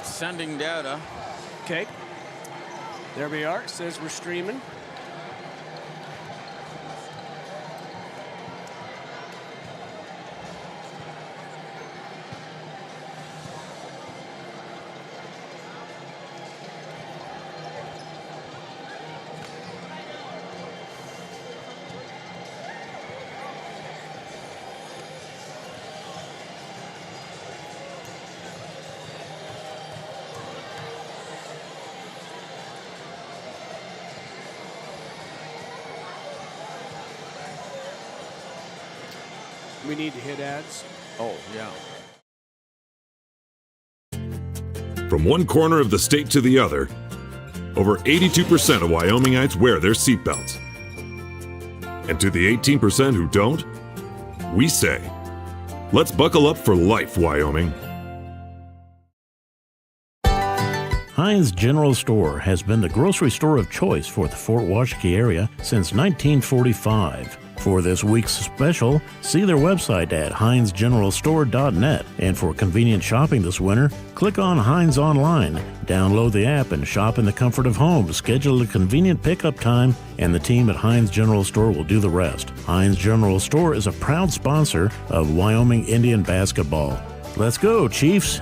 It's sending data. Okay. There we are. It says we're streaming. We need to hit ads. Oh, yeah. From one corner of the state to the other, over 82% of Wyomingites wear their seatbelts. And to the 18% who don't, we say, let's buckle up for life, Wyoming. Heinz General Store has been the grocery store of choice for the Fort Washakie area since 1945. For this week's special, see their website at heinzgeneralstore.net. And for convenient shopping this winter, click on Heinz Online, download the app, and shop in the comfort of home. Schedule a convenient pickup time, and the team at Heinz General Store will do the rest. Heinz General Store is a proud sponsor of Wyoming Indian basketball. Let's go, Chiefs!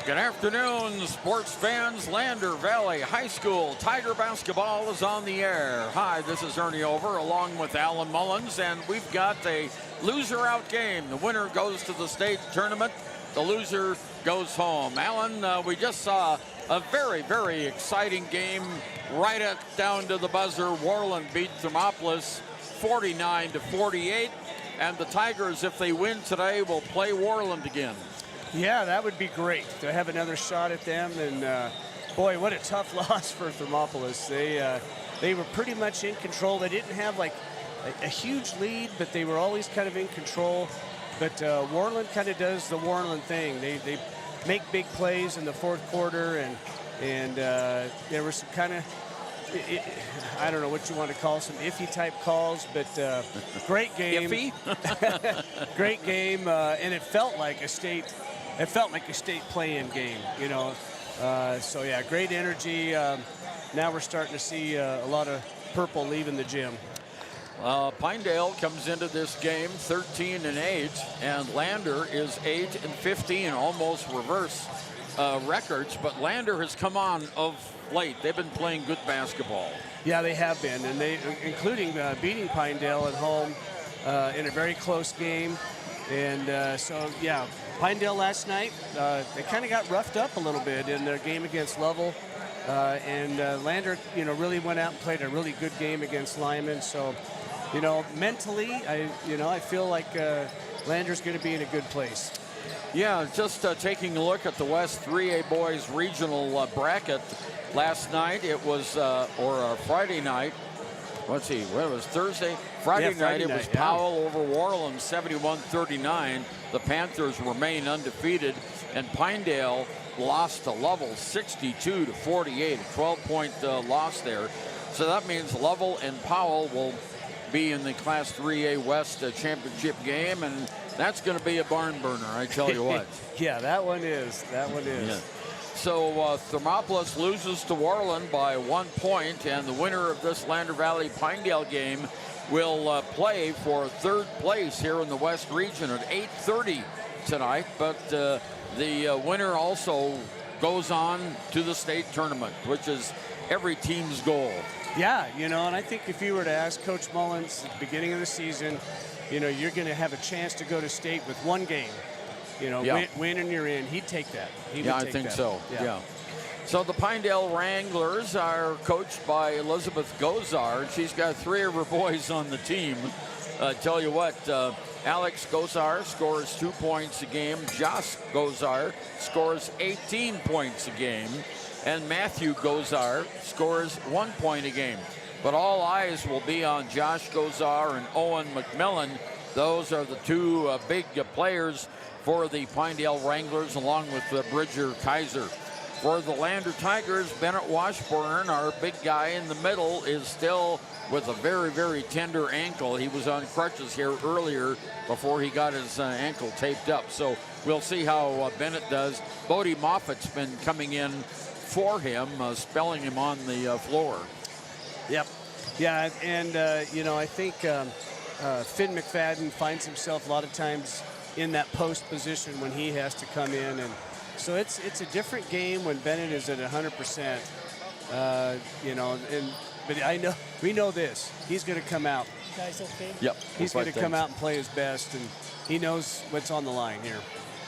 Good afternoon, sports fans. Lander Valley High School Tiger basketball is on the air. Hi, this is Ernie Over along with Alan Mullins, and we've got a loser-out game. The winner goes to the state tournament. The loser goes home. Alan, we just saw a very, very exciting game right down to the buzzer. Worland beat Thermopolis 49-48, and the Tigers, if they win today, will play Worland again. Yeah, that would be great to have another shot at them. And boy, what a tough loss for Thermopolis. They were pretty much in control. They didn't have like a huge lead, but they were always kind of in control. But Worland kind of does the Worland thing. They make big plays in the fourth quarter, and there were some kind of, I don't know what you want to call, some iffy type calls, but great game. Iffy? Great game, and it felt like a state play-in game, you know. So yeah, great energy. Now we're starting to see a lot of purple leaving the gym. Pinedale comes into this game 13-8, and Lander is 8-15, almost reverse records. But Lander has come on of late. They've been playing good basketball. Yeah, they have been, and they, including beating Pinedale at home in a very close game. And so yeah, Pinedale last night, they kind of got roughed up a little bit in their game against Lovell. And Lander, you know, really went out and played a really good game against Lyman. So, you know, mentally, I feel like Lander's going to be in a good place. Yeah, just taking a look at the West 3A boys regional bracket last night. It was, or Friday night. Let's see, what was Thursday? Friday night, it was Powell over Worland, 71-39. The Panthers remain undefeated, and Pinedale lost to Lovell 62-48, a 12-point loss there. So that means Lovell and Powell will be in the Class 3A West championship game, and that's going to be a barn burner, I tell you what. Yeah, that one is. Yeah. So Thermopolis loses to Worland by 1 point, and the winner of this Lander Valley Pinedale game will play for third place here in the West region at 8:30 tonight. But the winner also goes on to the state tournament, which is every team's goal. Yeah, you know, and I think if you were to ask Coach Mullins at the beginning of the season, you know, you're going to have a chance to go to state with one game. You know, win and you're in. He'd take that. I think so. Yeah. So the Pinedale Wranglers are coached by Elizabeth Gozard. She's got 3 of her boys on the team. Tell you what, Alex Gozar scores 2 points a game. Josh Gozar scores 18 points a game. And Matthew Gozar scores 1 point a game. But all eyes will be on Josh Gozar and Owen McMillan. Those are the two big players for the Pinedale Wranglers, along with Bridger Kaiser. For the Lander Tigers, Bennett Washburn, our big guy in the middle, is still with a very, very tender ankle. He was on crutches here earlier before he got his ankle taped up. So we'll see how Bennett does. Bodie Moffat's been coming in for him, spelling him on the floor. Yep. Yeah, and, I think Finn McFadden finds himself a lot of times in that post position when he has to come in. And so it's a different game when Bennett is at 100%. But we know this. He's going to come out. Guys, okay? Yep. He's going to come out and play his best, and he knows what's on the line here.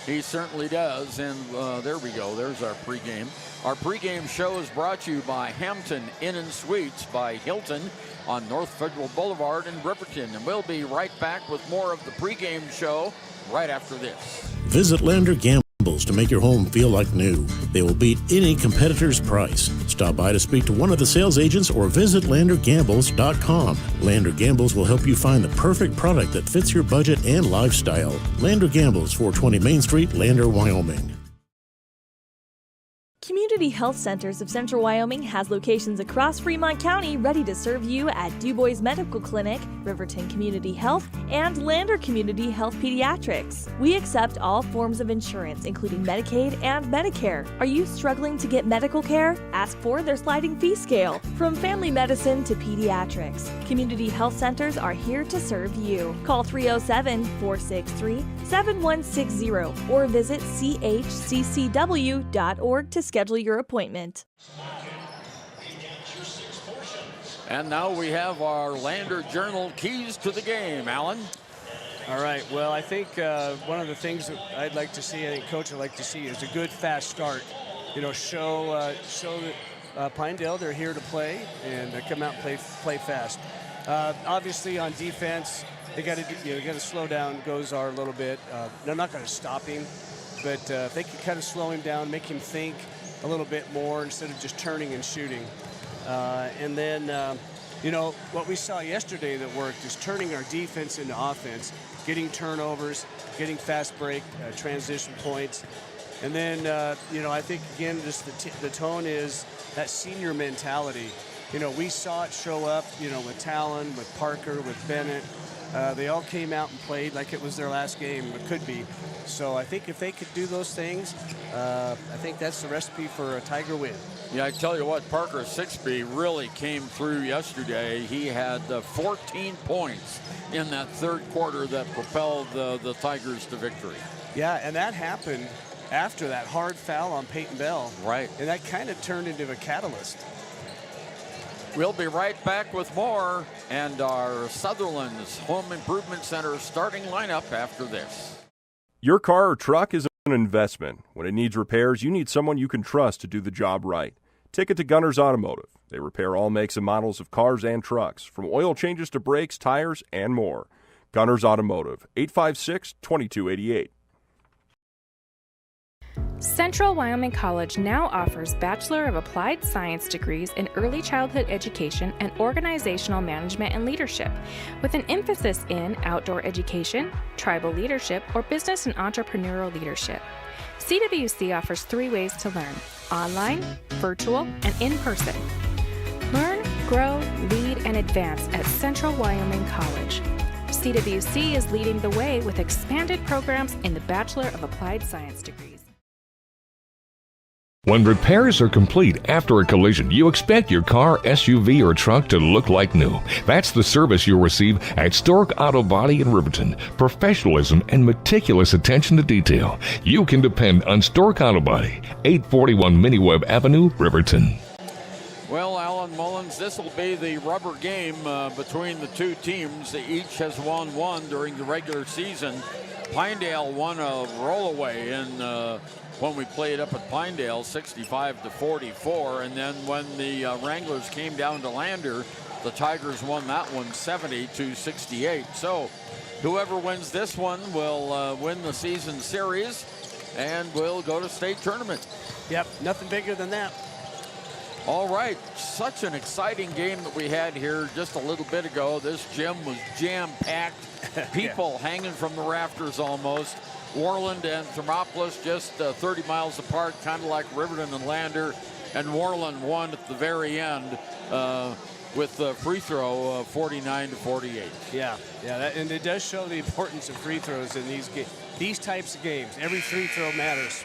He certainly does, and there we go. There's our pregame. Our pregame show is brought to you by Hampton Inn and Suites by Hilton on North Federal Boulevard in Riverton. And we'll be right back with more of the pregame show right after this. Visit Lander Gambles to make your home feel like new. They will beat any competitor's price. Stop by to speak to one of the sales agents or visit LanderGambles.com. Lander Gambles will help you find the perfect product that fits your budget and lifestyle. Lander Gambles, 420 Main Street, Lander, Wyoming. Community Health Centers of Central Wyoming has locations across Fremont County ready to serve you at DuBois Medical Clinic, Riverton Community Health, and Lander Community Health Pediatrics. We accept all forms of insurance, including Medicaid and Medicare. Are you struggling to get medical care? Ask for their sliding fee scale. From family medicine to pediatrics, Community Health Centers are here to serve you. Call 307-463-7160 or visit chccw.org to schedule your appointment. And now we have our Lander Journal keys to the game. Alan? All right. Well, I think one of the things that I'd like to see, I think Coach would like to see, is a good fast start. Show that Pinedale they're here to play and come out and play fast. Obviously on defense, they got to slow down Gozar a little bit. They're not going to stop him, but if they can kind of slow him down, make him think a little bit more instead of just turning and shooting. And then, what we saw yesterday that worked is turning our defense into offense, getting turnovers, getting fast break, transition points. And then, I think, again, just the tone is that senior mentality. We saw it show up, with Talon, with Parker, with Bennett. They all came out and played like it was their last game. It could be. So I think if they could do those things, I think that's the recipe for a Tiger win. Yeah, I tell you what, Parker Sixby really came through yesterday. He had 14 points in that third quarter that propelled the Tigers to victory. Yeah, and that happened after that hard foul on Peyton Bell. Right. And that kind of turned into a catalyst. We'll be right back with more and our Sutherland's Home Improvement Center starting lineup after this. Your car or truck is an investment. When it needs repairs, you need someone you can trust to do the job right. Take it to Gunners Automotive. They repair all makes and models of cars and trucks, from oil changes to brakes, tires, and more. Gunners Automotive, 856-2288. Central Wyoming College now offers Bachelor of Applied Science degrees in Early Childhood Education and Organizational Management and Leadership, with an emphasis in outdoor education, tribal leadership, or business and entrepreneurial leadership. CWC offers 3 ways to learn: online, virtual, and in person. Learn, grow, lead, and advance at Central Wyoming College. CWC is leading the way with expanded programs in the Bachelor of Applied Science degrees. When repairs are complete after a collision, you expect your car, SUV, or truck to look like new. That's the service you'll receive at Stork Auto Body in Riverton. Professionalism and meticulous attention to detail. You can depend on Stork Auto Body, 841 Miniweb Avenue, Riverton. Well, Alan Mullins, this will be the rubber game between the two teams. Each has won one during the regular season. Pinedale won a rollaway in when we played up at Pinedale, 65-44, and then when the Wranglers came down to Lander, the Tigers won that one 70-68. So whoever wins this one will win the season series and will go to state tournament. Yep, nothing bigger than that. All right, such an exciting game that we had here just a little bit ago. This gym was jam-packed, people hanging from the rafters almost. Worland and Thermopolis just 30 miles apart, kind of like Riverton and Lander, and Worland won at the very end with the free throw 49-48. Yeah, and it does show the importance of free throws in these types of games. Every free throw matters.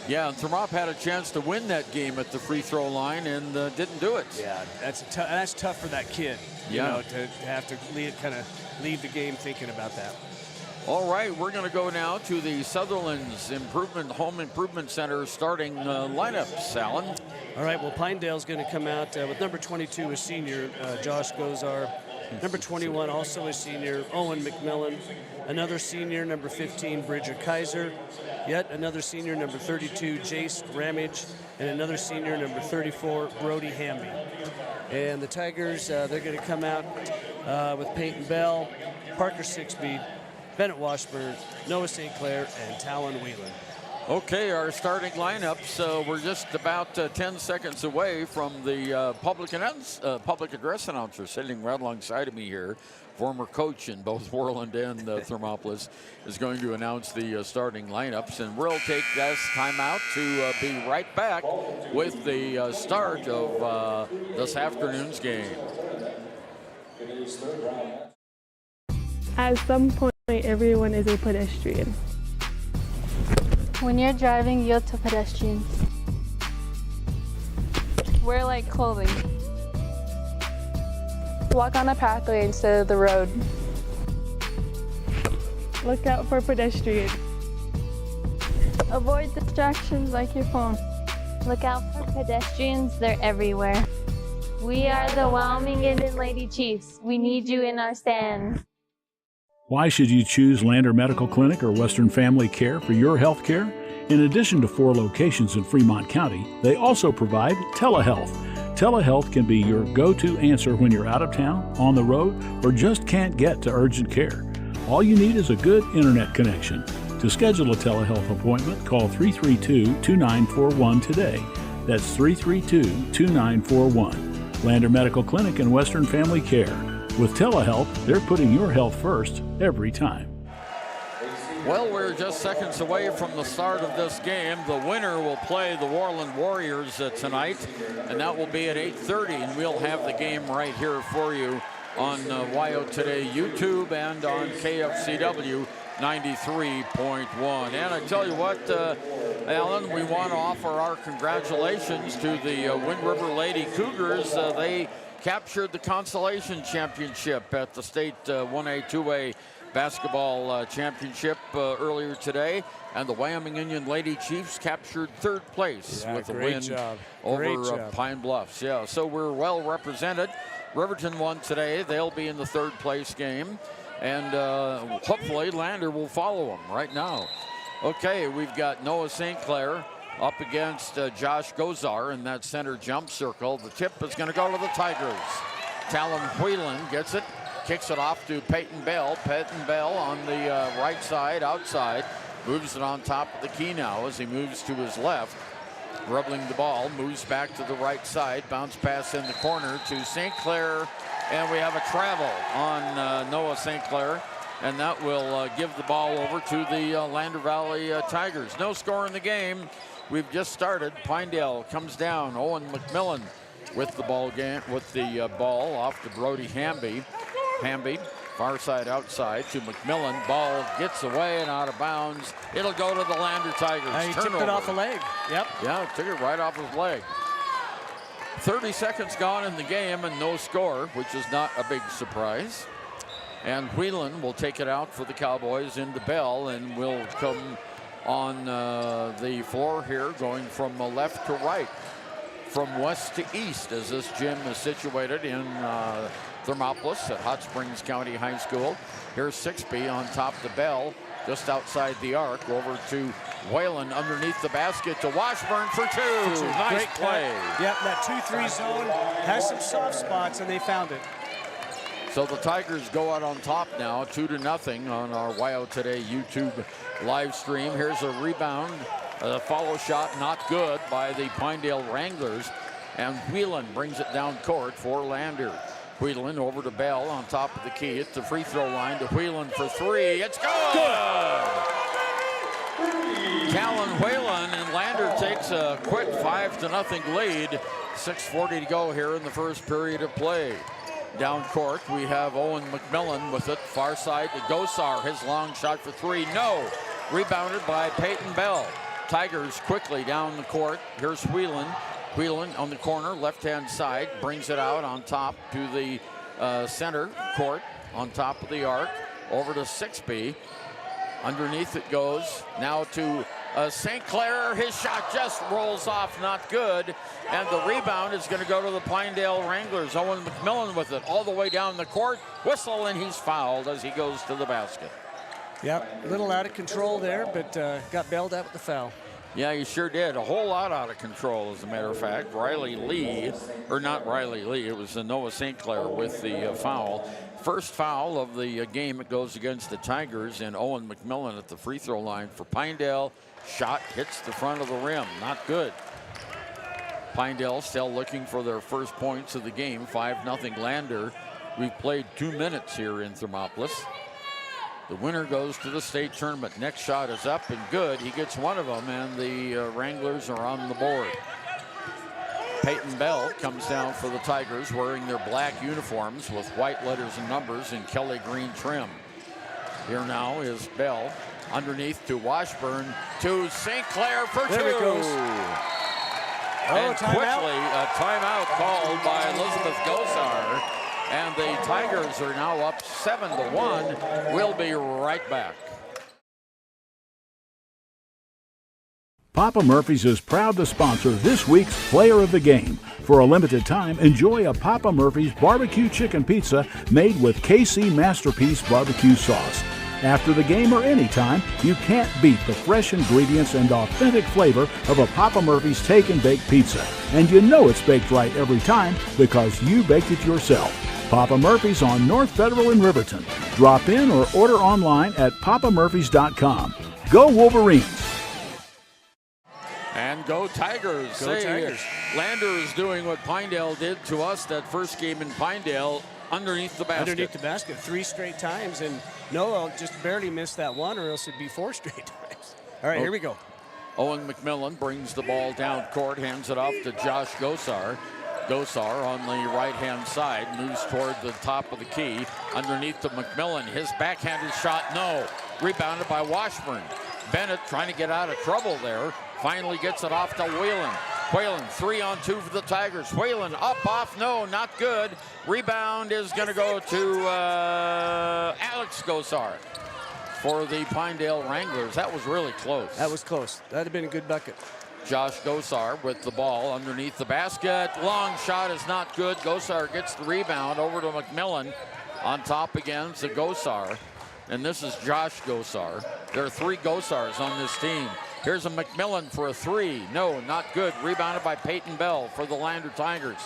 Yeah, and Thermop had a chance to win that game at the free throw line and didn't do it. Yeah, that's tough for that kid. You know, to have to leave the game thinking about that. All right, we're going to go now to the Sutherland's Home Improvement Center starting lineups, Alan. All right, well, Pinedale's going to come out with number 22, a senior, Josh Gozar. Number 21, also a senior, Owen McMillan. Another senior, number 15, Bridger Kaiser. Yet another senior, number 32, Jace Ramage. And another senior, number 34, Brody Hamby. And the Tigers, they're going to come out with Peyton Bell, Parker Sixby, Bennett Washburn, Noah St. Clair, and Talon Whelan. Okay, our starting lineups. We're just about 10 seconds away from the public address announcer sitting right alongside of me here. Former coach in both Worland and Thermopolis is going to announce the starting lineups, and we'll take this time out to be right back with the start of this afternoon's game. At some point, everyone is a pedestrian. When you're driving, yield to pedestrians. Wear light clothing. Walk on a pathway instead of the road. Look out for pedestrians. Avoid distractions like your phone. Look out for pedestrians, they're everywhere. We are the Wyoming Indian Lady Chiefs. We need you in our stand. Why should you choose Lander Medical Clinic or Western Family Care for your health care? In addition to 4 locations in Fremont County, they also provide telehealth. Telehealth can be your go-to answer when you're out of town, on the road, or just can't get to urgent care. All you need is a good internet connection. To schedule a telehealth appointment, call 332-2941 today. That's 332-2941. Lander Medical Clinic and Western Family Care. With telehealth, they're putting your health first every time. Well, we're just seconds away from the start of this game. The winner will play the Worland Warriors tonight, and that will be at 8:30, and we'll have the game right here for you on WYO Today YouTube and on KFCW 93.1. And I tell you what, Alan, we want to offer our congratulations to the Wind River Lady Cougars. They captured the consolation championship at the state 1A, 2A basketball championship earlier today, and the Wyoming Indian Lady Chiefs captured 3rd place with a win over Pine Bluffs. Yeah, so we're well represented. Riverton won today. They'll be in the 3rd place game, and hopefully Lander will follow them right now. Okay, we've got Noah St. Clair up against Josh Gozar in that center jump circle. The tip is going to go to the Tigers. Talon Whelan gets it, kicks it off to Peyton Bell. Peyton Bell on the right side, outside, moves it on top of the key now as he moves to his left. Dribbling the ball, moves back to the right side, bounce pass in the corner to St. Clair, and we have a travel on Noah St. Clair, and that will give the ball over to the Lander Valley Tigers. No score in the game. We've just started. Pinedale comes down. Owen McMillan with the ball off to Brody Hamby. Hamby, far side outside to McMillan. Ball gets away and out of bounds. It'll go to the Lander Tigers. He took it off the leg. Yep. Yeah, took it right off his leg. 30 seconds gone in the game and no score, which is not a big surprise. And Whelan will take it out for the Cowboys into Bell, and will come on the floor here, going from left to right, from west to east, as this gym is situated in Thermopolis at Hot Springs County High School. Here's Sixby on top to Bell. just outside the arc. Over to Whalen underneath the basket to Washburn for two. Nice Great play. Yep, that 2-3 zone has some soft spots, and they found it. So the Tigers go out on top now, 2-0 on our WYO Today YouTube live stream. Here's a rebound, a follow shot, not good by the Pinedale Wranglers. And Whelan brings it down court for Lander. Whelan over to Bell on top of the key at the free throw line to Whelan for three. It's good! Callan Whelan, and Lander takes a quick 5-0 lead. 6:40 to go here in the first period of play. Down court, we have Owen McMillan with it. Far side to Gosar. His long shot for three. No. Rebounded by Peyton Bell. Tigers quickly down the court. Here's Whelan. Whelan on the corner, left-hand side, brings it out on top to the center court, on top of the arc, over to 6B. Underneath it goes, now to St. Clair. His shot just rolls off, not good. And the rebound is going to go to the Pinedale Wranglers. Owen McMillan with it all the way down the court. Whistle, and he's fouled as he goes to the basket. Yep, a little out of control there, but got bailed out with the foul. Yeah, he sure did. A whole lot out of control, as a matter of fact. Riley Lee, or not Riley Lee, it was Noah St. Clair with the foul. First foul of the game. It goes against the Tigers, and Owen McMillan at the free throw line for Pinedale. Shot hits the front of the rim. Not good. Pinedale still looking for their first points of the game. 5-0 Lander. We've played 2 minutes here in Thermopolis. The winner goes to the state tournament. Next shot is up and good. He gets one of them, and the Wranglers are on the board. Peyton Bell comes down for the Tigers, wearing their black uniforms with white letters and numbers in Kelly green trim. Here now is Bell. Underneath to Washburn, to St. Clair for two. There it goes. And quickly, a timeout called by Elizabeth Gosar. And the Tigers are now up 7-1. We'll be right back. Papa Murphy's is proud to sponsor this week's Player of the Game. For a limited time, enjoy a Papa Murphy's barbecue chicken pizza made with KC Masterpiece barbecue sauce. After the game or anytime, you can't beat the fresh ingredients and authentic flavor of a Papa Murphy's Take and Bake pizza. And you know it's baked right every time because you baked it yourself. Papa Murphy's on North Federal in Riverton. Drop in or order online at papamurphys.com. Go Wolverines! And go Tigers. Go Tigers. Lander is doing what Pinedale did to us that first game in Pinedale, underneath the basket. Underneath the basket 3 straight times, and Noah just barely missed that one, or else it'd be 4 straight times. All right, here we go. Owen McMillan brings the ball down court, hands it off to Josh Gosar. Gosar on the right-hand side moves toward the top of the key. Underneath to McMillan. His backhanded shot, no. Rebounded by Washburn. Bennett trying to get out of trouble there. Finally gets it off to Whalen. Whalen, 3-on-2 for the Tigers. Whalen up, off, no, not good. Rebound is going to go to Alex Gosar for the Pinedale Wranglers. That was really close. That was close. That'd have been a good bucket. Josh Gosar with the ball underneath the basket. Long shot is not good. Gosar gets the rebound over to McMillan. On top again to Gosar. And this is Josh Gosar. There are 3 Gosars on this team. Here's a McMillan for a 3. No, not good. Rebounded by Peyton Bell for the Lander Tigers.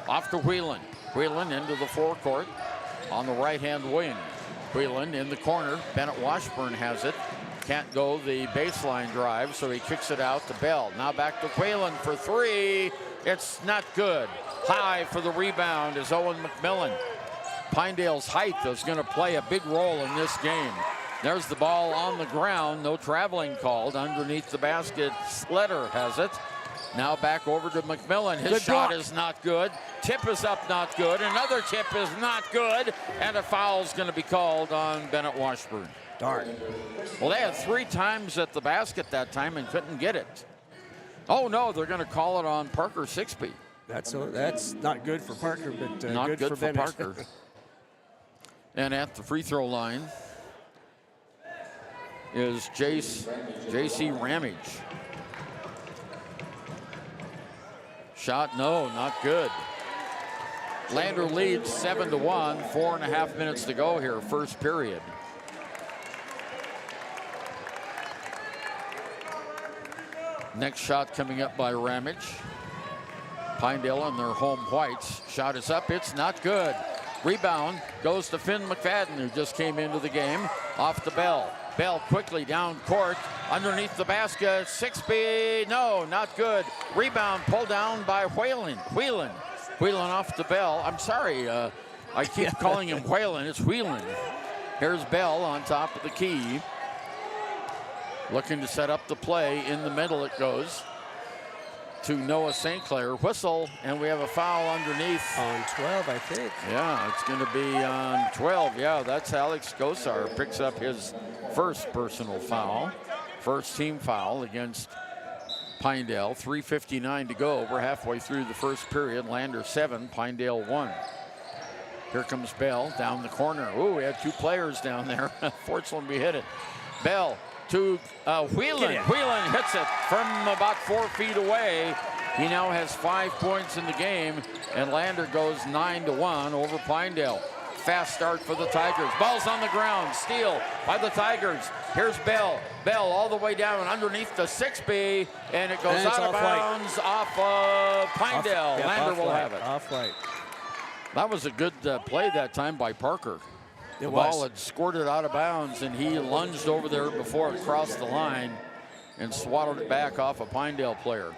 Off to Whelan. Whelan into the forecourt on the right-hand wing. Whelan in the corner. Bennett Washburn has it. Can't go the baseline drive, so he kicks it out to Bell. Now back to Whalen for 3. It's not good. High for the rebound is Owen McMillan. Pinedale's height is going to play a big role in this game. There's the ball on the ground. No traveling called underneath the basket. Sletter has it. Now back over to McMillan. His shot is not good. Tip is up, not good. Another tip is not good. And a foul is going to be called on Bennett Washburn. Darn. Well, they had 3 times at the basket that time and couldn't get it. Oh, no, they're going to call it on Parker Sixby. That's not good for Parker, but not good for Bennett. Parker. And at the free throw line is J.C. Ramage. Shot, no, not good. Lander leads 7-1, 4.5 minutes to go here, first period. Next shot coming up by Ramage. Pinedale in their home whites. Shot is up. It's not good. Rebound goes to Finn McFadden, who just came into the game. Off to Bell. Bell quickly down court. Underneath the basket. 6B. No, not good. Rebound pulled down by Whalen. Whelan off to Bell. I'm sorry. I keep calling him Whalen. It's Whelan. Here's Bell on top of the key. Looking to set up the play. In the middle it goes to Noah St. Clair. Whistle, and we have a foul underneath. On 12, I think. Yeah, it's going to be on 12. Yeah, that's Alex Gosar. Picks up his first personal foul. First team foul against Pinedale. 3:59 to go. We're halfway through the first period. Lander 7, Pinedale 1. Here comes Bell down the corner. Ooh, we had two players down there. Fortunately, we hit it. Bell to Whelan. Whelan hits it from about 4 feet away. He now has 5 points in the game, and Lander goes 9-1 over Pinedale. Fast start for the Tigers. Ball's on the ground. Steal by the Tigers. Here's Bell. Bell all the way down underneath the 6B, and it goes out of bounds off of Pinedale. Lander will have it. Off-white. That was a good play that time by Parker. The ball had squirted out of bounds, and he lunged over there before it crossed the line and swatted it back off a Pinedale player.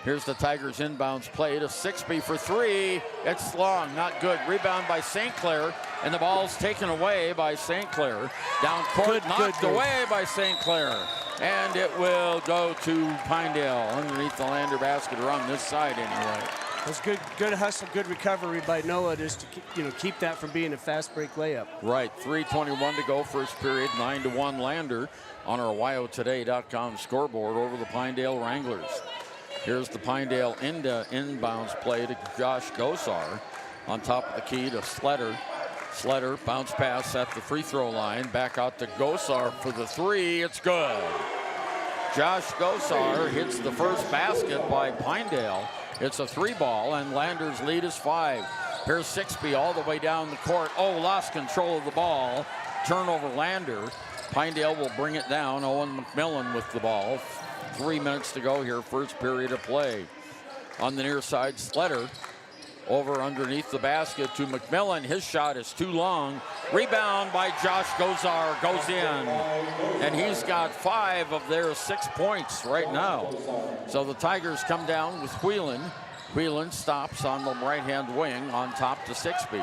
Here's the Tigers inbounds play to 6B for 3. It's long, not good. Rebound by St. Clair, and the ball's taken away by St. Clair. Down court, knocked away by St. Clair. And it will go to Pinedale underneath the Lander basket, or on this side anyway. That's good hustle, good recovery by Noah just to keep that from being a fast break layup. Right, 3:21 to go, first period, 9-1 Lander on our WyoToday.com scoreboard over the Pinedale Wranglers. Here's the Pinedale inbounds play to Josh Gosar on top of the key to Sletter. Sletter bounce pass at the free throw line, back out to Gosar for the 3. It's good. Josh Gosar hits the first basket by Pinedale. It's a 3-ball, and Lander's lead is 5. Here's 6B all the way down the court. Oh, lost control of the ball. Turnover Lander. Pinedale will bring it down. Owen McMillan with the ball. 3 minutes to go here, first period of play. On the near side, Sletter over underneath the basket to McMillan. His shot is too long. Rebound by Josh Gosar goes in. And he's got 5 of their 6 points right now. So the Tigers come down with Whelan. Whelan stops on the right-hand wing on top to 6B.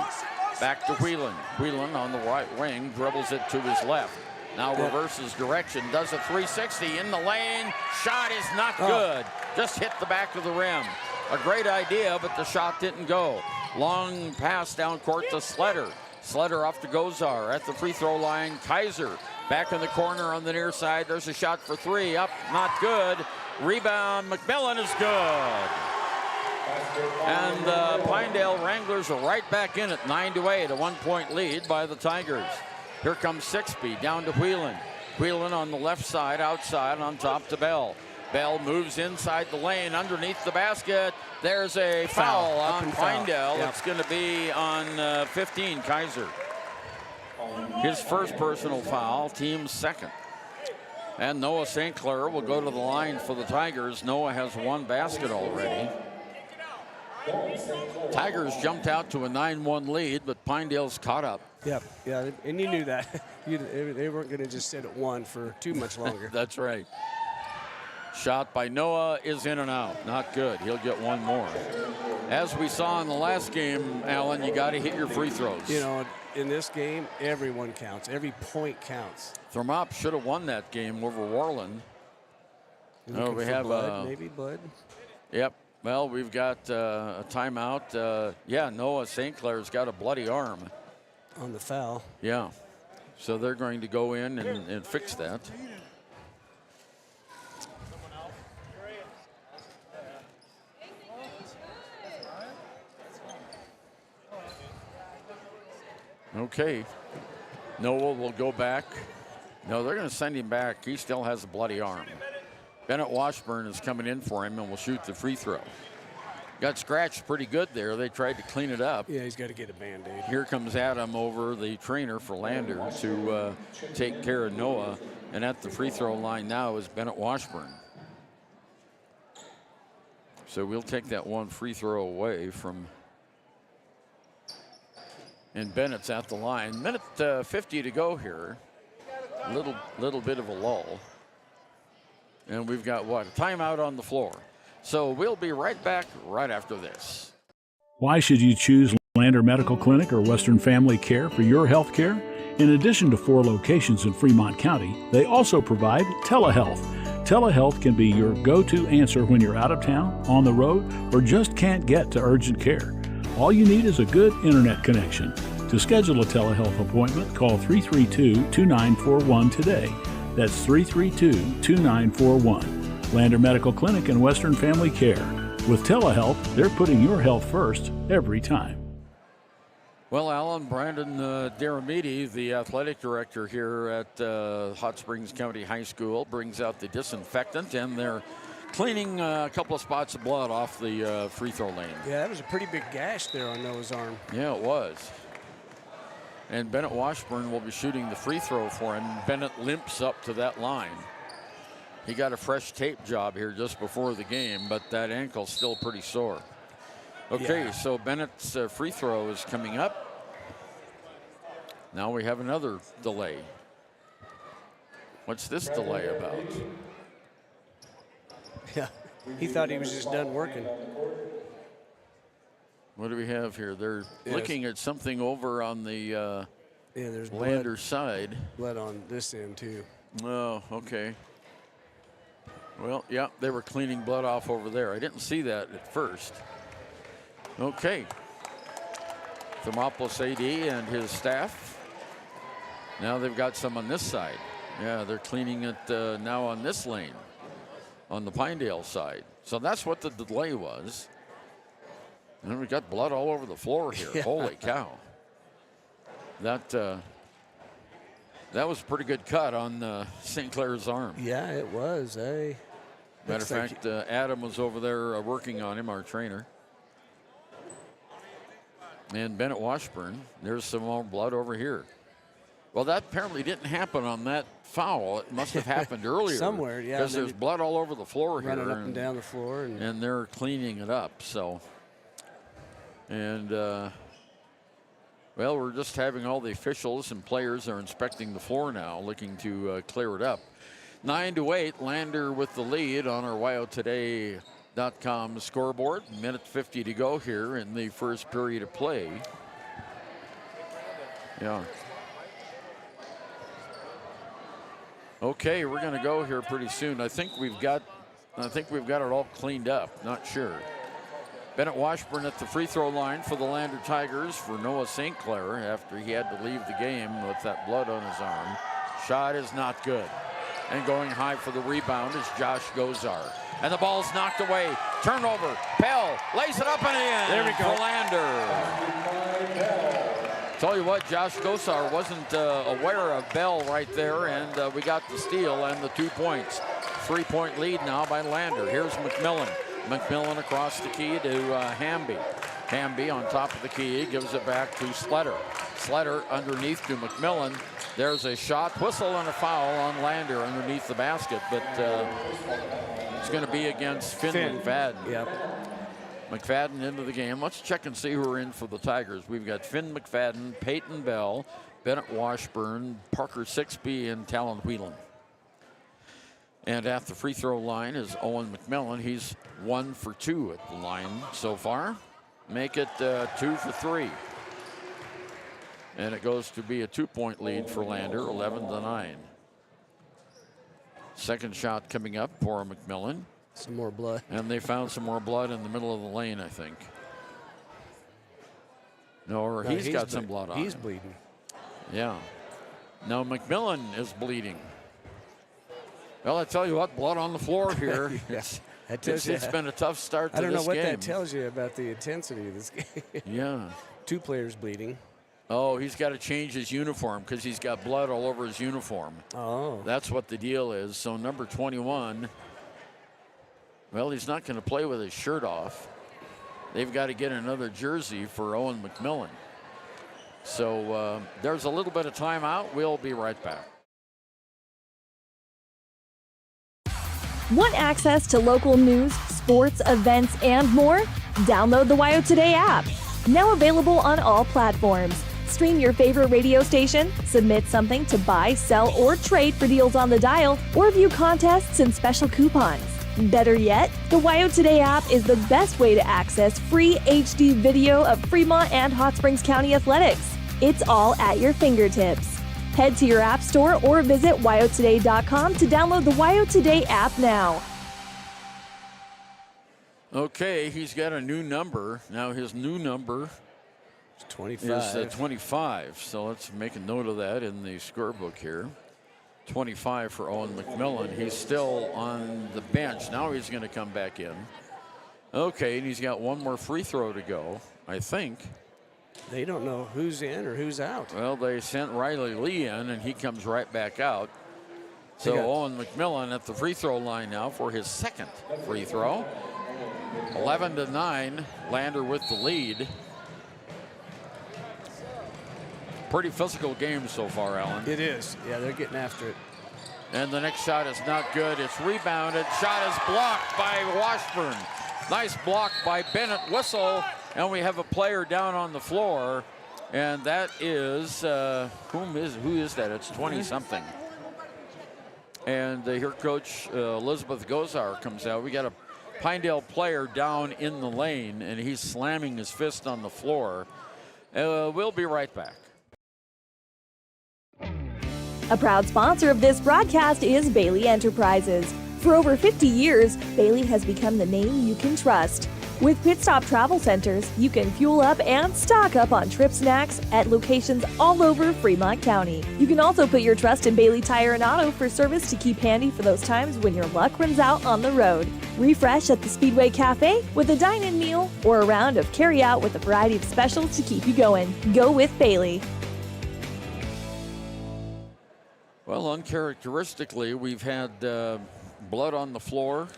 Back to Whelan. Whelan on the right wing, dribbles it to his left. Now reverses direction, does a 360 in the lane. Shot is not good. Just hit the back of the rim. A great idea, but the shot didn't go. Long pass down court to Sletter. Sletter off to Gosar at the free throw line. Kaiser back in the corner on the near side. There's a shot for 3. Up, not good. Rebound, McMillan is good. And the Pinedale Wranglers are right back in it, 9-8, a 1-point lead by the Tigers. Here comes 6B down to Whelan. Whelan on the left side, outside, on top to Bell. Bell moves inside the lane, underneath the basket. There's a foul on Pinedale. It's going to be on 15, Kaiser. His first personal foul, team's second. And Noah St. Clair will go to the line for the Tigers. Noah has 1 basket already. Tigers jumped out to a 9-1 lead, but Pinedale's caught up. Yeah, and you knew that. They weren't going to just sit at 1 for too much longer. That's right. Shot by Noah is in and out. Not good. He'll get 1 more. As we saw in the last game, Alan, you got to hit your free throws. In this game, everyone counts. Every point counts. Thermop should have won that game over Warland. We have maybe Bud. Yep. Well, we've got a timeout. Noah St. Clair's got a bloody arm. On the foul. Yeah. So they're going to go in and fix that. Okay. Noah will go back. No, they're going to send him back. He still has a bloody arm. Bennett Washburn is coming in for him and will shoot the free throw. Got scratched pretty good there. They tried to clean it up. Yeah, he's got to get a Band-Aid. Here comes Adam over, the trainer for Lander, to take care of Noah. And at the free throw line now is Bennett Washburn. So we'll take that one free throw away from. And Bennett's at the line. Minute 50 to go here. Little bit of a lull. And we've got what? A timeout on the floor. So we'll be right back right after this. Why should you choose Lander Medical Clinic or Western Family Care for your health care? In addition to 4 locations in Fremont County, they also provide telehealth. Telehealth can be your go-to answer when you're out of town, on the road, or just can't get to urgent care. All you need is a good internet connection. To schedule a telehealth appointment, call 332-2941 today. That's 332-2941. Lander Medical Clinic and Western Family Care. With telehealth, they're putting your health first every time. Well, Alan, Brandon Daramidi, the athletic director here at Hot Springs County High School, brings out the disinfectant, and they're cleaning a couple of spots of blood off the free throw lane. Yeah, that was a pretty big gash there on Noah's arm. Yeah, it was. And Bennett Washburn will be shooting the free throw for him. Bennett limps up to that line. He got a fresh tape job here just before the game, but that ankle's still pretty sore. Okay, yeah. So Bennett's free throw is coming up. Now we have another delay. What's this delay about? Yeah, he thought he was just done working. What do we have here? They're looking at something over on the there's Lander side. Blood on this end, too. Oh, okay. Well, yeah, they were cleaning blood off over there. I didn't see that at first. Okay. Thermopolis AD and his staff. Now they've got some on this side. Yeah, they're cleaning it now on this lane, on the Pinedale side. So that's what the delay was. And we got blood all over the floor here. Yeah. Holy cow. That was a pretty good cut on St. Clair's arm. Yeah, it was. Matter of fact, Adam was over there working on him, our trainer. And Bennett Washburn, there's some more blood over here. Well, that apparently didn't happen on that foul. It must have happened earlier. Somewhere, yeah. Because there's blood all over the floor here. Running up and down the floor. And they're cleaning it up, so. And, well, we're just having all the officials and players are inspecting the floor now, looking to clear it up. 9-8, Lander with the lead on our WyoToday.com scoreboard. Minute 50 to go here in the first period of play. Yeah. Okay, we're going to go here pretty soon. I think we've got it all cleaned up. Not sure. Bennett Washburn at the free throw line for the Lander Tigers for Noah St. Clair after he had to leave the game with that blood on his arm. Shot is not good. And going high for the rebound is Josh Gozar. And the ball's knocked away. Turnover. Pell lays it up and in. There we go. For Lander. Tell you what, Josh Gozar wasn't aware of Bell right there, and we got the steal and the 2 points. 3-point lead now by Lander. Here's McMillan. McMillan across the key to Hamby. Hamby on top of the key gives it back to Sletter. Sletter underneath to McMillan. There's a shot, whistle, and a foul on Lander underneath the basket, but it's going to be against Finn McFadden. Yep. McFadden into the game. Let's check and see who are in for the Tigers. We've got Finn McFadden, Peyton Bell, Bennett Washburn, Parker Sixby, and Talon Whelan. And at the free throw line is Owen McMillan. He's 1 for 2 at the line so far. Make it 2 for 3. And it goes to be a 2-point lead for Lander, 11-9. Second shot coming up for McMillan. Some more blood. And they found some more blood in the middle of the lane, I think. No, he's got some blood on him. He's bleeding. Yeah. Now McMillan is bleeding. Well, I tell you what, blood on the floor here. Yeah. It's been a tough start to this game. I don't know what that tells you about the intensity of this game. Yeah. 2 players bleeding. Oh, he's got to change his uniform because he's got blood all over his uniform. Oh. That's what the deal is. So number 21, well, he's not going to play with his shirt off. They've got to get another jersey for Owen McMillan. So there's a little bit of timeout. We'll be right back. Want access to local news, sports, events, and more? Download the WYO Today app. Now available on all platforms. Stream your favorite radio station, submit something to buy, sell, or trade for deals on the dial, or view contests and special coupons. Better yet, the WYO Today app is the best way to access free HD video of Fremont and Hot Springs County athletics. It's all at your fingertips. Head to your app store or visit wyotoday.com to download the WYO Today app now. Okay, he's got a new number. Now his new number It's 25. is 25. So let's make a note of that in the scorebook here. 25 for Owen McMillan. He's still on the bench. Now he's going to come back in. Okay, and he's got one more free throw to go, I think. They don't know who's in or who's out. Well, they sent Riley Lee in, and he comes right back out. So Owen McMillan at the free throw line now for his second free throw. 11-9, Lander with the lead. Pretty physical game so far, Alan. It is. Yeah, they're getting after it. And the next shot is not good. It's rebounded. Shot is blocked by Washburn. Nice block by Bennett. Whistle. And we have a player down on the floor. And that is, who is that? It's 20-something. And here Coach Elizabeth Gozar comes out. We got a Pinedale player down in the lane, and he's slamming his fist on the floor. We'll be right back. A proud sponsor of this broadcast is Bailey Enterprises. For over 50 years, Bailey has become the name you can trust. With Pit Stop Travel Centers, you can fuel up and stock up on trip snacks at locations all over Fremont County. You can also put your trust in Bailey Tire and Auto for service to keep handy for those times when your luck runs out on the road. Refresh at the Speedway Cafe with a dine-in meal or a round of carry-out with a variety of specials to keep you going. Go with Bailey. Well, uncharacteristically, we've had blood on the floor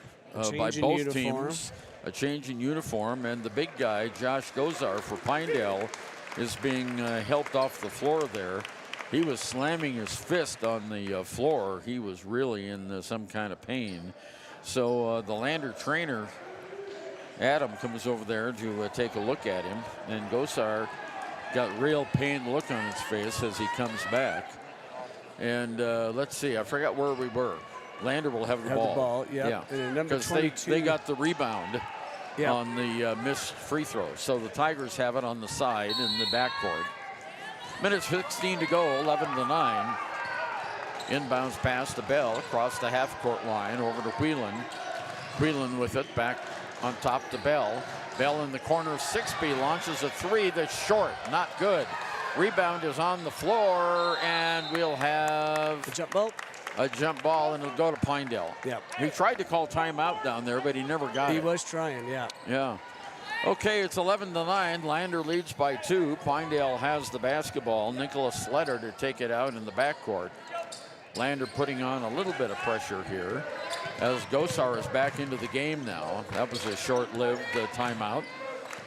by both teams. A change in uniform, and the big guy, Josh Gozar for Pinedale, is being helped off the floor there. He was slamming his fist on the floor. He was really in some kind of pain. So the Lander trainer, Adam, comes over there to take a look at him, and Gozar got real pained look on his face as he comes back. And let's see, I forgot where we were. Lander will have the ball. Yeah. Because they got the rebound on the missed free throw. So the Tigers have it on the side in the backcourt. Minutes 16 to go, 11-9. Inbounds pass to Bell across the half-court line over to Whelan. Whelan with it back on top to Bell. Bell in the corner, 6B launches a three that's short, not good. Rebound is on the floor, and we'll have a jump ball. A jump ball, and it'll go to Pinedale. Yep. He tried to call timeout down there, but he never got it. He was trying, yeah. Yeah. Okay, it's 11-9. Lander leads by 2. Pinedale has the basketball. Nicholas Sletter to take it out in the backcourt. Lander putting on a little bit of pressure here as Gosar is back into the game now. That was a short-lived timeout.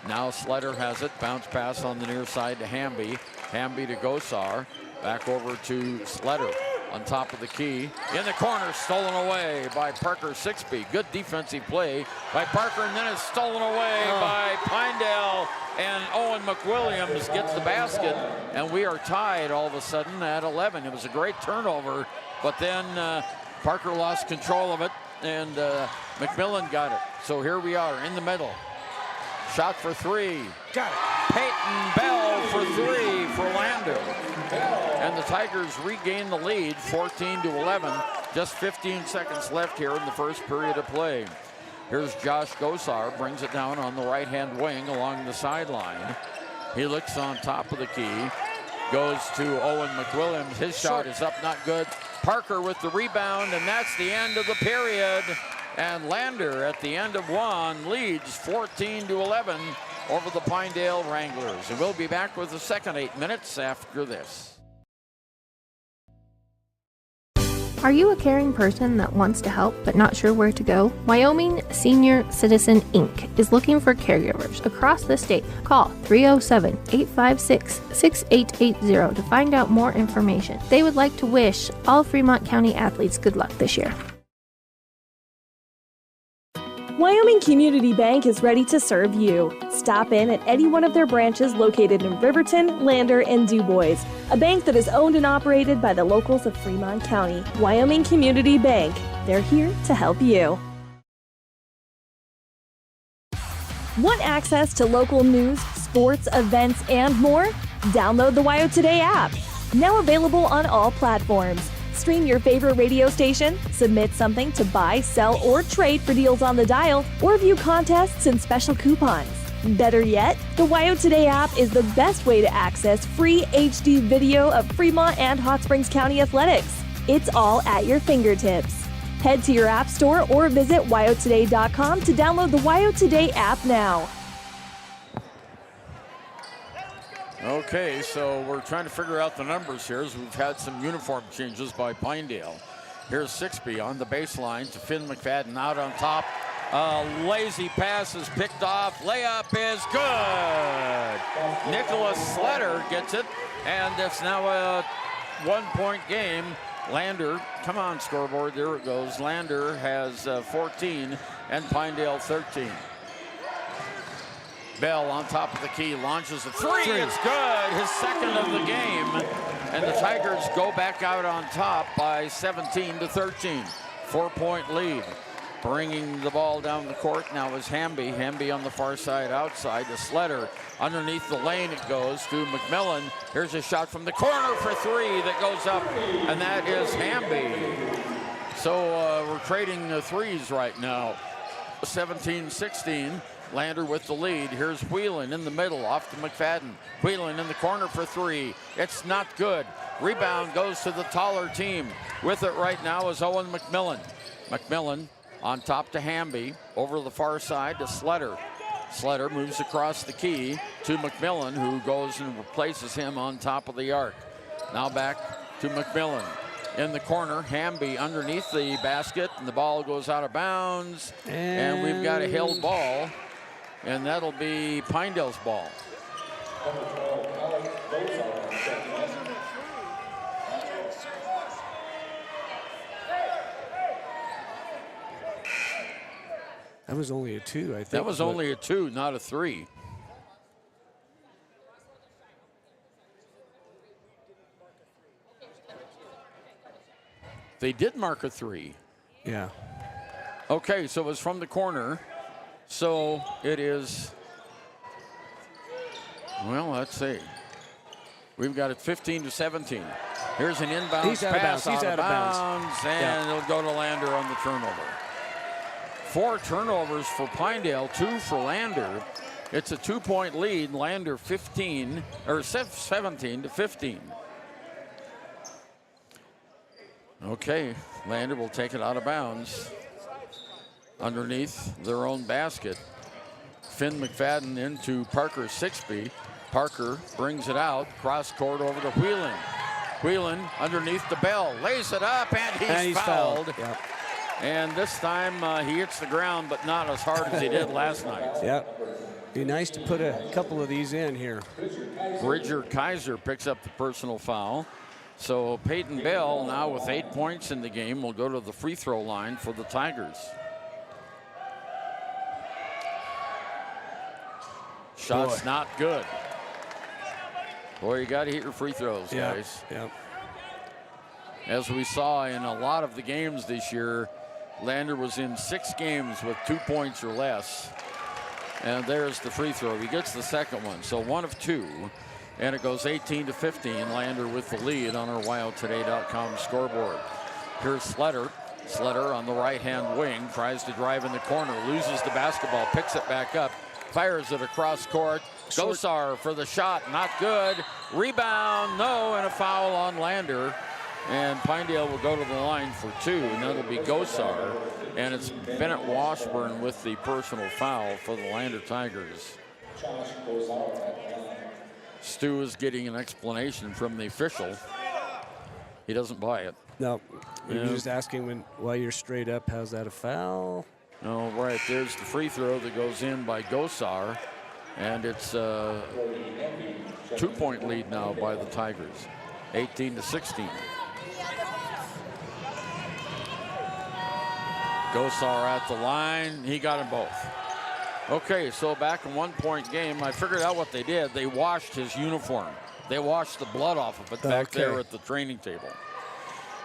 Now Sletter has it. Bounce pass on the near side to Hamby. Hamby to Gosar. Back over to Sletter. On top of the key, in the corner, stolen away by Parker 6B. Good defensive play by Parker, and then it's stolen away by Pinedale, and Owen McWilliams gets the basket, and we are tied all of a sudden at 11. It was a great turnover, but then Parker lost control of it, and McMillan got it. So here we are in the middle. Shot for three. Got it. Peyton Bell for three for Lander. And the Tigers regain the lead, 14-11. Just 15 seconds left here in the first period of play. Here's Josh Gosar, brings it down on the right-hand wing along the sideline. He looks on top of the key, goes to Owen McWilliams. His shot is up, not good. Parker with the rebound, and that's the end of the period. And Lander at the end of one leads 14-11 over the Pinedale Wranglers. And we'll be back with the second 8 minutes after this. Are you a caring person that wants to help but not sure where to go? Wyoming Senior Citizen Inc. is looking for caregivers across the state. Call 307-856-6880 to find out more information. They would like to wish all Fremont County athletes good luck this year. Wyoming Community Bank is ready to serve you. Stop in at any one of their branches located in Riverton, Lander, and DuBois. A bank that is owned and operated by the locals of Fremont County. Wyoming Community Bank. They're here to help you. Want access to local news, sports, events, and more? Download the WYO Today app. Now available on all platforms. Stream your favorite radio station, submit something to buy, sell, or trade for deals on the dial, or view contests and special coupons. Better yet, the WYO Today app is the best way to access free HD video of Fremont and Hot Springs County athletics. It's all at your fingertips. Head to your app store or visit wyotoday.com to download the WYO Today app now. Okay, so we're trying to figure out the numbers here as we've had some uniform changes by Pinedale. Here's Sixby on the baseline to Finn McFadden out on top. Lazy pass is picked off. Layup is good. Nicholas Sletter gets it, and it's now a 1-point game. Lander, come on scoreboard, there it goes. Lander has 14 and Pinedale 13. Bell on top of the key, launches a three. It's good, his second of the game. And the Tigers go back out on top by 17-13. 4-point lead. Bringing the ball down the court now is Hamby. Hamby on the far side outside to Sletter. Underneath the lane it goes to McMillan. Here's a shot from the corner for three that goes up, and that is Hamby. So we're trading the threes right now. 17-16. Lander with the lead. Here's Whelan in the middle, off to McFadden. Whelan in the corner for three. It's not good. Rebound goes to the taller team. With it right now is Owen McMillan. McMillan on top to Hamby. Over the far side to Sletter. Sletter moves across the key to McMillan, who goes and replaces him on top of the arc. Now back to McMillan. In the corner, Hamby underneath the basket, and the ball goes out of bounds. And we've got a held ball. And that'll be Pinedale's ball. That was only a 2, I think. That was only a 2, not a 3. They did mark a 3. Yeah. Okay, so it was from the corner. So it is, well, let's see. We've got it 15-17. Here's an inbound pass out of bounds, and it'll go to Lander on the turnover. 4 turnovers for Pinedale, 2 for Lander. It's a 2-point lead. Lander 17-15. Okay, Lander will take it out of bounds. Underneath their own basket. Finn McFadden into Parker Sixby. Parker brings it out, cross court over to Whelan. Whelan underneath the Bell, lays it up, and he's fouled. Yep. And this time he hits the ground, but not as hard as he did last night. Yep. Be nice to put a couple of these in here. Bridger Kaiser picks up the personal foul. So Peyton Bell, now with 8 points in the game, will go to the free throw line for the Tigers. Shot's not good. Boy, you got to hit your free throws, guys. Yeah. As we saw in a lot of the games this year, Lander was in 6 games with 2 points or less. And there's the free throw. He gets the second one. So 1 of 2. And it goes 18-15. Lander with the lead on our WyoToday.com scoreboard. Here's Sletter. Sletter on the right-hand wing. Tries to drive in the corner. Loses the basketball. Picks it back up. Fires it across court. Gosar for the shot, not good. Rebound, no, and a foul on Lander. And Pinedale will go to the line for 2, and that'll be Gosar. And it's Bennett Washburn with the personal foul for the Lander Tigers. Stu is getting an explanation from the official. He doesn't buy it. No, you're just asking why you're straight up. How's that a foul? No, right, there's the free throw that goes in by Gosar. And it's a 2-point lead now by the Tigers, 18-16. Gosar at the line. He got them both. Okay, so back in 1-point game, I figured out what they did. They washed his uniform. They washed the blood off of it back there at the training table.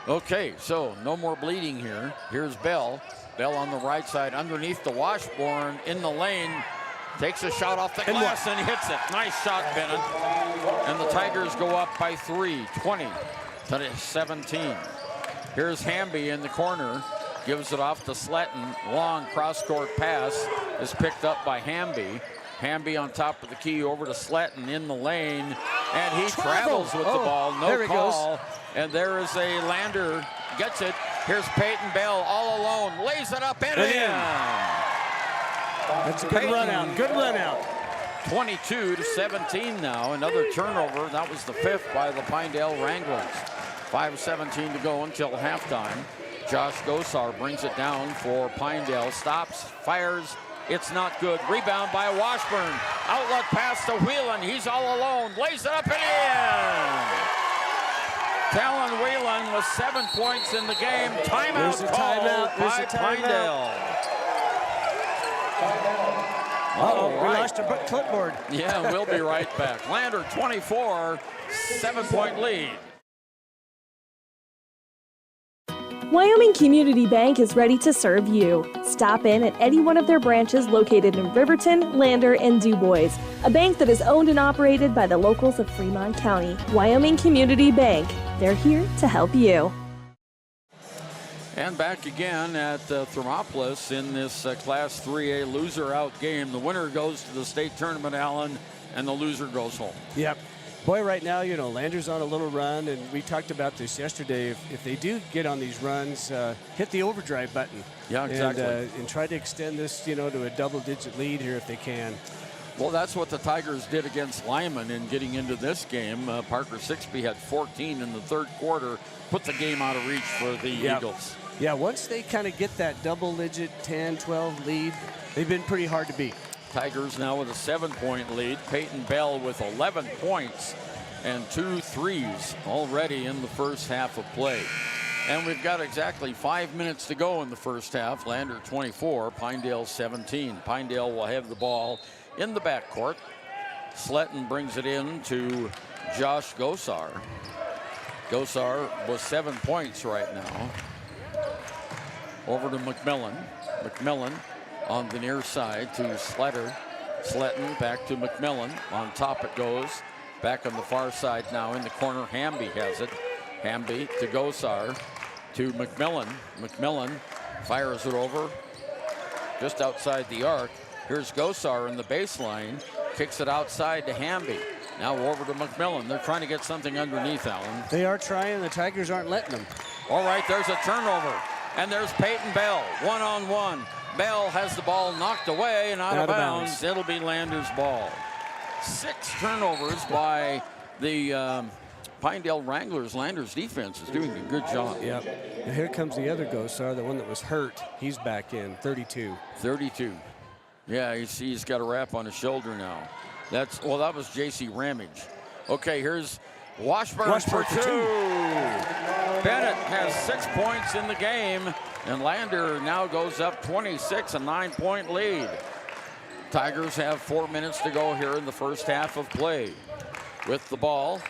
Okay, so no more bleeding here. Here's Bell. Bell on the right side underneath the washboard in the lane. Takes a shot off the glass and hits it. Nice shot, Bennett. And the Tigers go up by 3, 20-17. Here's Hamby in the corner. Gives it off to Sletton. Long cross-court pass is picked up by Hamby. Hamby on top of the key over to Sletton in the lane. And he travels with the ball. No call. And there is a Lander. Gets it. Here's Peyton Bell all alone. Lays it up and in. That's a good run out. Good run out. 22-17 now. Another turnover. That was the 5th by the Pinedale Wranglers. 5:17 to go until halftime. Josh Gosar brings it down for Pinedale. Stops, fires. It's not good. Rebound by Washburn. Outlet pass to Whelan. He's all alone. Lays it up and in. Talon Whelan with 7 points in the game. Timeout called by Pinedale. We lost a clipboard. Yeah, we'll be right back. Lander 24, 7-point lead. Wyoming Community Bank is ready to serve you. Stop in at any one of their branches located in Riverton, Lander, and DuBois. A bank that is owned and operated by the locals of Fremont County. Wyoming Community Bank. They're here to help you. And back again at Thermopolis in this Class 3A loser-out game. The winner goes to the state tournament, Allen, and the loser goes home. Yep. Boy, right now, you know, Lander's on a little run, and we talked about this yesterday. If they do get on these runs, hit the overdrive button. Yeah, exactly. And try to extend this, you know, to a double-digit lead here if they can. Well, that's what the Tigers did against Lyman in getting into this game. Parker Sixby had 14 in the third quarter, put the game out of reach for the Eagles. Yeah, once they kind of get that double-digit 10-12 lead, they've been pretty hard to beat. Tigers now with a 7-point lead. Peyton Bell with 11 points and 2 threes already in the first half of play. And we've got exactly 5 minutes to go in the first half. Lander 24, Pinedale 17. Pinedale will have the ball in the backcourt. Sletton brings it in to Josh Gosar. Gosar was 7 points right now. Over to McMillan. McMillan on the near side to Sletter. Sletton back to McMillan. On top it goes. Back on the far side now in the corner. Hamby has it. Hamby to Gosar to McMillan. McMillan fires it over just outside the arc. Here's Gosar in the baseline. Kicks it outside to Hamby. Now over to McMillan. They're trying to get something underneath, Allen. They are trying. The Tigers aren't letting them. All right, there's a turnover. And there's Peyton Bell, one-on-one. Bell has the ball knocked away and out of bounds. It'll be Lander's ball. 6 turnovers by the Pinedale Wranglers. Lander's defense is doing a good job. Yep. And here comes the other Gosar, the one that was hurt. He's back in, 32. 32. Yeah, he's got a wrap on his shoulder now. That was J.C. Ramage. Okay, here's Washburn for 2. Bennett has 6 points in the game, and Lander now goes up 26, a 9-point lead. Tigers have 4 minutes to go here in the first half of play. With the ball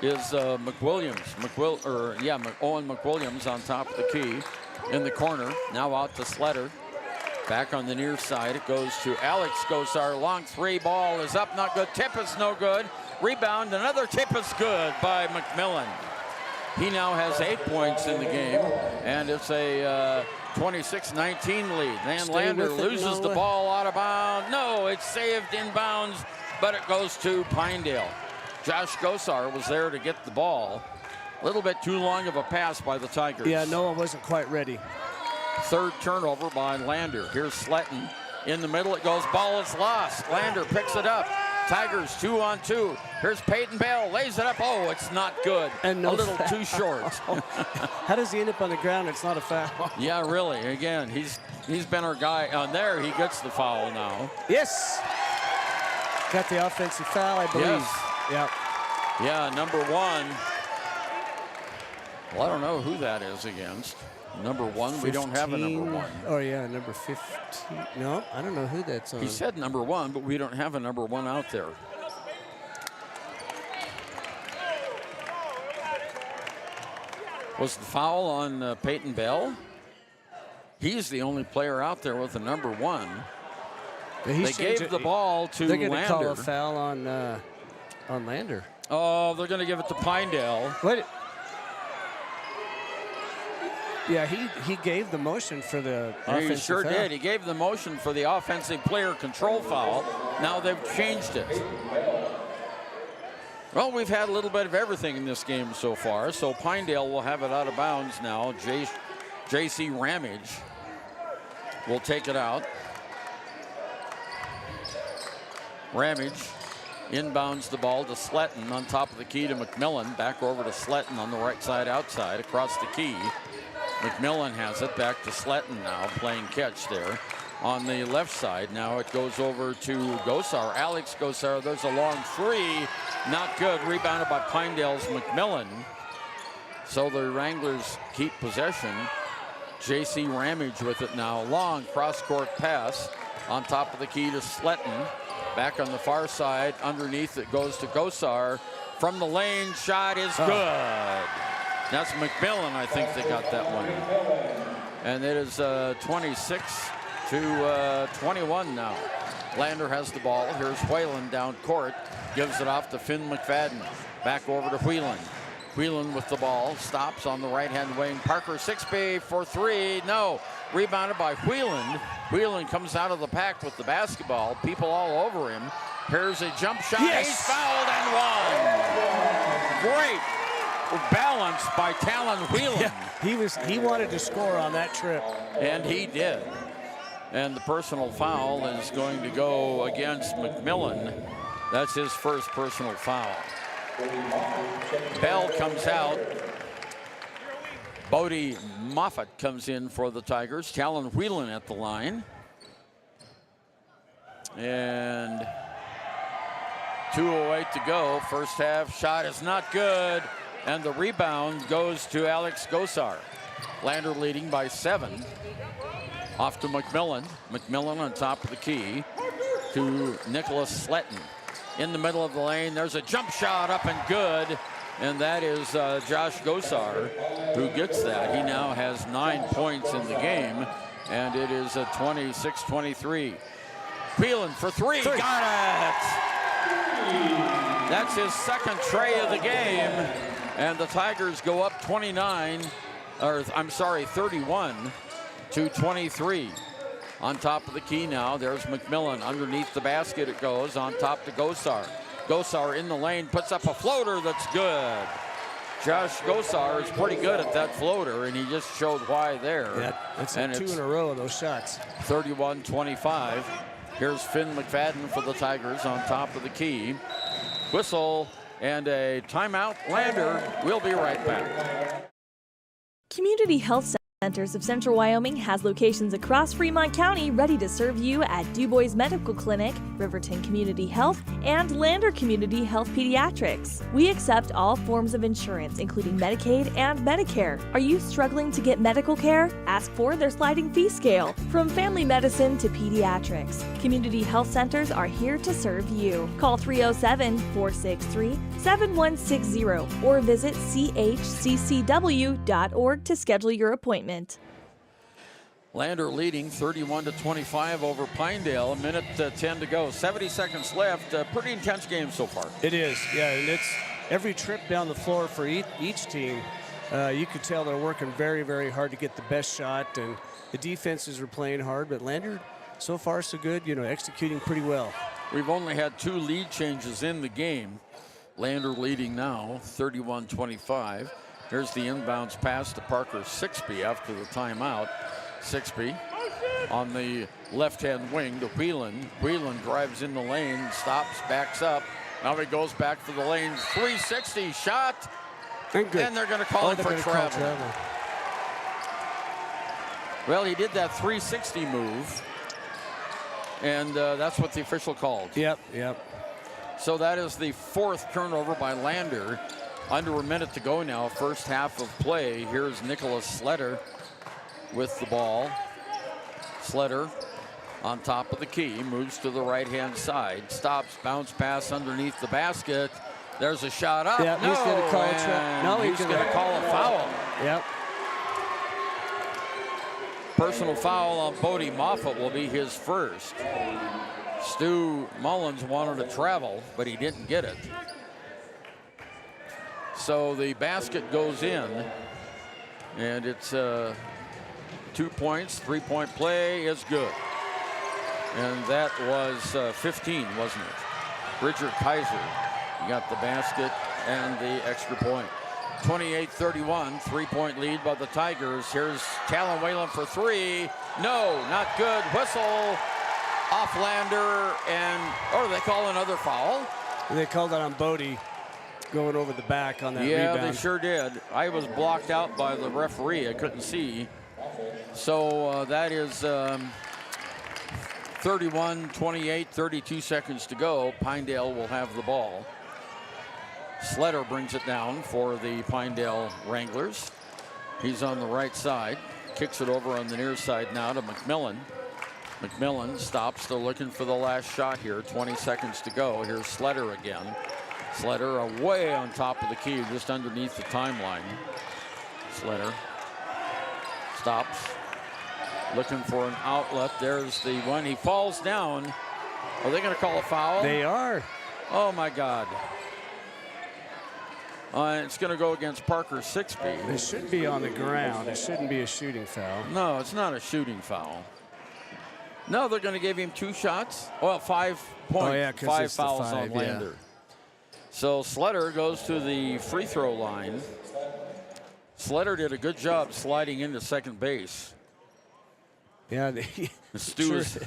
is McWilliams. Owen McWilliams on top of the key in the corner. Now out to Sletter. Back on the near side, it goes to Alex Gosar. Long 3 ball is up, not good. Tip is no good. Rebound, another tip is good by McMillan. He now has 8 points in the game, and it's a 26-19 lead. Van Lander loses the ball out of bounds. No, it's saved in bounds, but it goes to Pinedale. Josh Gosar was there to get the ball. A little bit too long of a pass by the Tigers. Yeah, Noah wasn't quite ready. Third turnover by Lander. Here's Sletton. In the middle it goes. Ball is lost. Lander picks it up. Tigers 2-on-2. Here's Peyton Bell. Lays it up. Oh, it's not good. And a little too short. How does he end up on the ground? It's not a foul. Yeah, really. Again, he's been our guy. On there, he gets the foul now. Yes. Got the offensive foul, I believe. Yes. Yep. Yeah, number 1. Well, I don't know who that is against. Number 1, we don't have a number 1. Oh, yeah, number 15. No, I don't know who that's on. He said number 1, but we don't have a number 1 out there. Was the foul on Peyton Bell? He's the only player out there with a number 1. They gave the ball to Lander. They're going to call a foul on Lander. Oh, they're going to give it to Pinedale. What? Yeah, he gave the motion for the offensive He sure foul. did. He gave the motion for the offensive player control foul. Now they've changed it. Well, we've had a little bit of everything in this game so far, so Pinedale will have it out of bounds now. J.C. Ramage will take it out. Ramage inbounds the ball to Sletton on top of the key to McMillan. Back over to Sletton on the right side outside across the key. McMillan has it back to Sletton now, playing catch there on the left side. Now it goes over to Gosar. Alex Gosar, there's a long 3. Not good. Rebounded by Pinedale's McMillan. So the Wranglers keep possession. J.C. Ramage with it now. Long cross-court pass on top of the key to Sletton. Back on the far side. Underneath it goes to Gosar. From the lane, shot is good. That's McMillan, I think they got that one. And it is 26 to 21 now. Lander has the ball. Here's Whalen down court. Gives it off to Finn McFadden. Back over to Whelan. Whelan with the ball. Stops on the right-hand wing. Parker 6B for 3. No. Rebounded by Whelan. Whelan comes out of the pack with the basketball. People all over him. Here's a jump shot. Yes. He's fouled and one. Great balance by Talon Whelan. Yeah, he wanted to score on that trip. And he did. And the personal foul is going to go against McMillan. That's his first personal foul. Bell comes out. Bodie Moffitt comes in for the Tigers. Talon Whelan at the line. And 2:08 to go. First half shot is not good. And the rebound goes to Alex Gosar. Lander leading by 7. Off to McMillan. McMillan on top of the key to Nicholas Sletton. In the middle of the lane, there's a jump shot up and good. And that is Josh Gosar who gets that. He now has 9 points in the game. And it is a 26-23. Whelan for 3. Got it! That's his second tray of the game. And the Tigers go up 31 to 23. On top of the key now, there's McMillan. Underneath the basket it goes, on top to Gosar. Gosar in the lane, puts up a floater that's good. Josh Gosar is pretty good at that floater, and he just showed why there. Yeah, that's 2 in a row of those shots. 31-25. Here's Finn McFadden for the Tigers on top of the key. Whistle and a timeout. Lander will be right back. Community Health Centers of Central Wyoming has locations across Fremont County ready to serve you at Du Bois Medical Clinic, Riverton Community Health, and Lander Community Health Pediatrics. We accept all forms of insurance, including Medicaid and Medicare. Are you struggling to get medical care? Ask for their sliding fee scale. From family medicine to pediatrics, Community Health Centers are here to serve you. Call 307-463-7160 or visit chccw.org to schedule your appointment. Lander leading 31-25 over Pinedale. A minute 10 to go. 70 seconds left. Pretty intense game so far. It is, yeah, and it's every trip down the floor for each team. You could tell they're working very, very hard to get the best shot, and the defenses are playing hard. But Lander, so far so good. Executing pretty well. We've only had 2 lead changes in the game. Lander leading now 31-25. Here's the inbounds pass to Parker Sixby after the timeout. Sixby on the left-hand wing to Whelan. Whelan drives in the lane, stops, backs up. Now he goes back for the lane. 360 shot. And they're going to call him for travel. Well, he did that 360 move. And that's what the official called. Yep. So that is the 4th turnover by Lander. Under a minute to go now, first half of play. Here's Nicholas Sletter with the ball. Sletter on top of the key, moves to the right-hand side, stops, bounce pass underneath the basket. There's a shot up. Yeah, he's going to call he's going to call a foul. Yep. Personal foul on Bodie Moffett will be his first. Stu Mullins wanted to travel, but he didn't get it. So the basket goes in, and it's 2 points. 3-point play is good. And that was 15, wasn't it? Bridger Kaiser got the basket and the extra point. 28-31, 3-point lead by the Tigers. Here's Talon Whalen for three. No, not good. Whistle off Lander, and they call another foul. They called it on Bodie going over the back on that rebound. Yeah, they sure did. I was blocked out by the referee. I couldn't see. So that is 31-28, 32 seconds to go. Pinedale will have the ball. Sletter brings it down for the Pinedale Wranglers. He's on the right side. Kicks it over on the near side now to McMillan. McMillan stops. They're looking for the last shot here. 20 seconds to go. Here's Sletter again. Sletter away on top of the key, just underneath the timeline. Sletter stops. Looking for an outlet. There's the one. He falls down. Are they going to call a foul? They are. Oh, my God. It's going to go against Parker Sixby. It should be on the ground. It shouldn't be a shooting foul. No, it's not a shooting foul. No, they're going to give him 2 shots. Well, 5 points. Oh, yeah, 5 fouls on Lander. Yeah. So Sletter goes to the free throw line. Sletter did a good job sliding into second base. Yeah, Stu's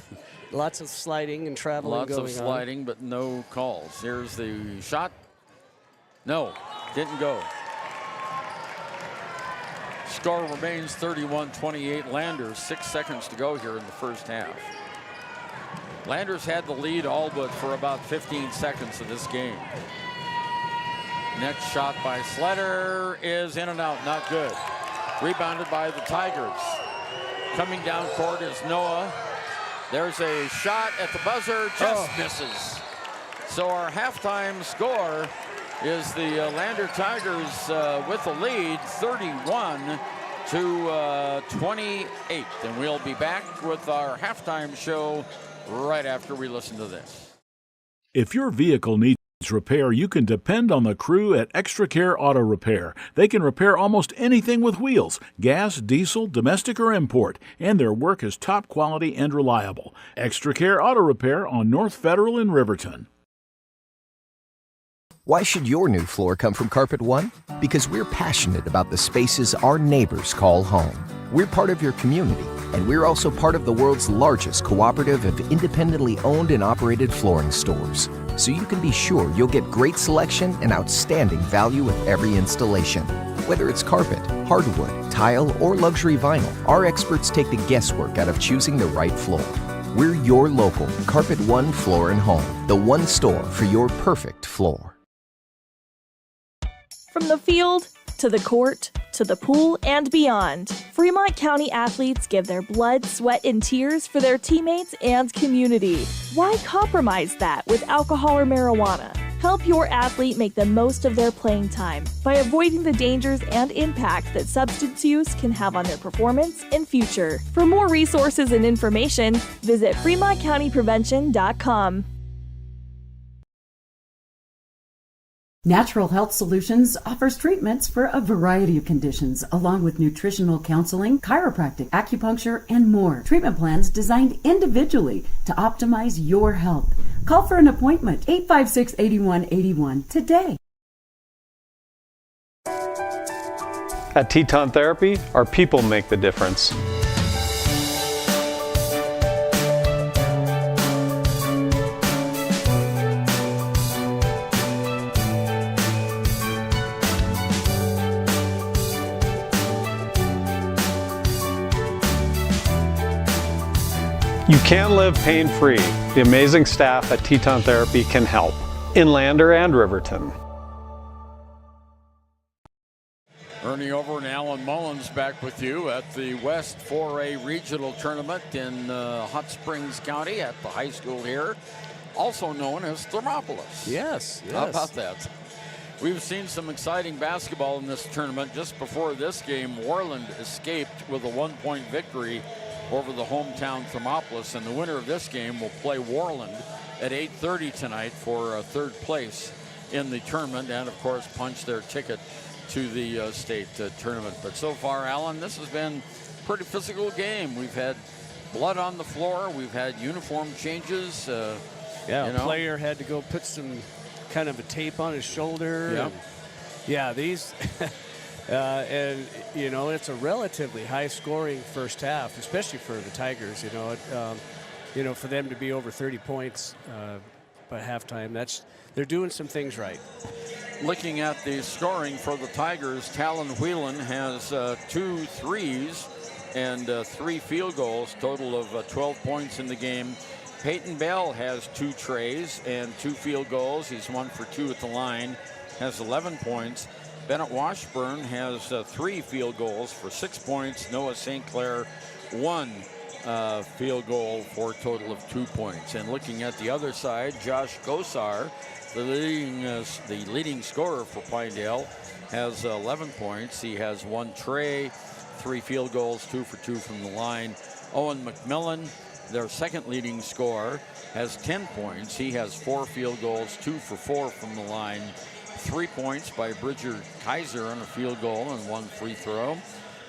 lots of sliding and traveling lots going of sliding, but no calls. Here's the shot. No, didn't go. Score remains 31-28. Landers, 6 seconds to go here in the first half. Landers had the lead all but for about 15 seconds of this game. Next shot by Sletter is in and out, not good. Rebounded by the Tigers. Coming down court is Noah. There's a shot at the buzzer, just misses. So our halftime score is the Lander Tigers with the lead, 31-28. And we'll be back with our halftime show right after we listen to this. If your vehicle needs repair, you can depend on the crew at Extra Care Auto Repair. They can repair almost anything with wheels, gas, diesel, domestic, or import, and their work is top quality and reliable. Extra Care Auto Repair on North Federal in Riverton. Why should your new floor come from Carpet One? Because we're passionate about the spaces our neighbors call home. We're part of your community, and we're also part of the world's largest cooperative of independently owned and operated flooring stores. So you can be sure you'll get great selection and outstanding value with every installation. Whether it's carpet, hardwood, tile, or luxury vinyl, our experts take the guesswork out of choosing the right floor. We're your local Carpet One Floor and Home, the one store for your perfect floor. From the field to the court to the pool and beyond, Fremont County athletes give their blood, sweat, and tears for their teammates and community. Why compromise that with alcohol or marijuana? Help your athlete make the most of their playing time by avoiding the dangers and impact that substance use can have on their performance and future. For more resources and information, visit FremontCountyPrevention.com. Natural Health Solutions offers treatments for a variety of conditions, along with nutritional counseling, chiropractic, acupuncture, and more. Treatment plans designed individually to optimize your health. Call for an appointment, 856-8181 today. At Teton Therapy, our people make the difference. You can live pain-free. The amazing staff at Teton Therapy can help in Lander and Riverton. Ernie Over and Alan Mullins back with you at the West 4A Regional Tournament in Hot Springs County at the high school here, also known as Thermopolis. Yes. How about that? We've seen some exciting basketball in this tournament. Just before this game, Worland escaped with a 1-point victory over the hometown Thermopolis, and the winner of this game will play Worland at 8:30 tonight for third place in the tournament, and of course punch their ticket to the state tournament. But so far, Alan, this has been a pretty physical game. We've had blood on the floor. We've had uniform changes. A player had to go put some kind of a tape on his shoulder. These and it's a relatively high-scoring first half, especially for the Tigers. For them to be over 30 points by halftime, they're doing some things right. Looking at the scoring for the Tigers, Talon Whelan has 2 threes and 3 field goals, total of 12 points in the game. Peyton Bell has 2 trays and 2 field goals. He's 1 for 2 at the line, has 11 points. Bennett Washburn has 3 field goals for 6 points. Noah St. Clair, 1 field goal for a total of 2 points. And looking at the other side, Josh Gosar, the leading scorer for Pinedale, has 11 points. He has 1 tray, 3 field goals, 2 for 2 from the line. Owen McMillan, their second leading scorer, has 10 points. He has 4 field goals, 2 for 4 from the line. 3 points by Bridger Kaiser on a field goal and 1 free throw.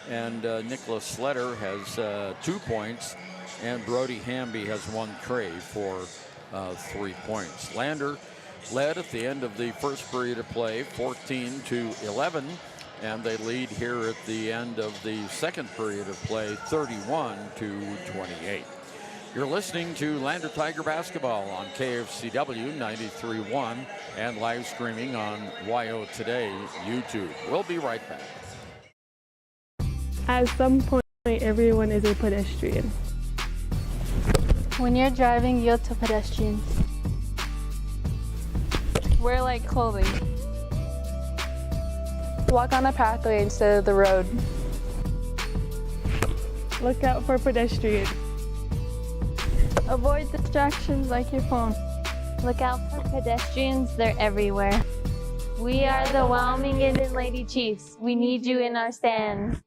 And Nicholas Sletter has 2 points, and Brody Hamby has 1 tray for 3 points. Lander led at the end of the first period of play, 14-11, and they lead here at the end of the second period of play, 31-28. You're listening to Lander Tiger Basketball on KFCW 93.1 and live streaming on YO Today YouTube. We'll be right back. At some point, everyone is a pedestrian. When you're driving, yield to pedestrians. Wear light clothing. Walk on a pathway instead of the road. Look out for pedestrians. Avoid distractions like your phone. Look out for pedestrians, they're everywhere. We are the Wyoming Indian Lady Chiefs. We need you in our stand.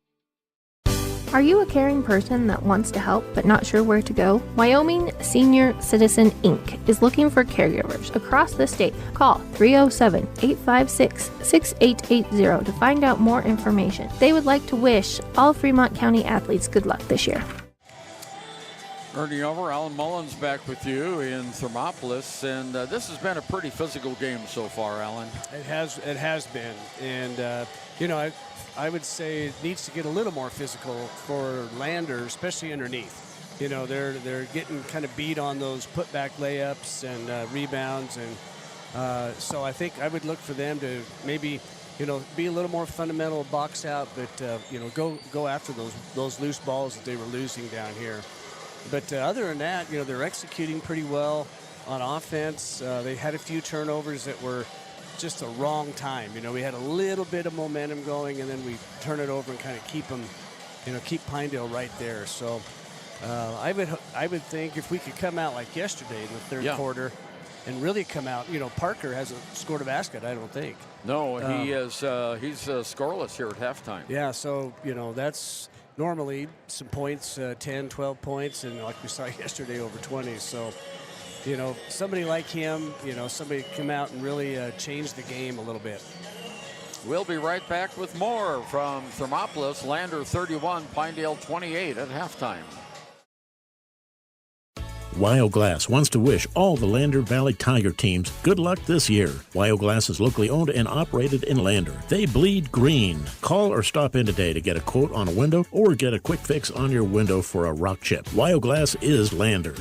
Are you a caring person that wants to help but not sure where to go? Wyoming Senior Citizen Inc. is looking for caregivers across the state. Call 307-856-6880 to find out more information. They would like to wish all Fremont County athletes good luck this year. Ernie Over, Alan Mullins back with you in Thermopolis, and this has been a pretty physical game so far, Alan. It has been, and I would say it needs to get a little more physical for Lander, especially underneath. They're getting kind of beat on those putback layups and rebounds, and so I think I would look for them to maybe be a little more fundamental, box out, but go after those loose balls that they were losing down here. But other than that, they're executing pretty well on offense. They had a few turnovers that were just the wrong time. We had a little bit of momentum going, and then we turn it over and kind of keep them, keep Pinedale right there. So I would think if we could come out like yesterday in the third quarter and really come out, Parker hasn't scored a basket, I don't think. No, he's scoreless here at halftime. Yeah, so, that's normally some points, 10, 12 points, and like we saw yesterday, over 20. So, somebody like him, somebody come out and really change the game a little bit. We'll be right back with more from Thermopolis. Lander 31, Pinedale 28 at halftime. Wyo Glass wants to wish all the Lander Valley Tiger teams good luck this year. Wyo Glass is locally owned and operated in Lander. They bleed green. Call or stop in today to get a quote on a window or get a quick fix on your window for a rock chip. Wyo Glass is Lander.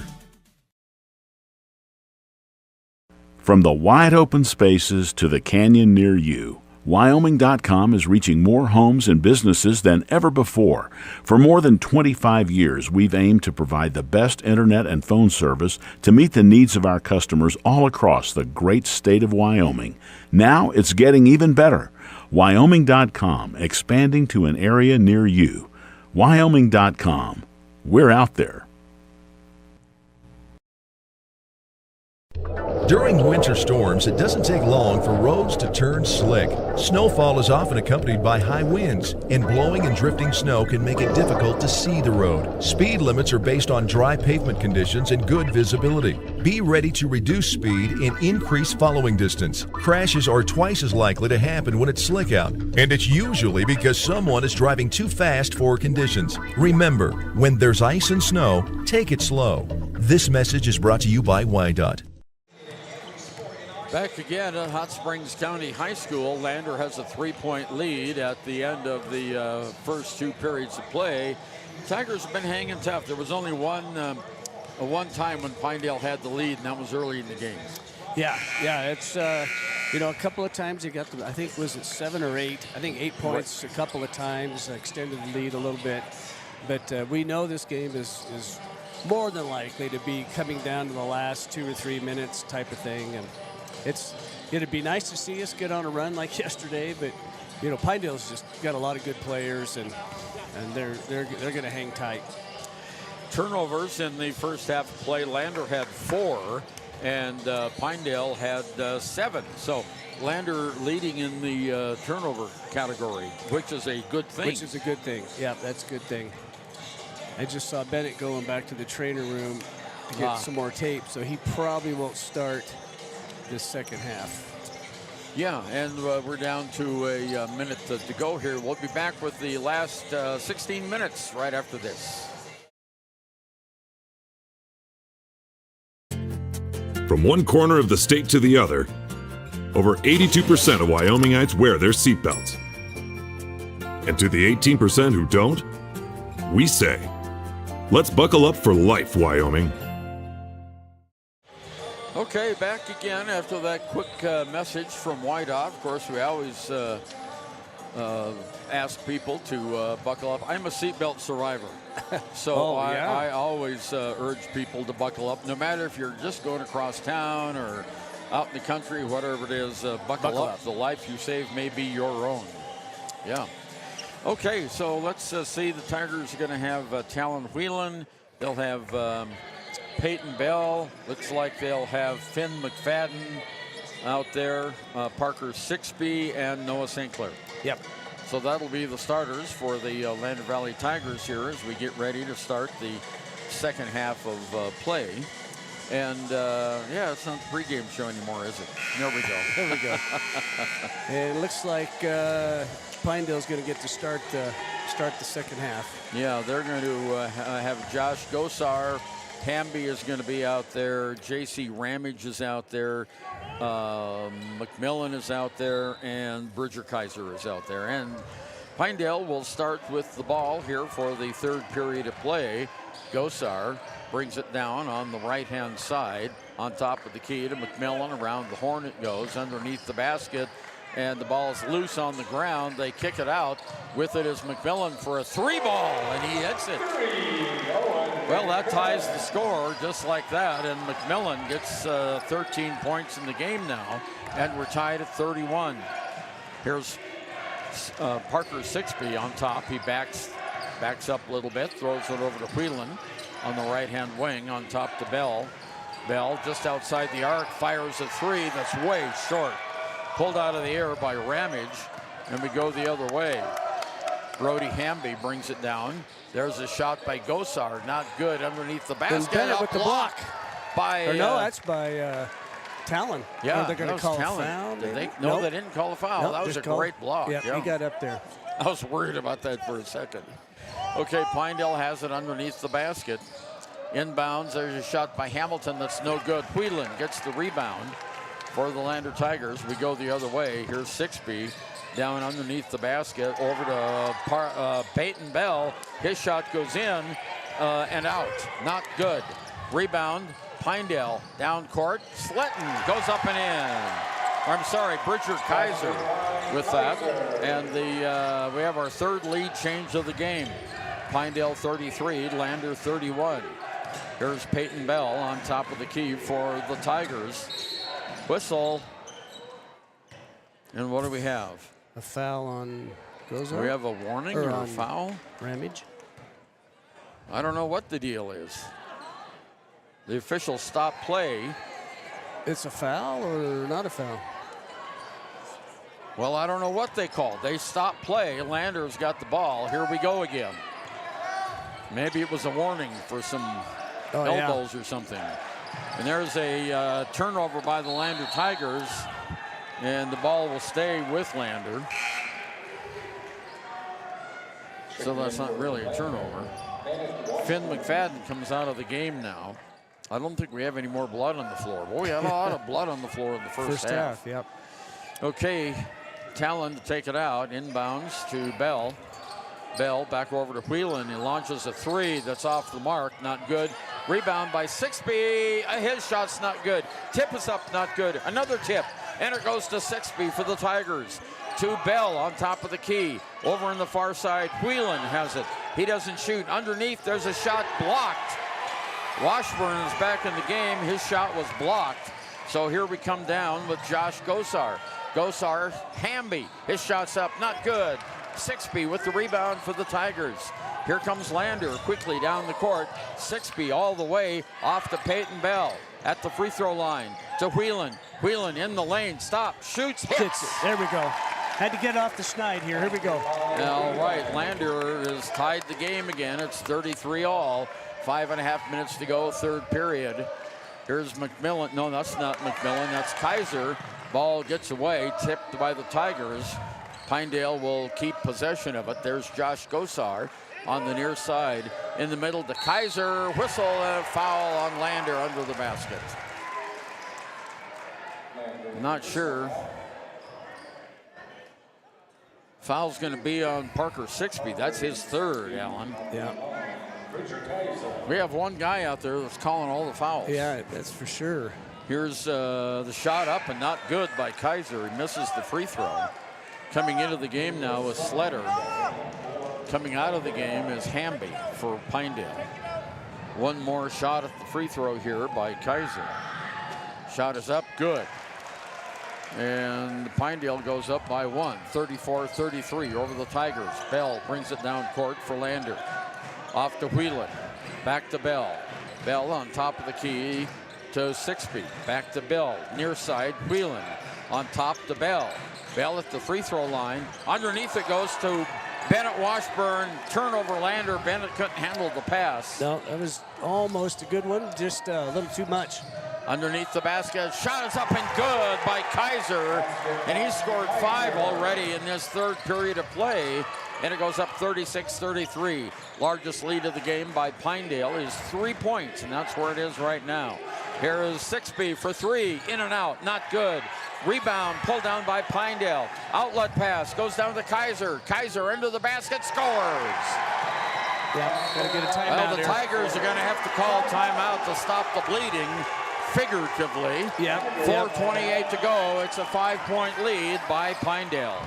From the wide open spaces to the canyon near you, Wyoming.com is reaching more homes and businesses than ever before. For more than 25 years, we've aimed to provide the best internet and phone service to meet the needs of our customers all across the great state of Wyoming. Now it's getting even better. Wyoming.com, expanding to an area near you. Wyoming.com. We're out there. During winter storms, it doesn't take long for roads to turn slick. Snowfall is often accompanied by high winds, and blowing and drifting snow can make it difficult to see the road. Speed limits are based on dry pavement conditions and good visibility. Be ready to reduce speed and increase following distance. Crashes are twice as likely to happen when it's slick out, and it's usually because someone is driving too fast for conditions. Remember, when there's ice and snow, take it slow. This message is brought to you by WYDOT. Back again at Hot Springs County High School. Lander has a 3-point lead at the end of the first 2 periods of play. Tigers have been hanging tough. There was only one time when Pinedale had the lead, and that was early in the game. Yeah, it's, a couple of times they got, I think, was it 7 or 8? I think 8 points a couple of times, extended the lead a little bit. But we know this game is more than likely to be coming down to the last 2 or 3 minutes type of thing. And it'd be nice to see us get on a run like yesterday, but Pinedale's just got a lot of good players, and they're going to hang tight. Turnovers in the first half of play. Lander had 4, and Pinedale had 7. So Lander leading in the turnover category, which is a good thing. Which is a good thing. Yeah, that's a good thing. I just saw Bennett going back to the trainer room to get some more tape, so he probably won't start this second half. Yeah, and we're down to a minute to go here. We'll be back with the last 16 minutes right after this. From one corner of the state to the other, over 82% of Wyomingites wear their seatbelts. And to the 18% who don't, we say, let's buckle up for life, Wyoming. Okay, back again after that quick message from WYDOT. Of course, we always ask people to buckle up. I'm a seatbelt survivor, so I always urge people to buckle up, no matter if you're just going across town or out in the country, whatever it is, buckle up. The life you save may be your own. Yeah. Okay, so let's see. The Tigers are going to have Talon Whelan. They'll have Peyton Bell. Looks like they'll have Finn McFadden out there, Parker Sixby, and Noah St. Clair. Yep. So that'll be the starters for the Lander Valley Tigers here as we get ready to start the second half of play. And it's not the pregame show anymore, is it? There we go. There we go. And it looks like Pinedale's going to get to start the second half. Yeah, they're going to have Josh Gosar. Hamby is going to be out there. J.C. Ramage is out there. McMillan is out there. And Bridger Kaiser is out there. And Pinedale will start with the ball here for the third period of play. Gosar brings it down on the right-hand side on top of the key to McMillan. Around the horn it goes underneath the basket. And the ball is loose on the ground. They kick it out. With it is McMillan for a 3-ball, and he hits it. Well, that ties the score just like that, and McMillan gets 13 points in the game now, and we're tied at 31. Here's Parker Sixby on top. He backs up a little bit, throws it over to Whelan on the right-hand wing on top to Bell. Bell just outside the arc, fires a 3 that's way short. Pulled out of the air by Ramage, and we go the other way. Brody Hamby brings it down. There's a shot by Gosar, not good underneath the basket. Bennett with the block. By that's by Talon. Yeah, they're going to call a foul. They didn't call a foul. Nope, that was a great block. Yeah, he got up there. I was worried about that for a second. Okay, Pinedale has it underneath the basket. Inbounds, there's a shot by Hamilton that's no good. Whelan gets the rebound for the Lander Tigers. We go the other way. Here's Sixby down underneath the basket over to Peyton Bell. His shot goes in and out. Not good. Rebound, Pinedale down court. Sletton goes up and in. I'm sorry, Bridger Kaiser with that. And we have our third lead change of the game. Pinedale 33, Lander 31. Here's Peyton Bell on top of the key for the Tigers. Whistle. And what do we have? A foul on Gozar? Do we have a warning or a foul? Ramage. I don't know what the deal is. The official stopped play. It's a foul or not a foul? Well, I don't know what they called. They stopped play. Lander's got the ball. Here we go again. Maybe it was a warning for some elbows or something. And there's a turnover by the Lander Tigers, and the ball will stay with Lander. So that's not really a turnover. Finn McFadden comes out of the game now. I don't think we have any more blood on the floor. Boy, we had a lot of blood on the floor in the first half. Yep. Okay, Talon to take it out. Inbounds to Bell. Bell back over to Whelan. He launches a three that's off the mark. Not good. Rebound by Sixby. His shot's not good. Tip is up, not good. Another tip. And it goes to Sixby for the Tigers. To Bell on top of the key. Over on the far side, Whelan has it. He doesn't shoot. Underneath, there's a shot blocked. Washburn is back in the game. His shot was blocked. So here we come down with Josh Gosar. Gosar, Hamby. His shot's up, not good. Sixby with the rebound for the Tigers. Here comes Lander quickly down the court. Sixby all the way off to Peyton Bell at the free throw line to Whelan. Whelan in the lane, stop, shoots, hits. There we go. Had to get off the schneid here. Here we go. All right, Lander has tied the game again. It's 33-all. 5.5 minutes to go, third period. Here's McMillan. No, that's not McMillan. That's Kaiser. Ball gets away, tipped by the Tigers. Pinedale will keep possession of it. There's Josh Gosar on the near side. In the middle to Kaiser. Whistle and a foul on Lander under the basket. Not sure. Foul's going to be on Parker Sixby. That's his third, Alan. Yeah. We have one guy out there that's calling all the fouls. Yeah, that's for sure. Here's the shot up and not good by Kaiser. He misses the free throw. Coming into the game now is Sletter. Coming out of the game is Hamby for Pinedale. One more shot at the free throw here by Kaiser. Shot is up, good. And Pinedale goes up by one, 34-33 over the Tigers. Bell brings it down court for Lander. Off to Whelan, back to Bell. Bell on top of the key to Sixby. Back to Bell, near side, Whelan on top to Bell. Bell at the free throw line. Underneath it goes to Bennett Washburn. Turnover Lander. Bennett couldn't handle the pass. No, that was almost a good one, just a little too much. Underneath the basket, shot is up and good by Kaiser, and he scored 5 already in this third period of play, and it goes up 36-33. Largest lead of the game by Pinedale is 3 points, and that's where it is right now. Here is Sixby for three, in and out, not good. Rebound pulled down by Pinedale. Outlet pass goes down to Kaiser. Kaiser into the basket, scores. Yeah, gotta get a timeout. Well, the Tigers are going to have to call timeout to stop the bleeding. Figuratively. Yep. 4:28 to go. It's a 5-point lead by Pinedale.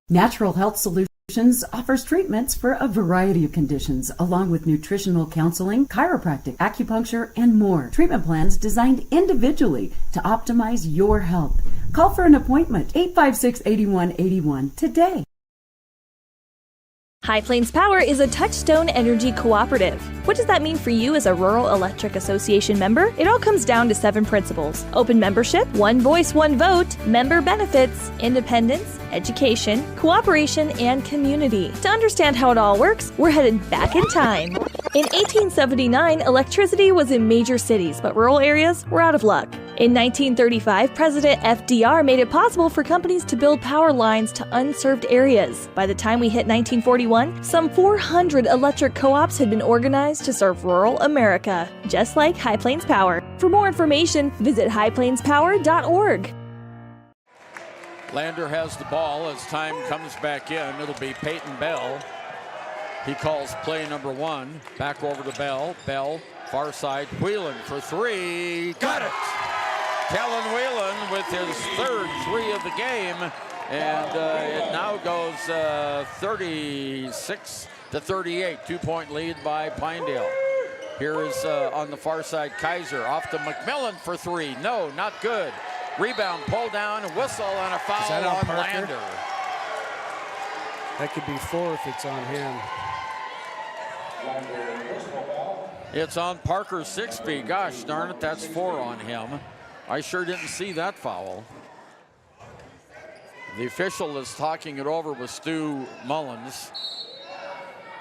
Natural Health Solutions offers treatments for a variety of conditions, along with nutritional counseling, chiropractic, acupuncture, and more. Treatment plans designed individually to optimize your health. Call for an appointment, 856-8181 today. High Plains Power is a Touchstone Energy cooperative. What does that mean for you as a Rural Electric Association member? It all comes down to 7 principles: open membership, one voice, one vote, member benefits, independence, education, cooperation, and community. To understand how it all works, we're headed back in time. In 1879, electricity was in major cities, but rural areas were out of luck. In 1935, President FDR made it possible for companies to build power lines to unserved areas. By the time we hit 1941, some 400 electric co-ops had been organized to serve rural America, just like High Plains Power. For more information, visit highplainspower.org. Lander has the ball as time comes back in. It'll be Peyton Bell. He calls play number 1. Back over to Bell. Bell, far side, Whelan for three. Got it! Talon Whelan with his third 3 of the game. And it now goes 36-38. 2-point lead by Pinedale. Here is on the far side, Kaiser off to McMillan for 3. No, not good. Rebound, pull down, a whistle, and a foul on Lander. That could be 4 if it's on him. It's on Parker Sixby. Gosh darn it, that's 4 on him. I sure didn't see that foul. The official is talking it over with Stu Mullins.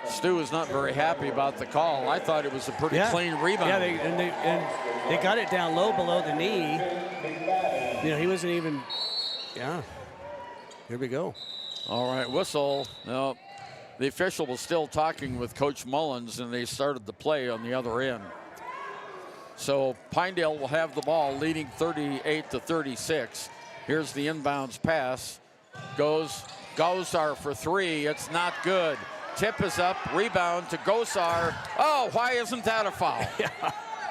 Stu is not very happy about the call. I thought it was a pretty clean rebound. Yeah, they got it down low below the knee. You know, he wasn't even, Here we go. All right, whistle. No, the official was still talking with Coach Mullins, and they started the play on the other end. So Pinedale will have the ball, leading 38-36. Here's the inbounds pass. Goes Gosar for 3. It's not good. Tip is up. Rebound to Gosar. Oh, why isn't that a foul?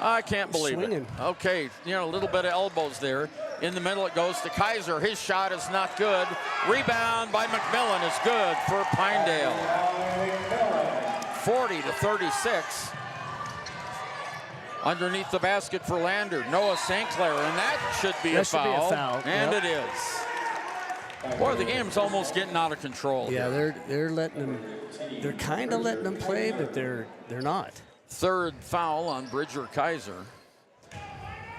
I can't believe it. Okay, a little bit of elbows there. In the middle it goes to Kaiser. His shot is not good. Rebound by McMillan is good for Pinedale. 40-36. Underneath the basket for Lander. Noah St. Clair, and that should be a foul. And it is. Boy, the game's almost getting out of control. Yeah, they're letting them. They're kind of letting them play, but they're not. Third foul on Bridger Kaiser.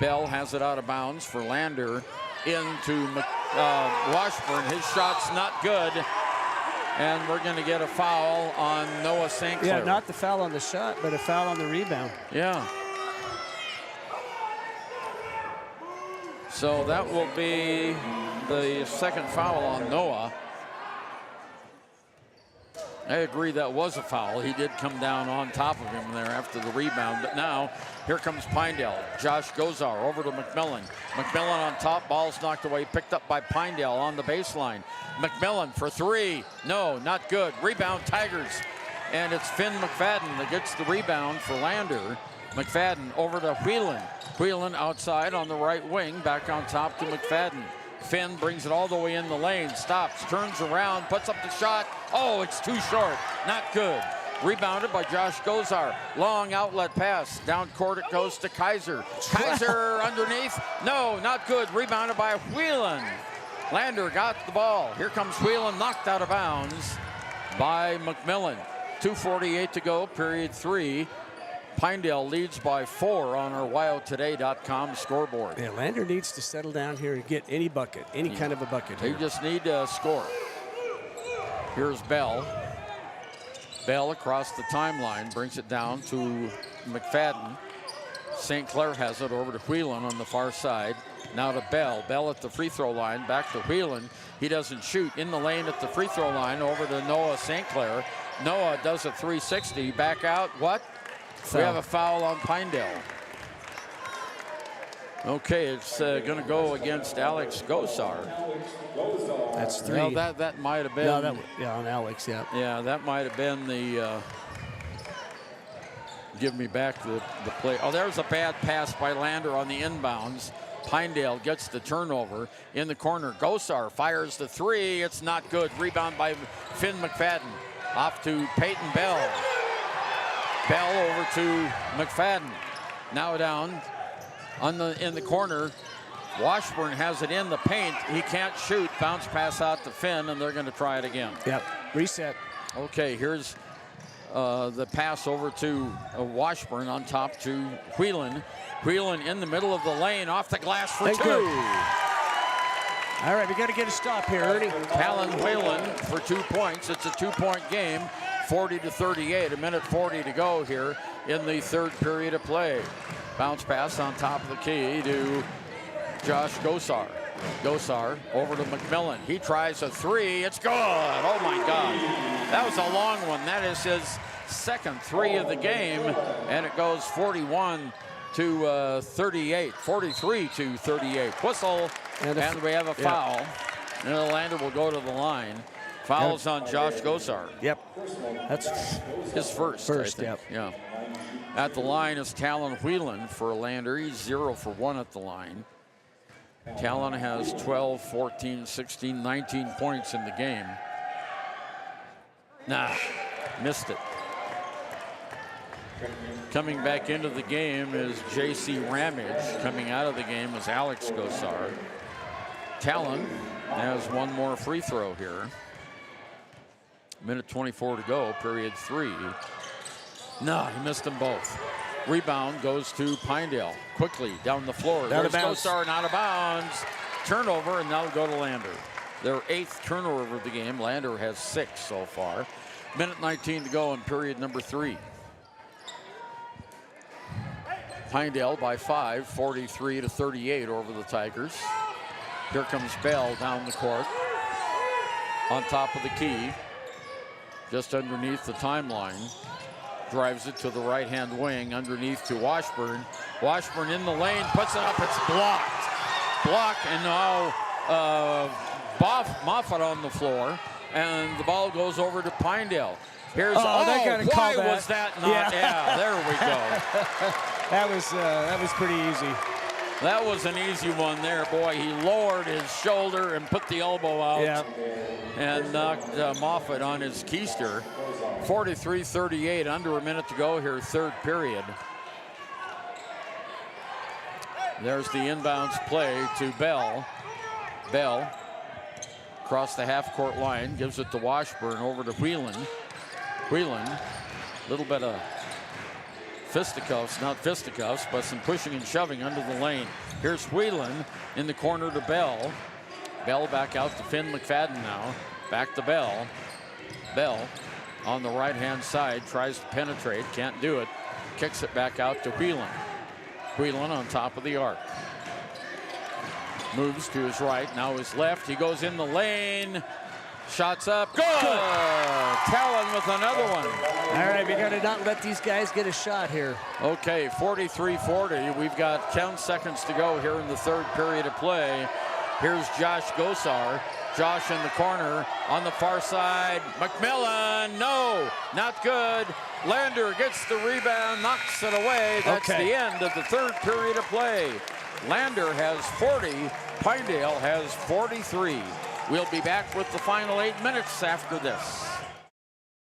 Bell has it out of bounds for Lander into Washburn. His shot's not good, and we're going to get a foul on Noah St. Clair. Yeah, not the foul on the shot, but a foul on the rebound. Yeah. So that will be the second foul on Noah. I agree that was a foul. He did come down on top of him there after the rebound. But now, here comes Pinedale. Josh Gosar over to McMillan. McMillan on top, ball's knocked away, picked up by Pinedale on the baseline. McMillan for 3. No, not good. Rebound Tigers. And it's Finn McFadden that gets the rebound for Lander. McFadden over to Whelan. Whelan outside on the right wing, back on top to McFadden. Finn brings it all the way in the lane, stops, turns around, puts up the shot. Oh, it's too short, not good. Rebounded by Josh Gosar. Long outlet pass, down court it goes to Kaiser. Kaiser underneath, no, not good. Rebounded by Whelan. Lander got the ball. Here comes Whelan, knocked out of bounds by McMillan. 2:48 to go, period 3. Pinedale leads by 4 on our WyoToday.com scoreboard. Yeah, Lander needs to settle down here and get any bucket, any kind of a bucket here. They just need to score. Here's Bell. Bell across the timeline, brings it down to McFadden. St. Clair has it over to Whelan on the far side. Now to Bell. Bell at the free throw line, back to Whelan. He doesn't shoot. In the lane at the free throw line, over to Noah St. Clair. Noah does a 360, back out, what? We have a foul on Pinedale. Okay, it's going to go against Alex Gosar. That's 3. No, that might have been. No, on Alex, yeah. Yeah, that might have been the. Give me back the play. Oh, there's a bad pass by Lander on the inbounds. Pinedale gets the turnover in the corner. Gosar fires the 3. It's not good. Rebound by Finn McFadden. Off to Peyton Bell. Bell over to McFadden. Now down in the corner. Washburn has it in the paint. He can't shoot. Bounce pass out to Finn, and they're going to try it again. Yep. Reset. Okay, here's the pass over to Washburn on top to Whelan. Whelan in the middle of the lane, off the glass for 2. All right, we got to get a stop here, Ernie. Callan Whelan for 2 points. It's a 2-point game. 40-38, 1:40 to go here in the third period of play. Bounce pass on top of the key to Josh Gosar. Gosar over to McMillan. He tries a 3. It's good. Oh, my God. That was a long one. That is his second 3 of the game, and it goes 41-38, 43-38. Whistle, and we have a foul. And the Lander will go to the line. Fouls on Josh Gosar. Yep. That's his first, I think. Yep. Yeah. At the line is Talon Whelan for Lander. He's 0 for 1 at the line. Talon has 12, 14, 16, 19 points in the game. Missed it. Coming back into the game is J.C. Ramage. Coming out of the game is Alex Gosar. Talon has one more free throw here. Minute 24 to go, period 3. No, he missed them both. Rebound goes to Pinedale. Quickly down the floor. There's Gosar and out of bounds. Turnover, and now go to Lander. Their 8th turnover of the game. Lander has 6 so far. Minute 19 to go in period number 3. Pinedale by 5, 43-38 over the Tigers. Here comes Bell down the court. On top of the key. Just underneath the timeline. Drives it to the right-hand wing, underneath to Washburn. Washburn in the lane, puts it up, it's blocked. Blocked, and now Moffett on the floor, and the ball goes over to Pinedale. Here's, they gotta call that. Was that not? Yeah, there we go. That was pretty easy. That was an easy one there, boy. He lowered his shoulder and put the elbow out and knocked Moffett on his keister. 43-38, under a minute to go here, 3rd period. There's the inbounds play to Bell. Bell across the half-court line, gives it to Washburn, over to Whelan. Whelan, a little bit of fisticuffs, not fisticuffs, but some pushing and shoving under the lane. Here's Whelan in the corner to Bell. Bell back out to Finn McFadden now. Back to Bell. Bell on the right-hand side, tries to penetrate, can't do it. Kicks it back out to Whelan. Whelan on top of the arc. Moves to his right, now his left. He goes in the lane. Shots up, good! Talon with another one. All right, we gotta not let these guys get a shot here. Okay, 43-40. We've got 10 seconds to go here in the 3rd period of play. Here's Josh Gosar. Josh in the corner on the far side. McMillan, no, not good. Lander gets the rebound, knocks it away. That's the end of the 3rd period of play. Lander has 40, Pinedale has 43. We'll be back with the final 8 minutes after this.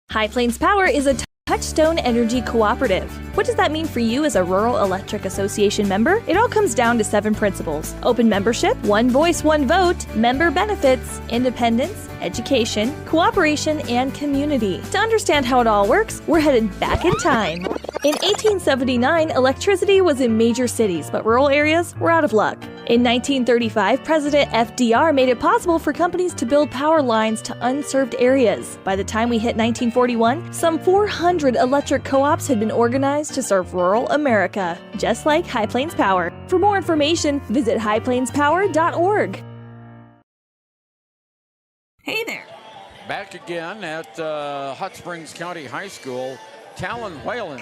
High Plains Power is a Touchstone Energy Cooperative. What does that mean for you as a Rural Electric Association member? It all comes down to 7 principles: open membership, one voice, one vote, member benefits, independence, education, cooperation, and community. To understand how it all works, we're headed back in time. In 1879, electricity was in major cities, but rural areas were out of luck. In 1935, President FDR made it possible for companies to build power lines to unserved areas. By the time we hit 1941, some 400 electric co-ops had been organized to serve rural America, just like High Plains Power. For more information, visit highplainspower.org. Hey there. Back again at Hot Springs County High School. Talon Whalen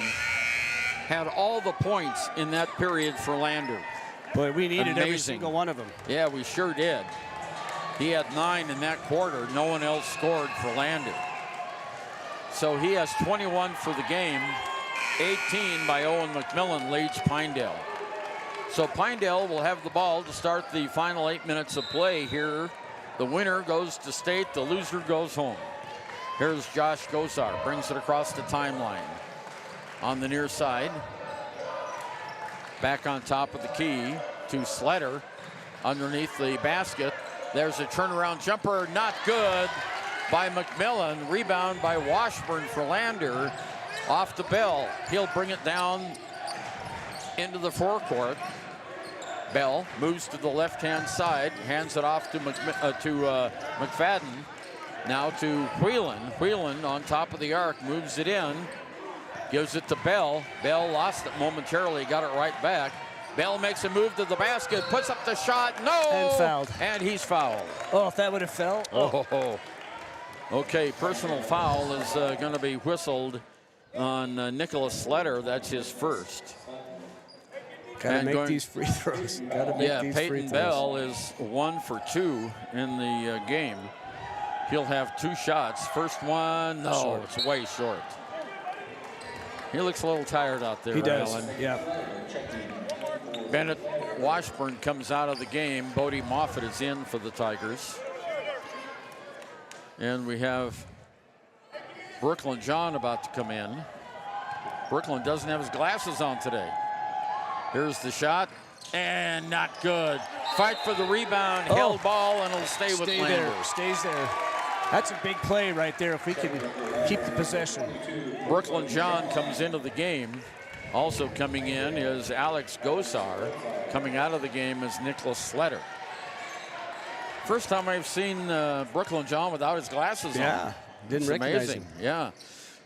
had all the points in that period for Lander. Boy, we needed Amazing. every single one of them. Yeah, we sure did. He had 9 in that quarter. No one else scored for Lander. So he has 21 for the game. 18 by Owen McMillan leads Pinedale. So Pinedale will have the ball to start the final 8 minutes of play here. The winner goes to state, the loser goes home. Here's Josh Gosar, brings it across the timeline. On the near side. Back on top of the key to Sletter. Underneath the basket. There's a turnaround jumper, not good by McMillan. Rebound by Washburn for Lander. Off to Bell. He'll bring it down into the forecourt. Bell moves to the left-hand side, hands it off to McFadden. Now to Whelan. Whelan on top of the arc, moves it in, gives it to Bell. Bell lost it momentarily, got it right back. Bell makes a move to the basket, puts up the shot, no! And fouled. And he's fouled. Oh, if that would have fell. Oh. Okay, personal foul is going to be whistled on Nicholas Sletter. That's his first. Gotta make these free throws. Gotta make these free Peyton throws. Bell is 1 for 2 in the game. He'll have 2 shots. First one, no, short. It's way short. He looks a little tired out there, He does, Alan. yeah. Bennett Washburn comes out of the game. Bodie Moffett is in for the Tigers. And we have Brooklyn John about to come in. Brooklyn doesn't have his glasses on today. Here's the shot, and not good. Fight for the rebound, held ball, and it'll stay with Lander. Stays there. That's a big play right there if we can keep the possession. Brooklyn John comes into the game. Also coming in is Alex Gosar. Coming out of the game is Nicholas Sletter. First time I've seen Brooklyn John without his glasses on. Yeah, didn't recognize him. Yeah.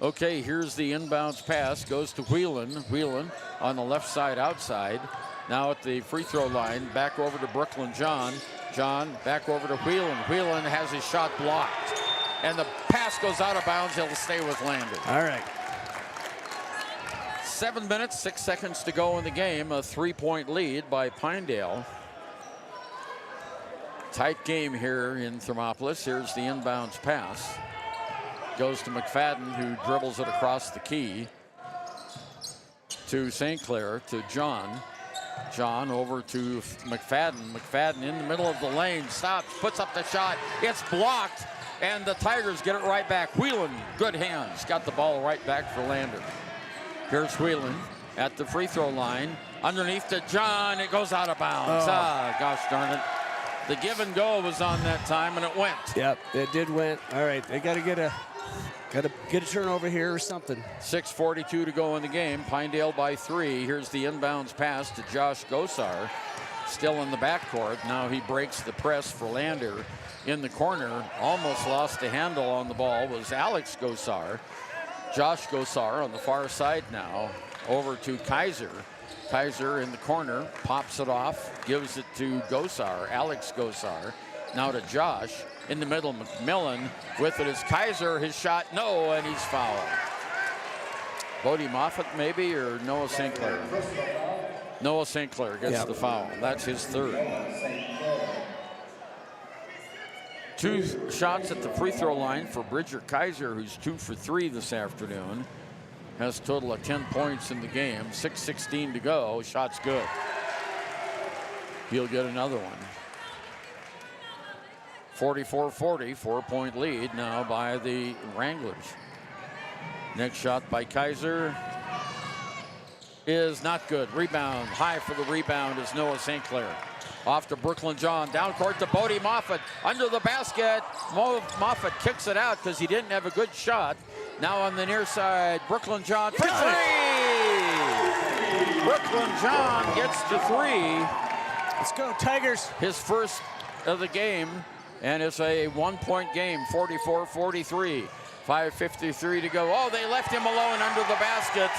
Okay, here's the inbounds pass. Goes to Whelan. Whelan on the left side outside. Now at the free throw line. Back over to Brooklyn John. John back over to Whelan. Whelan has his shot blocked. And the pass goes out of bounds. He'll stay with Lander. All right. 7 minutes, 6 seconds to go in the game. A 3-point lead by Pinedale. Tight game here in Thermopolis. Here's the inbounds pass. Goes to McFadden, who dribbles it across the key. To St. Clair, to John. John over to McFadden. McFadden in the middle of the lane. Stops, puts up the shot. It's blocked, and the Tigers get it right back. Whelan, good hands. Got the ball right back for Lander. Here's Whelan at the free throw line. Underneath to John. It goes out of bounds. Gosh darn it. The give and go was on that time, and it went. Yep, it did went. All right, they got to get a turnover here or something. 6:42 to go in the game. Pinedale by 3. Here's the inbounds pass to Josh Gosar. Still in the backcourt. Now he breaks the press for Lander in the corner. Almost lost the handle on the ball was Alex Gosar. Josh Gosar on the far side now. Over to Kaiser. Kaiser in the corner, pops it off, gives it to Gosar, Alex Gosar. Now to Josh. In the middle, McMillan with it is Kaiser. His shot, no, and he's fouled. Bodie Moffitt maybe, or Noah St. Clair? Noah St. Clair gets the foul. That's his third. 2 shots at the free throw line for Bridger Kaiser, who's 2 for 3 this afternoon. Has a total of 10 points in the game. 6:16 to go. Shot's good. He'll get another one. 44-40, 4-point lead now by the Wranglers. Next shot by Kaiser is not good. Rebound, high for the rebound is Noah St. Clair. Off to Brooklyn John, down court to Bodie Moffitt, under the basket. Moffitt kicks it out because he didn't have a good shot. Now on the near side, Brooklyn John for 3! Brooklyn John gets to 3. Let's go, Tigers. His first of the game, and it's a 1-point game, 44-43. 5:53 to go. Oh, they left him alone under the basket.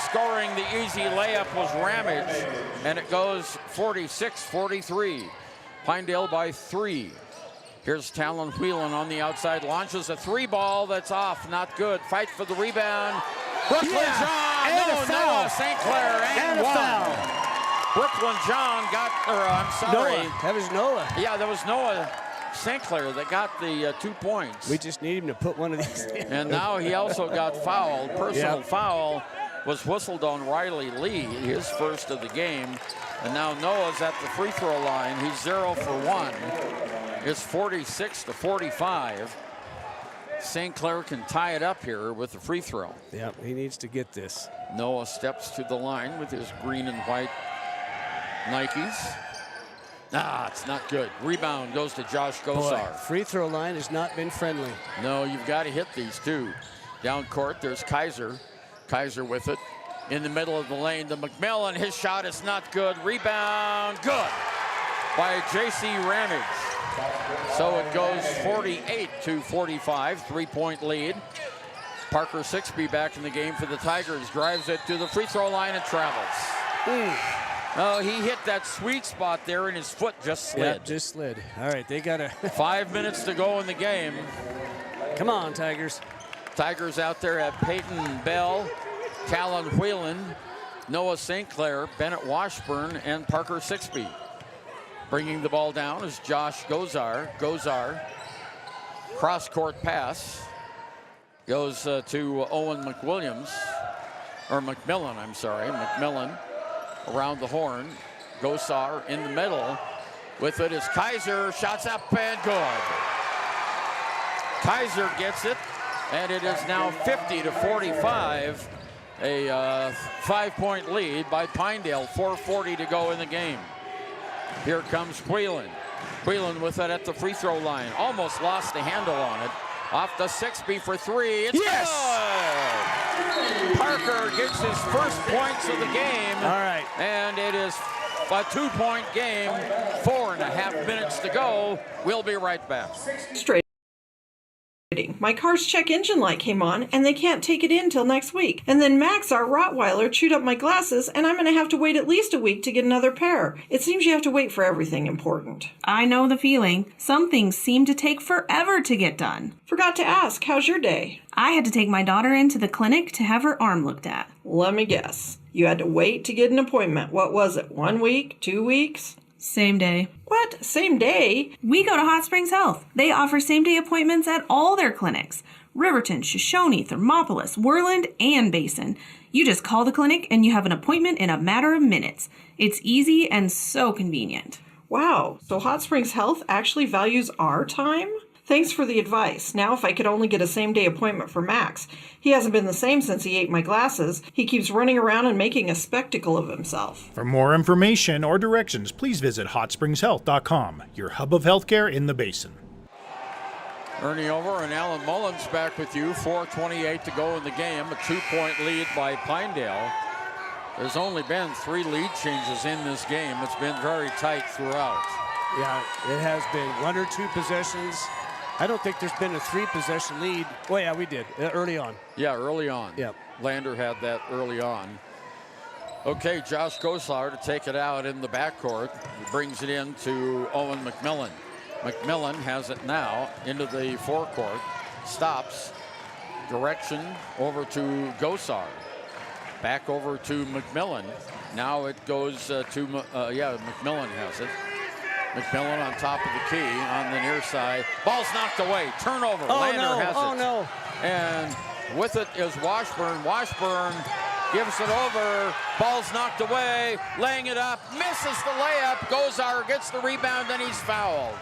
Scoring the easy layup was Ramage, and it goes 46-43. Pinedale by 3. Here's Talon Whelan on the outside, launches a 3-ball that's off, not good. Fight for the rebound. Brooklyn John, and a foul. Noah St. Clair, and one. Foul. Brooklyn John got, I'm sorry. Noah. That was Noah. Yeah, that was Noah St. Clair that got the 2 points. We just need him to put one of these in. And now he also got fouled. Personal foul was whistled on Riley Lee, his first of the game. And now Noah's at the free throw line. He's 0 for 1. It's 46-45. St. Clair can tie it up here with the free throw. Yep, he needs to get this. Noah steps to the line with his green and white Nikes. It's not good. Rebound goes to Josh Gosar. Boy, free throw line has not been friendly. No, you've got to hit these two. Down court, there's Kaiser. Kaiser with it. In the middle of the lane to McMillan. His shot is not good. Rebound, good by J.C. Ramage. So it goes 48-45, 3-point lead. Parker Sixby back in the game for the Tigers. Drives it to the free throw line and travels. Oh, he hit that sweet spot there and his foot just slid. Yeah, just slid. All right, they got to... 5 minutes to go in the game. Come on, Tigers. Tigers out there have Peyton Bell, Talon Whelan, Noah St. Clair, Bennett Washburn, and Parker Sixby. Bringing the ball down is Josh Gosar. Gosar, cross-court pass, goes to Owen McMillan, I'm sorry. McMillan around the horn. Gosar in the middle. With it is Kaiser. Shots up and good. Kaiser gets it, and it is now 50-45. A 5-point lead by Pinedale. 4:40 to go in the game. Here comes Whelan. Whelan with it at the free throw line. Almost lost the handle on it. Off the 6B for three. It's yes! good! Parker gets his first points of the game. All right. And it is a 2-point game. 4.5 minutes to go. We'll be right back. Straight. My car's check engine light came on, and they can't take it in till next week. And then Max, our Rottweiler, chewed up my glasses, and I'm going to have to wait at least a week to get another pair. It seems you have to wait for everything important. I know the feeling. Some things seem to take forever to get done. Forgot to ask, how's your day? I had to take my daughter into the clinic to have her arm looked at. Let me guess. You had to wait to get an appointment. What was it, 1 week, 2 weeks? Same day. What? Same day? We go to Hot Springs Health. They offer same-day appointments at all their clinics. Riverton, Shoshone, Thermopolis, Worland, and Basin. You just call the clinic and you have an appointment in a matter of minutes. It's easy and so convenient. Wow, so Hot Springs Health actually values our time? Thanks for the advice. Now if I could only get a same-day appointment for Max. He hasn't been the same since he ate my glasses. He keeps running around and making a spectacle of himself. For more information or directions, please visit hotspringshealth.com, your hub of healthcare in the Basin. Ernie over and Alan Mullins back with you. 4:28 to go in the game. A 2-point lead by Pinedale. There's only been 3 lead changes in this game. It's been very tight throughout. Yeah, it has been 1 or 2 possessions. I don't think there's been a 3-possession lead. Oh, yeah, we did early on. Yeah, early on. Yep. Lander had that early on. Okay, Josh Goslar to take it out in the backcourt. He brings it in to Owen McMillan. McMillan has it now into the forecourt. Stops. Direction over to Gosar. Back over to McMillan. Now it goes to, McMillan has it. McMillan on top of the key on the near side. Ball's knocked away. Turnover. Lander has it. Oh, no. And with it is Washburn. Washburn gives it over. Ball's knocked away. Laying it up. Misses the layup. Gosar gets the rebound, and he's fouled.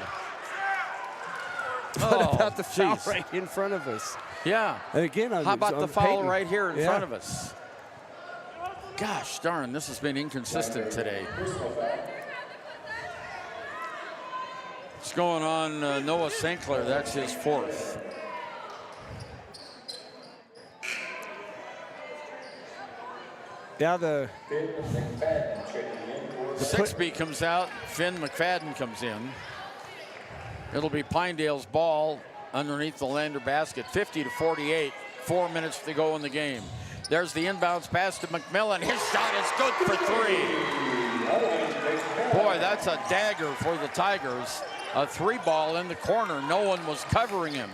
What about the foul right in front of us? Yeah. And again, how about the foul Peyton right here in front of us? Gosh darn, this has been inconsistent today. What's going on Noah St. Clair? That's his 4th. Now the 6B comes out. Finn McFadden comes in. It'll be Pinedale's ball underneath the Lander basket. 50-48. 4 minutes to go in the game. There's the inbounds pass to McMillan. His shot is good for 3. Boy, that's a dagger for the Tigers. A 3-ball in the corner. No one was covering him.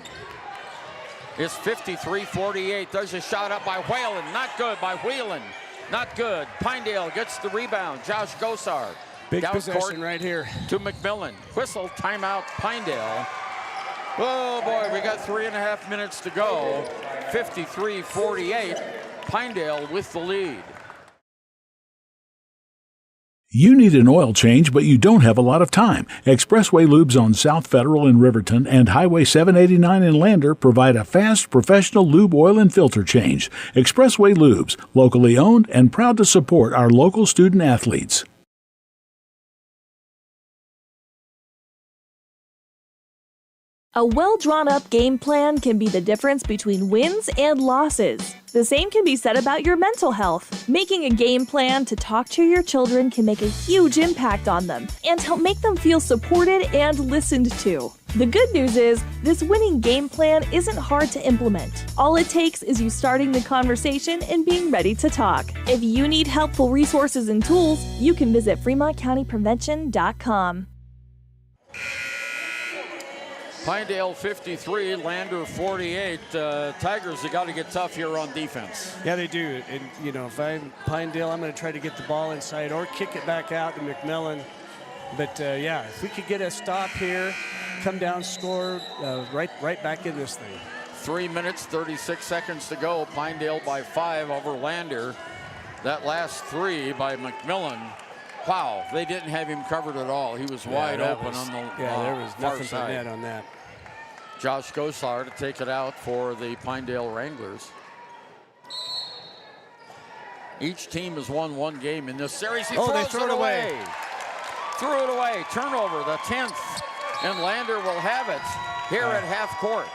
It's 53-48. There's a shot up by Whalen. Not good by Whelan. Not good. Pinedale gets the rebound. Josh Gosar. Big possession right here. To McMillan. Whistle, timeout, Pinedale. Oh, boy, we got 3.5 minutes to go. 53-48. Pinedale with the lead. You need an oil change, but you don't have a lot of time. Expressway Lubes on South Federal in Riverton and Highway 789 in Lander provide a fast, professional lube oil and filter change. Expressway Lubes, locally owned and proud to support our local student athletes. A well-drawn-up game plan can be the difference between wins and losses. The same can be said about your mental health. Making a game plan to talk to your children can make a huge impact on them and help make them feel supported and listened to. The good news is, this winning game plan isn't hard to implement. All it takes is you starting the conversation and being ready to talk. If you need helpful resources and tools, you can visit FremontCountyPrevention.com. Pinedale 53, Lander 48. Tigers have got to get tough here on defense. Yeah, they do. And, you know, if I'm Pinedale, I'm going to try to get the ball inside or kick it back out to McMillan. But, yeah, if we could get a stop here, come down, score, right back in this thing. 3 minutes, 36 seconds to go. Pinedale by 5 over Lander. That last 3 by McMillan. Wow, they didn't have him covered at all. He was wide open on the there was far nothing side. net on that. Josh Goslar to take it out for the Pinedale Wranglers. Each team has won 1 game in this series. He throws it away. Threw it away. Turnover, the 10th. And Lander will have it here at half court.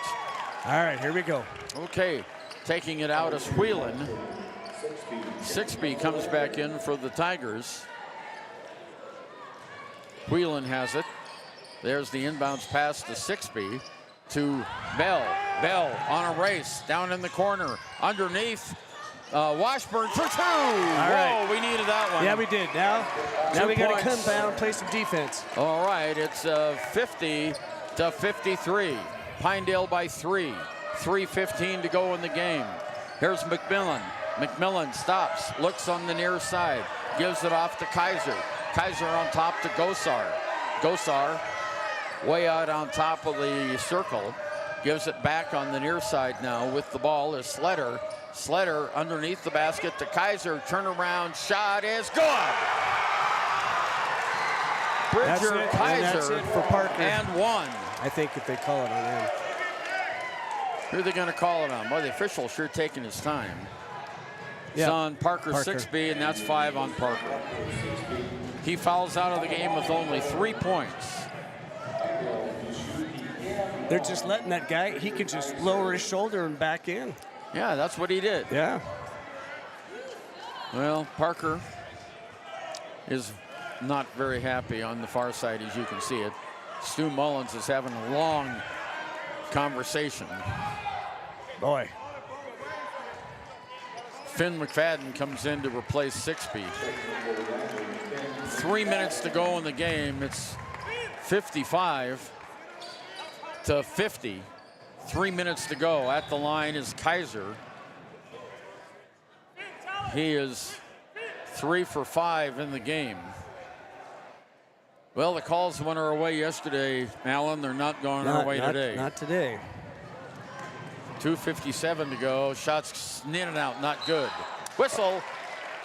All right, here we go. Okay, taking it out is Whelan. Sixby comes back in for the Tigers. Whelan has it. There's the inbounds pass to Sixby to Bell. Bell on a race down in the corner. Underneath, Washburn for two. All right. Whoa, we needed that one. Yeah, we did. Now we got to come down and play some defense. All right, it's 50 to 53. Pinedale by 3. 3:15 to go in the game. Here's McMillan. McMillan stops, looks on the near side, gives it off to Kaiser. Kaiser on top to Gosar. Gosar way out on top of the circle. Gives it back on the near side now with the ball is Sletter. Sletter underneath the basket to Kaiser. Turnaround shot is good. Bridger Kaiser that's it for Parker. And one. I think if they call it on him. Who are they going to call it on? Well, the official sure taking his time. Yeah. It's on Parker 6B, and that's 5 on Parker. He fouls out of the game with only 3 points. They're just letting that guy, he could just lower his shoulder and back in. Yeah, that's what he did. Yeah. Well, Parker is not very happy on the far side, as you can see it. Stu Mullins is having a long conversation. Boy. Finn McFadden comes in to replace Sixby. 3 minutes to go in the game. It's 55 to 50. 3 minutes to go. At the line is Kaiser. He is 3 for 5 in the game. Well, the calls went our way yesterday, Alan. They're not going our way today. Not today. 2:57 to go. Shots in and out, not good. Whistle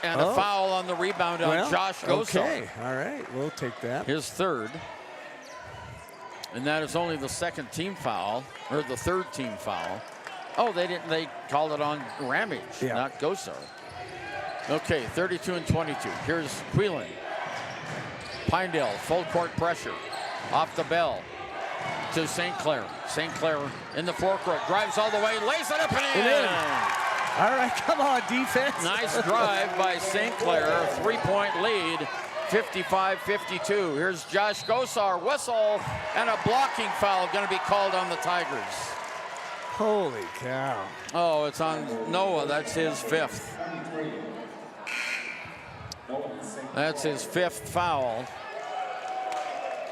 and a foul on the rebound on Josh Gosar. Okay, all right, we'll take that. His third. And that is only the second team foul, or the third team foul. Oh, they didn't. They called it on Ramage, not Gosar. Okay, 32 and 22. Here's Whelan. Pinedale, full court pressure. Off the Bell to St. Clair. St. Clair in the forecourt, drives all the way, lays it up and in. All right, come on, defense. Nice drive by St. Clair, a 3-point lead, 55-52. Here's Josh Gosar, whistle, and a blocking foul going to be called on the Tigers. Holy cow. Oh, it's on Noah. That's his fifth. That's his fifth foul.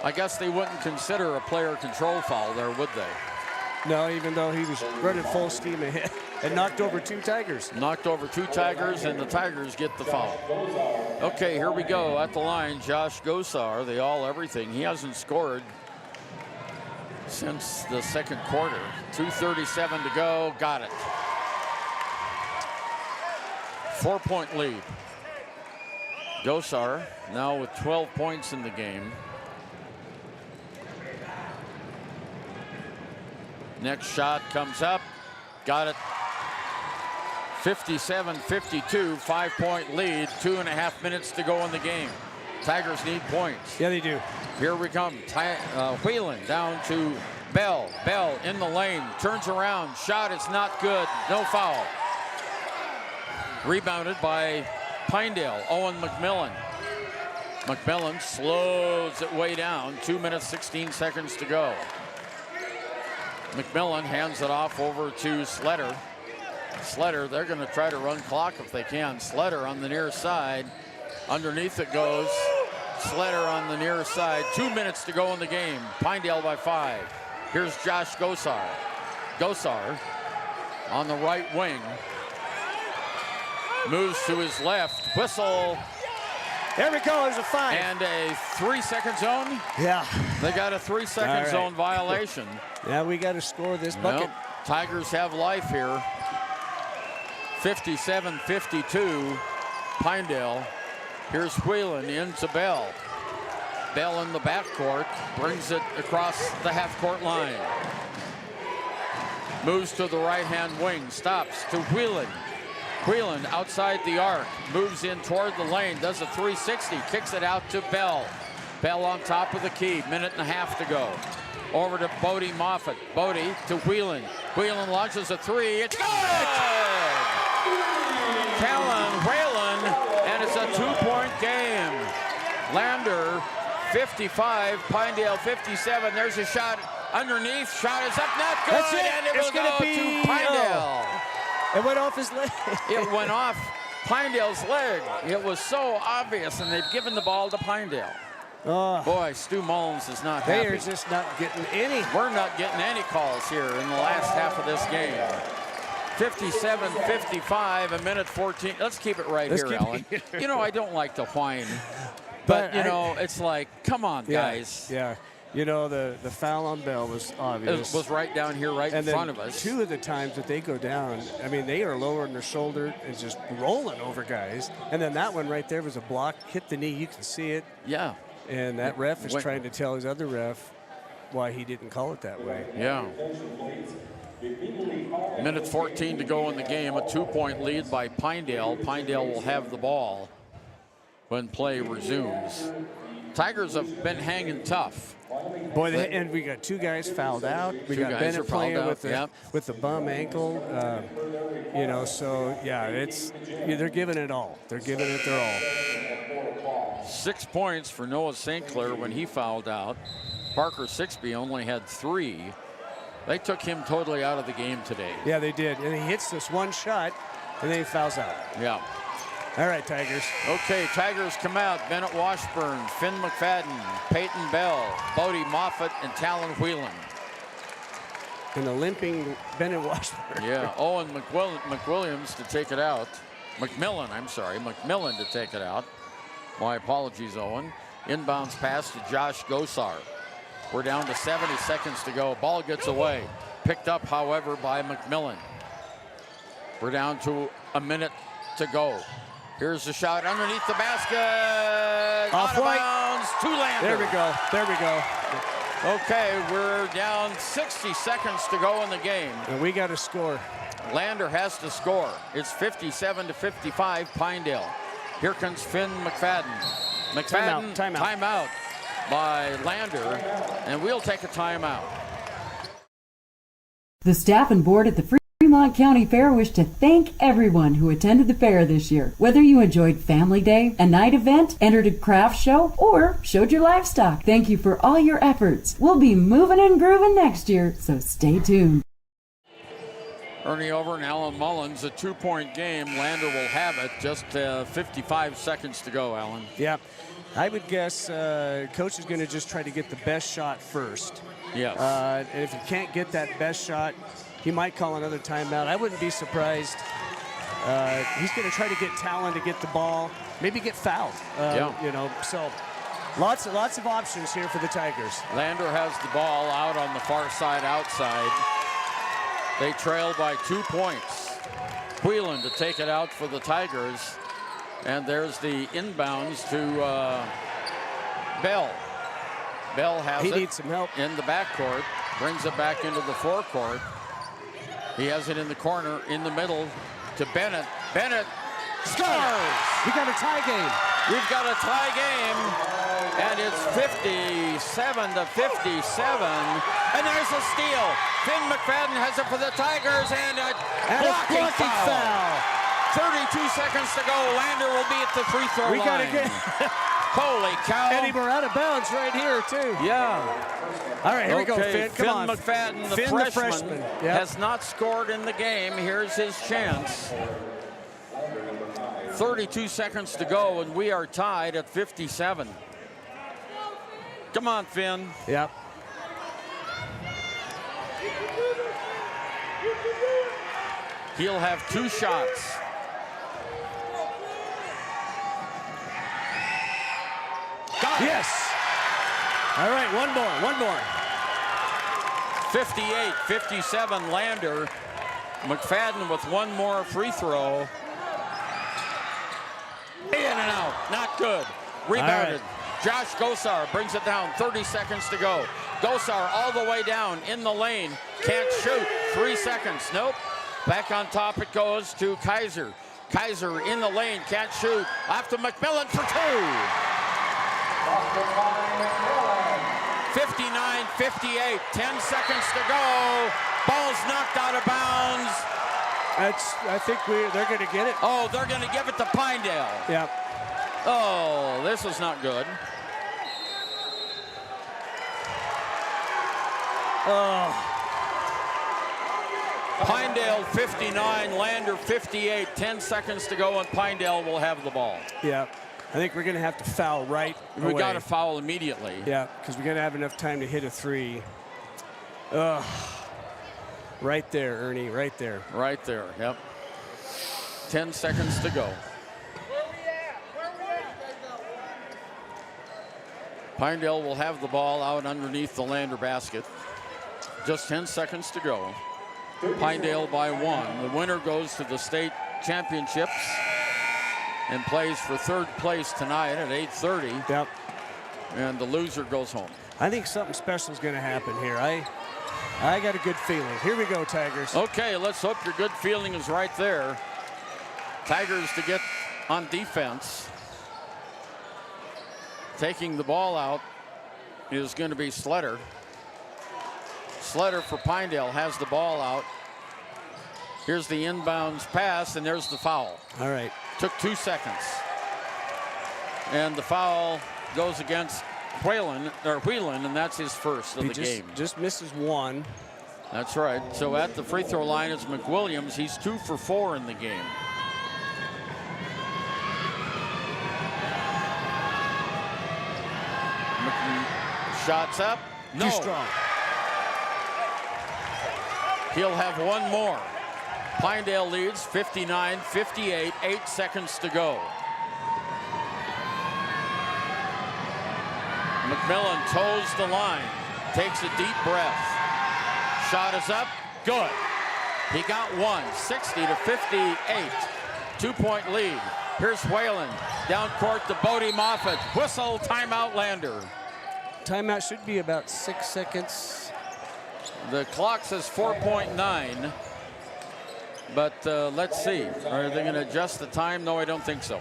I guess they wouldn't consider a player control foul there, would they? No, even though he was running full steam ahead and knocked over 2 Tigers. Knocked over 2 Tigers, and the Tigers get the foul. Okay, here we go. At the line, Josh Gosar, the all-everything. He hasn't scored since the second quarter. 2:37 to go. Got it. 4-point lead. Gosar now with 12 points in the game. Next shot comes up. Got it. 57-52, 5-point lead. 2.5 minutes to go in the game. Tigers need points. Yeah, they do. Here we come. Whelan down to Bell. Bell in the lane. Turns around. Shot is not good. No foul. Rebounded by Pinedale. Owen McMillan. McMillan slows it way down. 2 minutes, 16 seconds to go. McMillan hands it off over to Sletter. Sletter, they're going to try to run clock if they can. Sletter on the near side. Underneath it goes. Sletter on the near side. 2 minutes to go in the game. Pinedale by 5. Here's Josh Gosar. Gosar on the right wing. Moves to his left. Whistle. There we go. There's a 5. And a 3-second zone. Yeah. They got a 3-second zone violation. Yeah, we got to score this bucket. Well, Tigers have life here. 57-52, Pinedale. Here's Whelan into Bell. Bell in the backcourt, brings it across the half-court line. Moves to the right-hand wing, stops to Whelan. Whelan outside the arc, moves in toward the lane, does a 360, kicks it out to Bell. Bell on top of the key, minute and a half to go. Over to Bodie Moffitt. Bodie to Whelan. Whelan launches a three. It's good! Callan Whelan, and it's a 2-point game. Lander, 55, Pinedale, 57. There's a shot underneath. Shot is up, not good. That's it. And it It's will gonna go be to Pinedale. It went off his leg. It went off Pinedale's leg. It was so obvious, and they've given the ball to Pinedale. Oh. Boy, Stu Mullins is not They happy. are just not getting any. We're not getting any calls here in the last half of this game. 57-55, a minute 14. Let's keep it right Let's here, keep Alan. it here. You know, I don't like to whine, but, you know, it's like, come on, guys. Yeah. You know, the foul on Bell was obvious. It was right down here, right in front of us. Two of the times that they go down, I mean, they are lowering their shoulder and just rolling over guys. And then that one right there was a block, hit the knee. You can see it. Yeah. And that ref is trying to tell his other ref why he didn't call it that way. Yeah. Minute 14 to go in the game. A 2-point lead by Pinedale. Pinedale will have the ball when play resumes. Tigers have been hanging tough. Boy, and we got two guys fouled out. We got Bennett playing with the bum ankle. You know, so yeah, they're giving it all. They're giving it their all. 6 points for Noah St. Clair when he fouled out. Parker Sixby only had 3. They took him totally out of the game today. Yeah, they did. And he hits this one shot, and then he fouls out. Yeah. All right, Tigers. Okay, Tigers come out. Bennett Washburn, Finn McFadden, Peyton Bell, Bodie Moffitt, and Talon Whelan. And a limping Bennett Washburn. Yeah, Owen McWilliams to take it out. McMillan to take it out. My apologies, Owen. Inbounds pass to Josh Gosar. We're down to 70 seconds to go. Ball gets away. Picked up, however, by McMillan. We're down to a minute to go. Here's the shot underneath the basket. Off Out of white. bounds to Lander. There we go. There we go. Okay, we're down 60 seconds to go in the game. And we got to score. Lander has to score. It's 57-55, Pinedale. Here comes Finn McFadden. McFadden, timeout by Lander, and we'll take a timeout. The staff and board at the Fremont County Fair wish to thank everyone who attended the fair this year. Whether you enjoyed Family Day, a night event, entered a craft show, or showed your livestock, thank you for all your efforts. We'll be moving and grooving next year, so stay tuned. Ernie Over and Alan Mullins, a 2-point game. Lander will have it. Just 55 seconds to go, Alan. Yeah. I would guess Coach is going to just try to get the best shot first. Yes. And if he can't get that best shot, he might call another timeout. I wouldn't be surprised. He's going to try to get Talon to get the ball, maybe get fouled. You know, so lots of options here for the Tigers. Lander has the ball out on the far side outside. They trail by 2 points. Whelan to take it out for the Tigers. And there's the inbounds to Bell. Bell has it. He needs some help. In the backcourt. Brings it back into the forecourt. He has it in the corner, in the middle to Bennett. Bennett scores! We got a tie game. We've got a tie game. And it's 57-57. And there's a steal. Finn McFadden has it for the Tigers, and a blocking foul. 32 seconds to go. Lander will be at the free throw line. We got to get. Holy cow. And we're out of bounds right here, too. Yeah. All right, here we go, Finn. Come on. Finn McFadden, the freshman, has not scored in the game. Here's his chance. 32 seconds to go, and we are tied at 57. Come on, Finn. Yep. He'll have 2 shots. Yes. All right, one more. 58-57 Lander. McFadden with one more free throw. In and out, not good. Rebounded. Josh Gosar brings it down, 30 seconds to go. Gosar all the way down in the lane, can't shoot, 3 seconds, nope. Back on top it goes to Kaiser. Kaiser in the lane, can't shoot. Off to McMillan for 2. 59-58, 10 seconds to go. Ball's knocked out of bounds. I think they're going to get it. Oh, they're going to give it to Pinedale. Yeah. Oh, this is not good. Oh. Pinedale 59, Lander 58. 10 seconds to go, and Pinedale will have the ball. Yeah. I think we're going to have to foul right away. We got to foul immediately. Yeah, because we're going to have enough time to hit a three. Ugh. Right there, Ernie, right there. Right there, yep. 10 seconds to go. Pinedale will have the ball out underneath the Lander basket. Just 10 seconds to go. Pinedale by 1. The winner goes to the state championships and plays for third place tonight at 8:30. Yep. And the loser goes home. I think something special is going to happen here. I got a good feeling. Here we go, Tigers. Okay, let's hope your good feeling is right there. Tigers to get on defense. Taking the ball out is going to be Sletter. Sletter for Pinedale has the ball out. Here's the inbounds pass, and there's the foul. All right. Took 2 seconds. And the foul goes against Whelan, and that's his first of the game. Just misses one. That's right. So at the free throw line is McWilliams. He's 2 for 4 in the game. Shots up. No. Too strong. He'll have one more. Pinedale leads 59-58, 8 seconds to go. McMillan toes the line, takes a deep breath. Shot is up, good. He got one, 60-58, 2-point lead. Here's Whalen, down court to Bodie Moffitt. Whistle, timeout, Lander. Timeout should be about 6 seconds. The clock says 4.9, but let's see. Are they going to adjust the time? No, I don't think so.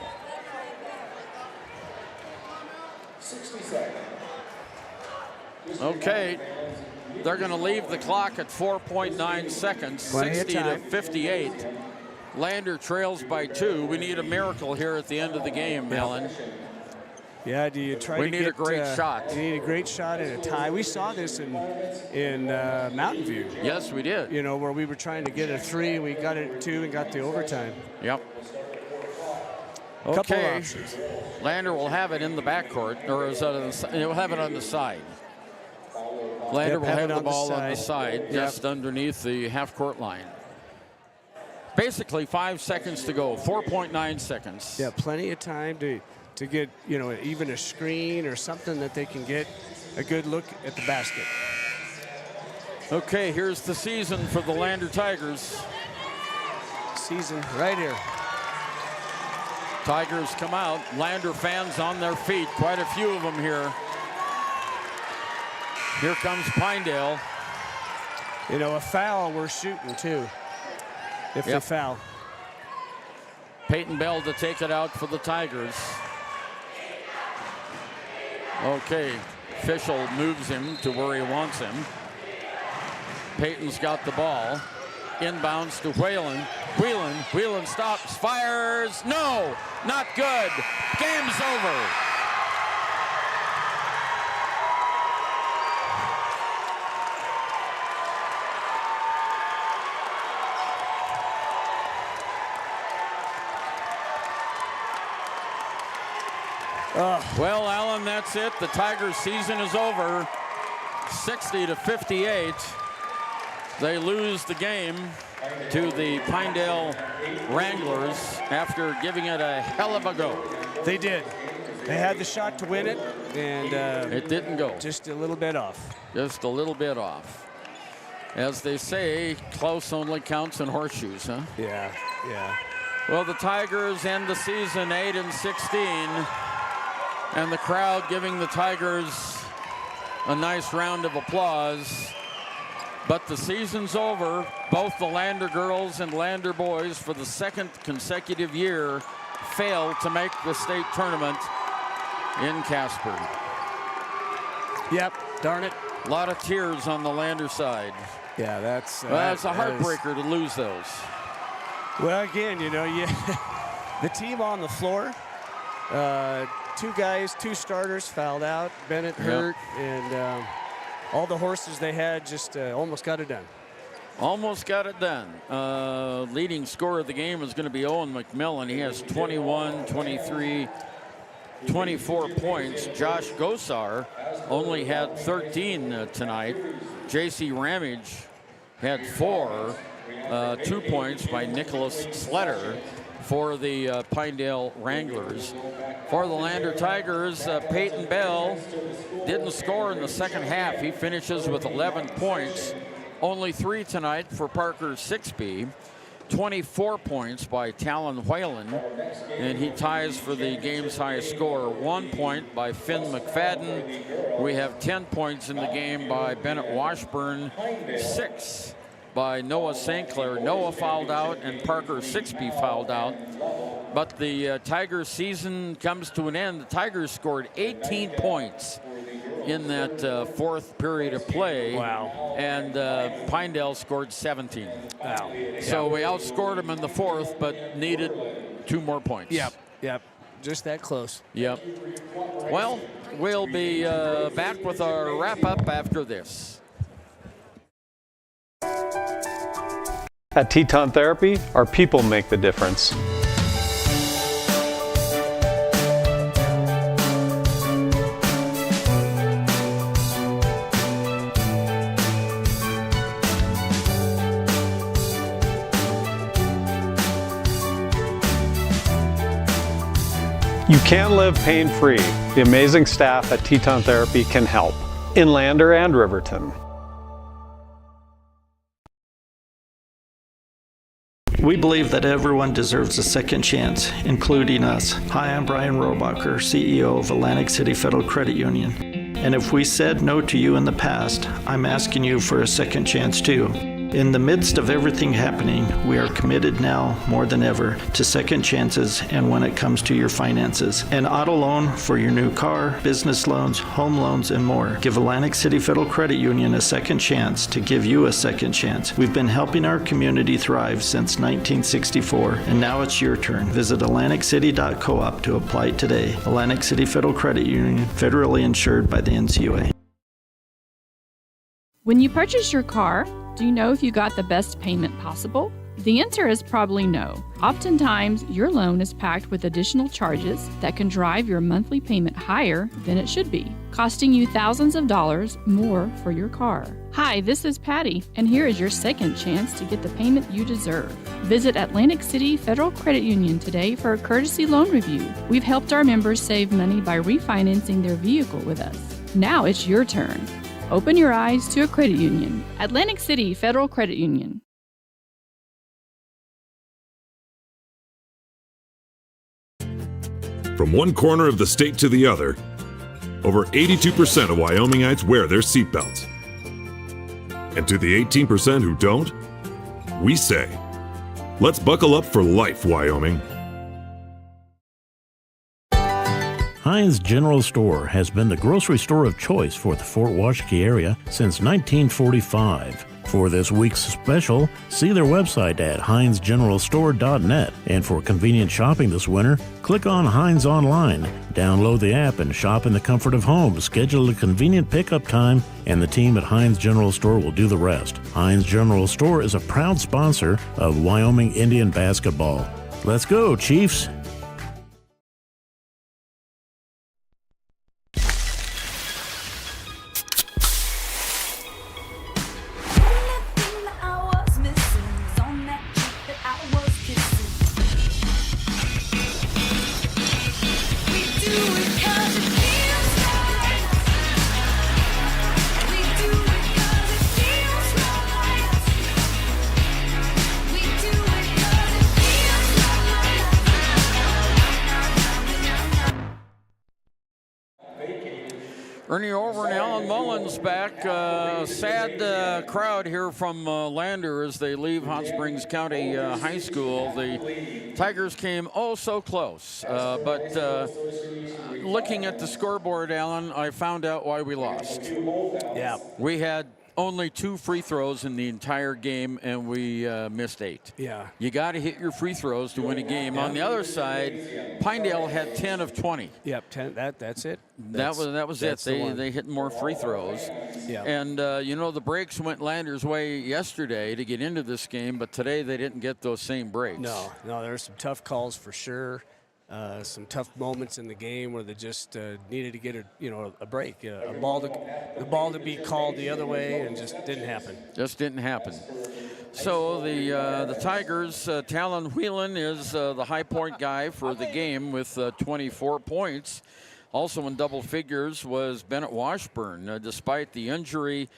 60 seconds. Okay, they're going to leave the clock at 4.9 seconds, 60-58. Lander trails by 2. We need a miracle here at the end of the game, Alan. Yeah, do you try we to need get a great shot. You need a great shot at a tie. We saw this in Mountain View. Yes, we did. You know, where we were trying to get a 3, we got it at 2 and got the overtime. Yep. Couple Okay. options. Lander will have it in the backcourt, or is that on the, he'll have it on the side. Lander will have the ball on the side, just underneath the half-court line. Basically 5 seconds to go, 4.9 seconds. Yeah, plenty of time to get, you know, even a screen or something that they can get a good look at the basket. Okay, here's the season for the Lander Tigers. Season right here. Tigers come out. Lander fans on their feet. Quite a few of them here. Here comes Pinedale. You know, a foul we're shooting too. If they foul. Peyton Bell to take it out for the Tigers. Okay, official moves him to where he wants him. Peyton's got the ball. Inbounds to Whalen. Whelan stops, fires. No, not good. Game's over. Well, Alan, that's it. The Tigers' season is over. 60-58. They lose the game to the Pinedale Wranglers after giving it a hell of a go. They did. They had the shot to win it, and it didn't go. Just a little bit off. Just a little bit off. As they say, close only counts in horseshoes, huh? Yeah, yeah. Well, the Tigers end the season 8-16, and the crowd giving the Tigers a nice round of applause. But the season's over. Both the Lander girls and Lander boys, for the second consecutive year, failed to make the state tournament in Casper. Yep, darn it. A lot of tears on the Lander side. Yeah, that's it's a heartbreaker to lose those. Well, again, the team on the floor, two starters fouled out. Bennett hurt, and all the horses they had just almost got it done. Almost got it done. Leading scorer of the game is going to be Owen McMillan. He has 21, 23, 24 points. Josh Gosar only had 13 tonight. J.C. Ramage had 4. 2 points by Nicholas Sletter for the Pinedale Wranglers. For the Lander Tigers, Peyton Bell didn't score in the second half. He finishes with 11 points. Only 3 tonight for Parker Sixby. 24 points by Talon Whalen, and he ties for the game's highest score. 1 point by Finn McFadden. We have 10 points in the game by Bennett Washburn. 6 by Noah St. Clair. Noah fouled out and Parker Sixby fouled out. But the Tigers season comes to an end. The Tigers scored 18 points in that fourth period of play. Wow. And Pinedale scored 17. Wow. So we outscored them in the fourth, but needed 2 more points. Yep. Just that close. Yep. Well, we'll be back with our wrap-up after this. At Teton Therapy, our people make the difference. You can live pain-free. The amazing staff at Teton Therapy can help in Lander and Riverton. We believe that everyone deserves a second chance, including us. Hi, I'm Brian Robacher, CEO of Atlantic City Federal Credit Union. And if we said no to you in the past, I'm asking you for a second chance too. In the midst of everything happening, we are committed now more than ever to second chances and when it comes to your finances. An auto loan for your new car, business loans, home loans, and more. Give Atlantic City Federal Credit Union a second chance to give you a second chance. We've been helping our community thrive since 1964, and now it's your turn. Visit AtlanticCity.coop to apply today. Atlantic City Federal Credit Union, federally insured by the NCUA. When you purchase your car, do you know if you got the best payment possible? The answer is probably no. Oftentimes, your loan is packed with additional charges that can drive your monthly payment higher than it should be, costing you thousands of dollars more for your car. Hi, this is Patty, and here is your second chance to get the payment you deserve. Visit Atlantic City Federal Credit Union today for a courtesy loan review. We've helped our members save money by refinancing their vehicle with us. Now it's your turn. Open your eyes to a credit union. Atlantic City Federal Credit Union. From one corner of the state to the other, over 82% of Wyomingites wear their seatbelts. And to the 18% who don't, we say, let's buckle up for life, Wyoming. Heinz General Store has been the grocery store of choice for the Fort Washakie area since 1945. For this week's special, see their website at heinzgeneralstore.net. And for convenient shopping this winter, click on Heinz Online, download the app, and shop in the comfort of home. Schedule a convenient pickup time, and the team at Heinz General Store will do the rest. Heinz General Store is a proud sponsor of Wyoming Indian basketball. Let's go, Chiefs! Ernie Over and Alan Mullins back. Sad crowd here from Lander as they leave Hot Springs County High School. The Tigers came oh so close, but looking at the scoreboard, Alan, I found out why we lost. Yeah. We had only 2 free throws in the entire game, and we missed 8. Yeah. You got to hit your free throws to win a game. On the other side, Pinedale had 10 of 20. Yep, 10. That's it. That was it. They hit more free throws. Yeah. And, the breaks went Landers' way yesterday to get into this game, but today they didn't get those same breaks. No, there were some tough calls for sure. Some tough moments in the game where they just needed to get a break, the ball to be called the other way, and just didn't happen. So the Tigers, Talon Whelan is the high point guy for the game with 24 points. Also in double figures was Bennett Washburn. Despite the injury,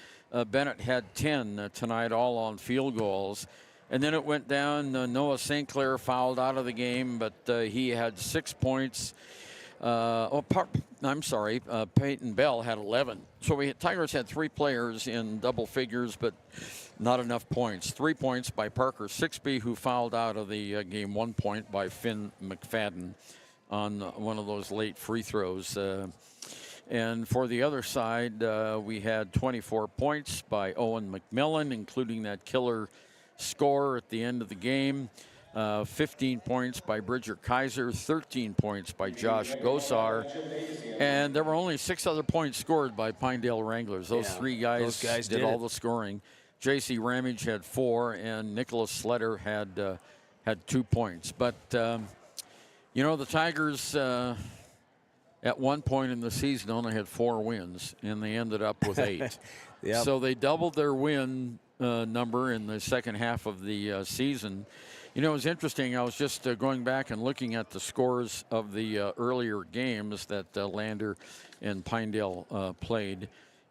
Bennett had 10 tonight, all on field goals. And then it went down. Noah St. Clair fouled out of the game, but he had 6 points. Peyton Bell had 11. So Tigers had 3 players in double figures, but not enough points. 3 points by Parker Sixby, who fouled out of the game. 1 point by Finn McFadden on one of those late free throws. And for the other side, we had 24 points by Owen McMillan, including that killer score at the end of the game. 15 points by Bridger Kaiser, 13 points by Josh Gosar, and there were only 6 other points scored by Pinedale Wranglers. Those 3 guys did all the scoring. J.C. Ramage had 4, and Nicholas Sletter had 2 points. But the Tigers at one point in the season only had 4 wins, and they ended up with 8. Yep. So they doubled their win number in the second half of the season. It was interesting. I was just going back and looking at the scores of the earlier games that Lander and Pinedale played.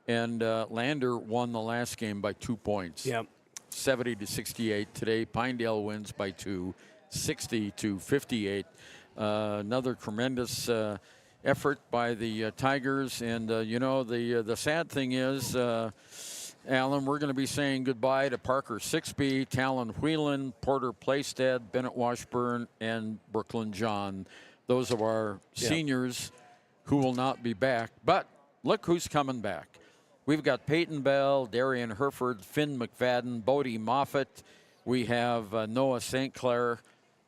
And Lander won the last game by 2 points. Yep. 70-68. Today, Pinedale wins by 2, 60-58. Another tremendous effort by the Tigers. And, the sad thing is, Alan, we're going to be saying goodbye to Parker Sixby, Talon Whelan, Porter Plastead, Bennett Washburn, and Brooklyn John. Those are our seniors who will not be back. But look who's coming back. We've got Peyton Bell, Darian Herford, Finn McFadden, Bodie Moffitt. We have Noah St. Clair,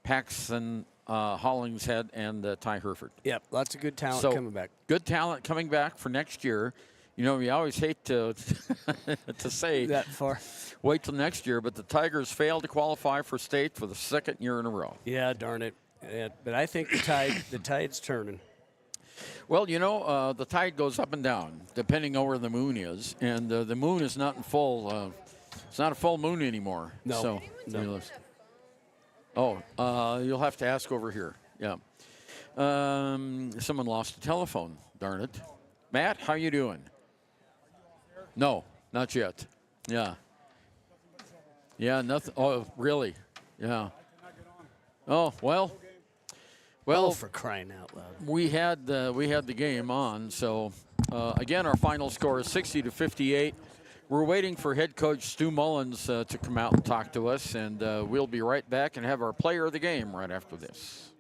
Paxton Hollingshead, and Ty Herford. Yep, lots of good talent coming back. Good talent coming back for next year. We always hate to to say that far. Wait till next year, but the Tigers failed to qualify for state for the 2nd year in a row. Yeah, darn it. Yeah, but I think the tide's turning. Well, the tide goes up and down depending on where the moon is, and the moon is not in full. It's not a full moon anymore. No. So, you'll have to ask over here. Yeah. Someone lost a telephone. Darn it. Matt, how you doing? No, not yet. Yeah. Yeah, nothing. Oh, really? Yeah. Oh, well, for crying out loud. We had the game on. So, again, our final score is 60-58. We're waiting for head coach Stu Mullins to come out and talk to us, and we'll be right back and have our player of the game right after this.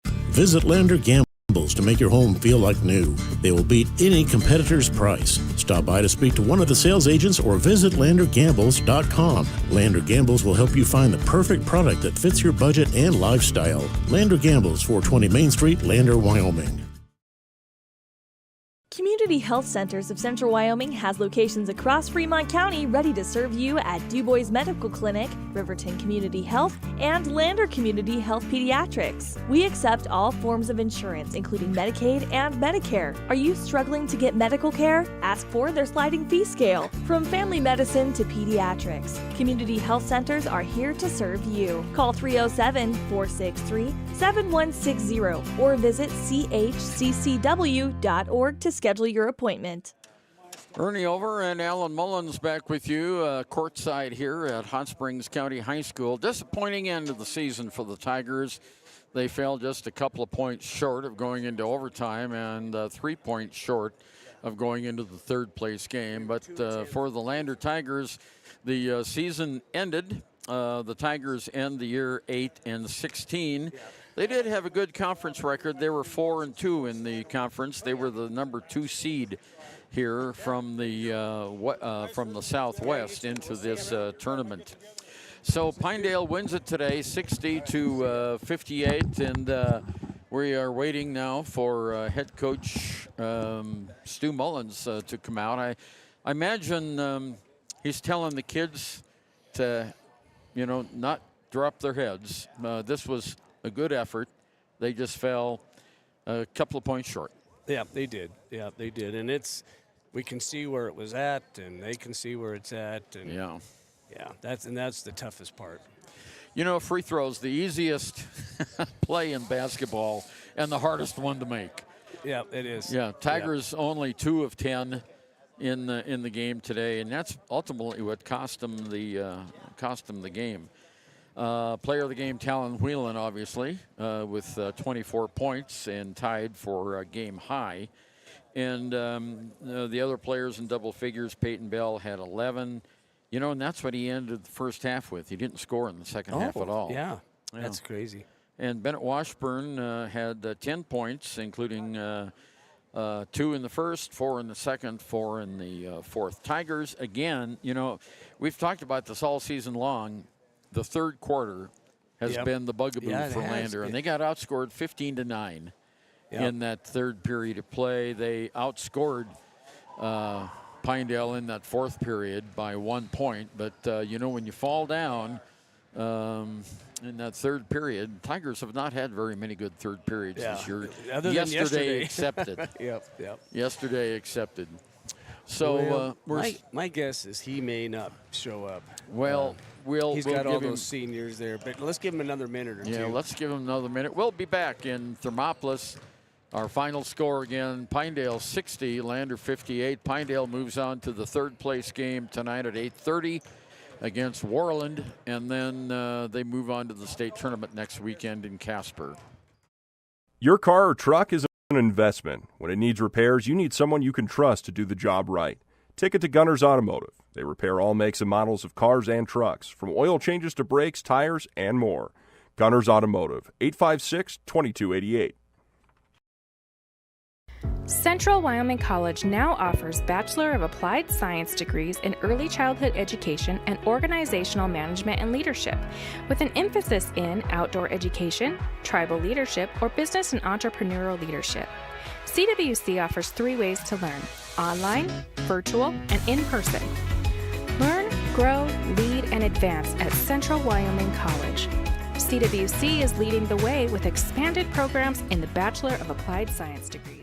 Visit Lander Gambles to make your home feel like new. They will beat any competitor's price. Stop by to speak to one of the sales agents or visit LanderGambles.com. Lander Gambles will help you find the perfect product that fits your budget and lifestyle. Lander Gambles, 420 Main Street, Lander, Wyoming. Community Health Centers of Central Wyoming has locations across Fremont County ready to serve you at Du Bois Medical Clinic, Riverton Community Health, and Lander Community Health Pediatrics. We accept all forms of insurance, including Medicaid and Medicare. Are you struggling to get medical care? Ask for their sliding fee scale. From family medicine to pediatrics, Community Health Centers are here to serve you. Call 307-463-7160 or visit chccw.org to schedule your appointment. Ernie Over and Alan Mullins back with you courtside here at Hot Springs County High School. Disappointing end of the season for the Tigers. They fell just a couple of points short of going into overtime and 3 points short of going into the third place game. But for the Lander Tigers, the season ended. The Tigers end the year 8-16. They did have a good conference record. They were 4-2 in the conference. They were the number 2 seed here from the Southwest into this tournament. So Pinedale wins it today, 60-58, and we are waiting now for head coach Stu Mullins to come out. I imagine he's telling the kids to, not drop their heads. This was a good effort. They just fell a couple of points short. Yeah, they did. And we can see where it was at, and they can see where it's at. And yeah, that's the toughest part. Free throws, the easiest play in basketball and the hardest one to make. Yeah, it is. Yeah, Tigers only 2 of 10 in the game today, and that's ultimately what cost them the game. Player of the game, Talon Whelan, obviously, with 24 points and tied for a game high. And the other players in double figures, Peyton Bell had 11. And that's what he ended the first half with. He didn't score in the second half at all. Yeah, that's crazy. And Bennett Washburn had 10 points, including 2 in the first, 4 in the second, 4 in the fourth. Tigers, again, we've talked about this all season long. The third quarter has been the bugaboo for Lander, and they got outscored 15-9 in that third period of play. They outscored Pinedale in that fourth period by 1 point, but when you fall down in that third period, Tigers have not had very many good third periods this year. Other than yesterday accepted. Yep. Yesterday accepted. So my guess is he may not show up. Well, he's got all those seniors there, but let's give him another minute or two. Yeah, let's give him another minute. We'll be back in Thermopolis. Our final score again, Pinedale 60, Lander 58. Pinedale moves on to the third place game tonight at 8:30 against Warland, and then they move on to the state tournament next weekend in Casper. Your car or truck is an investment. When it needs repairs, you need someone you can trust to do the job right. Take it to Gunners Automotive. They repair all makes and models of cars and trucks, from oil changes to brakes, tires, and more. Gunners Automotive, 856-2288. Central Wyoming College now offers Bachelor of Applied Science degrees in Early Childhood Education and Organizational Management and Leadership, with an emphasis in outdoor education, tribal leadership, or business and entrepreneurial leadership. CWC offers 3 ways to learn: online, virtual, and in person. Learn, grow, lead, and advance at Central Wyoming College. CWC is leading the way with expanded programs in the Bachelor of Applied Science degrees.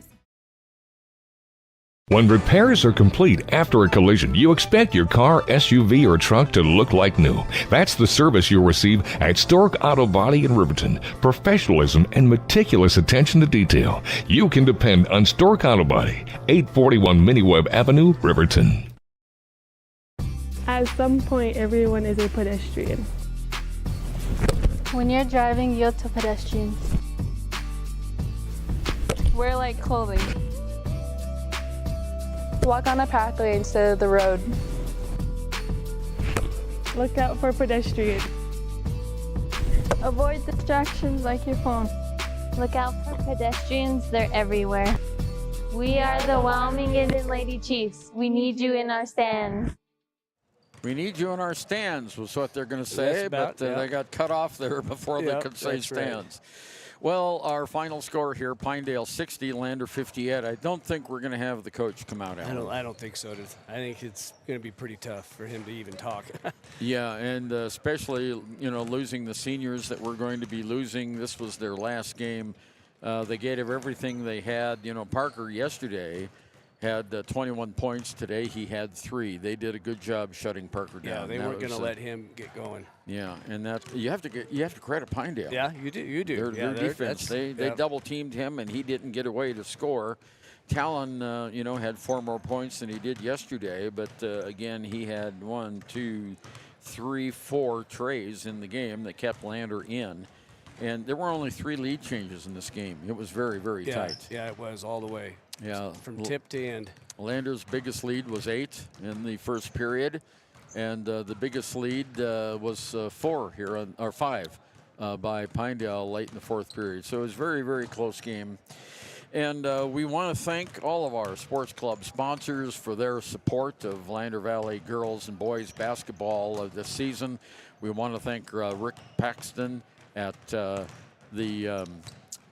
When repairs are complete after a collision, you expect your car, SUV, or truck to look like new. That's the service you'll receive at Stork Auto Body in Riverton. Professionalism and meticulous attention to detail. You can depend on Stork Auto Body, 841 Miniweb Avenue, Riverton. At some point, everyone is a pedestrian. When you're driving, yield to pedestrians. Wear light clothing. Walk on a pathway instead of the road. Look out for pedestrians. Avoid distractions like your phone. Look out for pedestrians, they're everywhere. We are the Wyoming Indian Lady Chiefs. We need you in our stand. We need you in our stands was what they're going to say, but they got cut off there before they could say stands. Right. Well, our final score here, Pinedale 60, Lander 58. I don't think we're going to have the coach come out. I don't think so. I think it's going to be pretty tough for him to even talk. Yeah, and especially, losing the seniors that we're going to be losing. This was their last game. They gave everything they had. Parker yesterday had 21 points. Today he had 3. They did a good job shutting Parker down. Yeah, they weren't going to let him get going. Yeah, and that you have to credit Pinedale. Yeah, you do. Their defense. They double teamed him, and he didn't get away to score. Talon, had 4 more points than he did yesterday, but again, he had 4 trays in the game that kept Lander in. And there were only 3 lead changes in this game. It was very, very tight. Yeah, it was all the way. Yeah, from tip to end. Lander's biggest lead was 8 in the first period, and the biggest lead was 5 by Pinedale late in the fourth period. So it was a very, very close game. And we want to thank all of our sports club sponsors for their support of Lander Valley girls and boys basketball this season. We want to thank Rick Paxton at the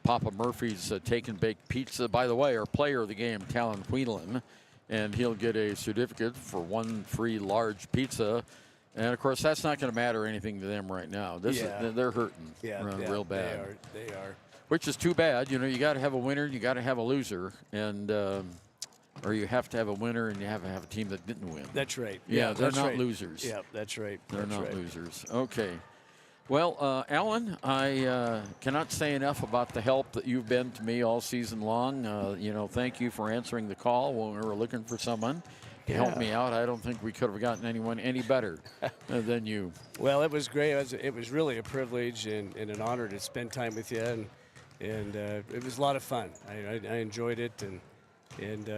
Papa Murphy's Take and Bake Pizza. By the way, our player of the game, Talon Whelan, and he'll get a certificate for 1 free large pizza. And, of course, that's not going to matter anything to them right now. They're hurting real bad. They are. Which is too bad. You know, you got to have a winner, you got to have a loser, and or you have to have a winner and you have to have a team that didn't win. That's right. Yeah, they're not right. losers. Yeah, that's right. They're that's not right. losers. Okay. Well, Alan, I cannot say enough about the help that you've been to me all season long. Thank you for answering the call when we were looking for someone to help me out. I don't think we could have gotten anyone any better than you. Well, it was great. It was really a privilege and an honor to spend time with you, and it was a lot of fun. I enjoyed it, and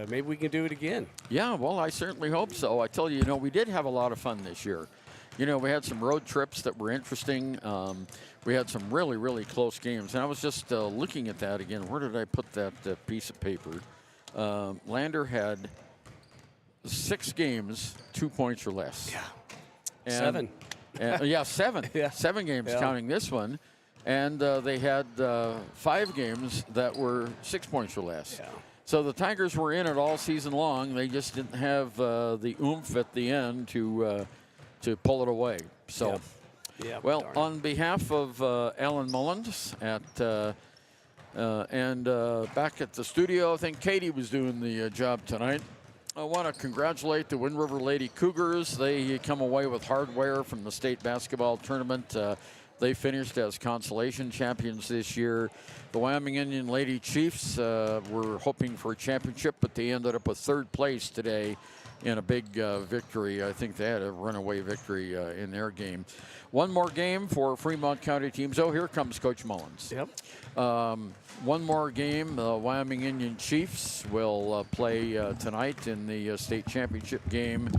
maybe we can do it again. Yeah, well, I certainly hope so. I tell you, we did have a lot of fun this year. We had some road trips that were interesting. We had some really, really close games. And I was just looking at that again. Where did I put that piece of paper? Lander had 6 games, 2 points or less. Yeah. And, 7. 7. Yeah. 7 games counting this one. And they had 5 games that were 6 points or less. Yeah. So the Tigers were in it all season long. They just didn't have the oomph at the end to pull it away. So, well, on behalf of Alan Mullins and back at the studio, I think Katie was doing the job tonight. I want to congratulate the Wind River Lady Cougars. They come away with hardware from the state basketball tournament. They finished as consolation champions this year. The Wyoming Indian Lady Chiefs were hoping for a championship, but they ended up with 3rd place today in a big victory. I think they had a runaway victory in their game. One more game for Fremont County teams. Oh, here comes Coach Mullins. Yep. One more game. The Wyoming Indian Chiefs will play tonight in the state championship game.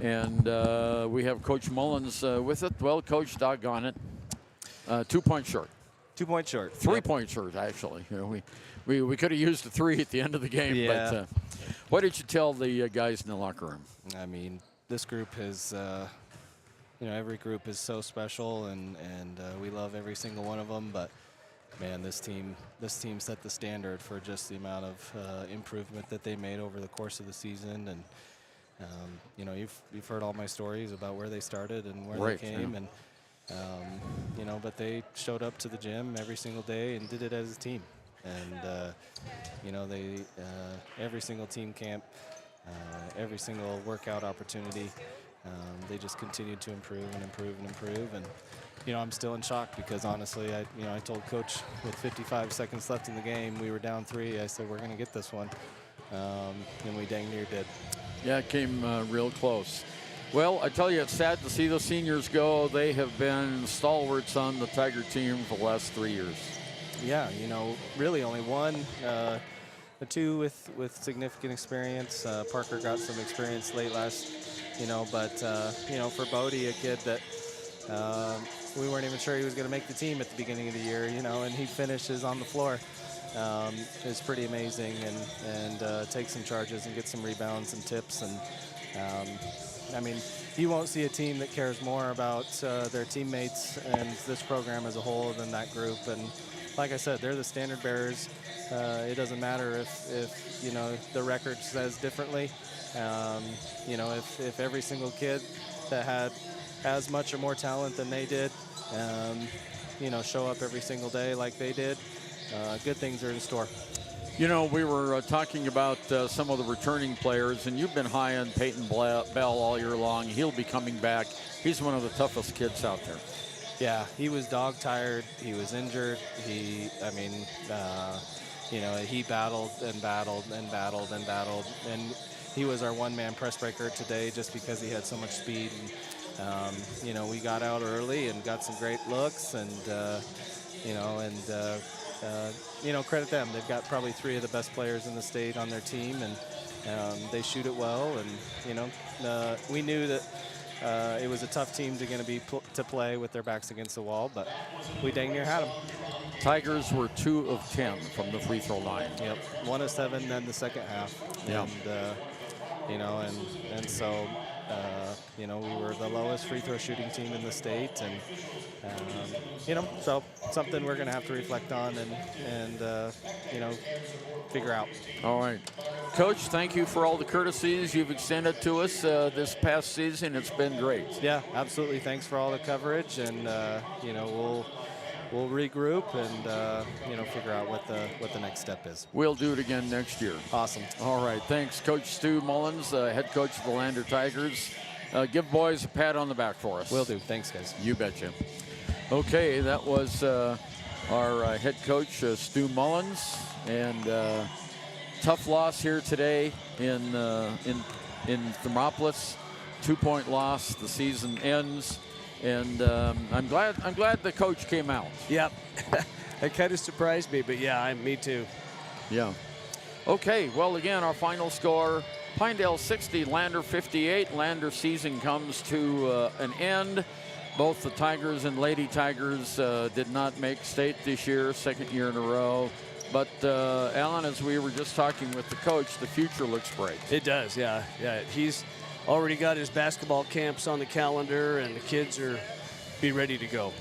And we have Coach Mullins with it. Well, Coach, doggone it. 2 points short. 2 points short. 3 points short, actually. We could have used a 3 at the end of the game. Yeah. But what did you tell the guys in the locker room? I mean, this group is, every group is so special, and we love every single one of them. But man, this team set the standard for just the amount of improvement that they made over the course of the season. And you've heard all my stories about where they started and where they came, and but they showed up to the gym every single day and did it as a team. And they every single team camp, every single workout opportunity, they just continued to improve and improve and improve. And I'm still in shock because honestly, I told Coach with 55 seconds left in the game, we were down 3. I said we're going to get this one, and we dang near did. Yeah, it came real close. Well, I tell you, it's sad to see the seniors go. They have been stalwarts on the Tiger team for the last 3 years. Yeah, really only one, the 2 with significant experience. Parker got some experience late last, but for Bodie, a kid that we weren't even sure he was going to make the team at the beginning of the year, and he finishes on the floor. Is pretty amazing, and takes some charges and gets some rebounds and tips. And you won't see a team that cares more about their teammates and this program as a whole than that group. And like I said, they're the standard bearers. It doesn't matter if the record says differently. If every single kid that had as much or more talent than they did, show up every single day like they did, good things are in store. We were talking about some of the returning players, and you've been high on Peyton Bell all year long. He'll be coming back. He's one of the toughest kids out there. Yeah, he was dog-tired. He was injured. He battled and battled and battled and battled. And he was our one-man press breaker today just because he had so much speed. And, we got out early and got some great looks. And, credit them. They've got probably 3 of the best players in the state on their team, and they shoot it well. And, we knew that it was a tough team to play with their backs against the wall, but we dang near had them. Tigers were 2 of 10 from the free throw line. Yep, 1 of 7 then the second half. Yeah. And, and so, we were the lowest free throw shooting team in the state. And, so something we're going to have to reflect on and figure out. All right. Coach, thank you for all the courtesies you've extended to us this past season. It's been great. Yeah, absolutely. Thanks for all the coverage. And, we'll regroup and figure out what the next step is. We'll do it again next year. Awesome. All right. Thanks, Coach Stu Mullins, head coach of the Lander Tigers. Give boys a pat on the back for us. Will do. Thanks, guys. You betcha. Okay, that was our head coach, Stu Mullins, and tough loss here today in Thermopolis. 2-point loss. The season ends. And I'm glad the coach came out. Yep. That kind of surprised me, but yeah, me too. Yeah. Okay, well, again, our final score, Pinedale 60, Lander 58. Lander season comes to an end. Both the Tigers and Lady Tigers did not make state this year, second year in a row. But, Alan, as we were just talking with the coach, the future looks bright. It does, yeah. He's already got his basketball camps on the calendar, and the kids are be ready to go.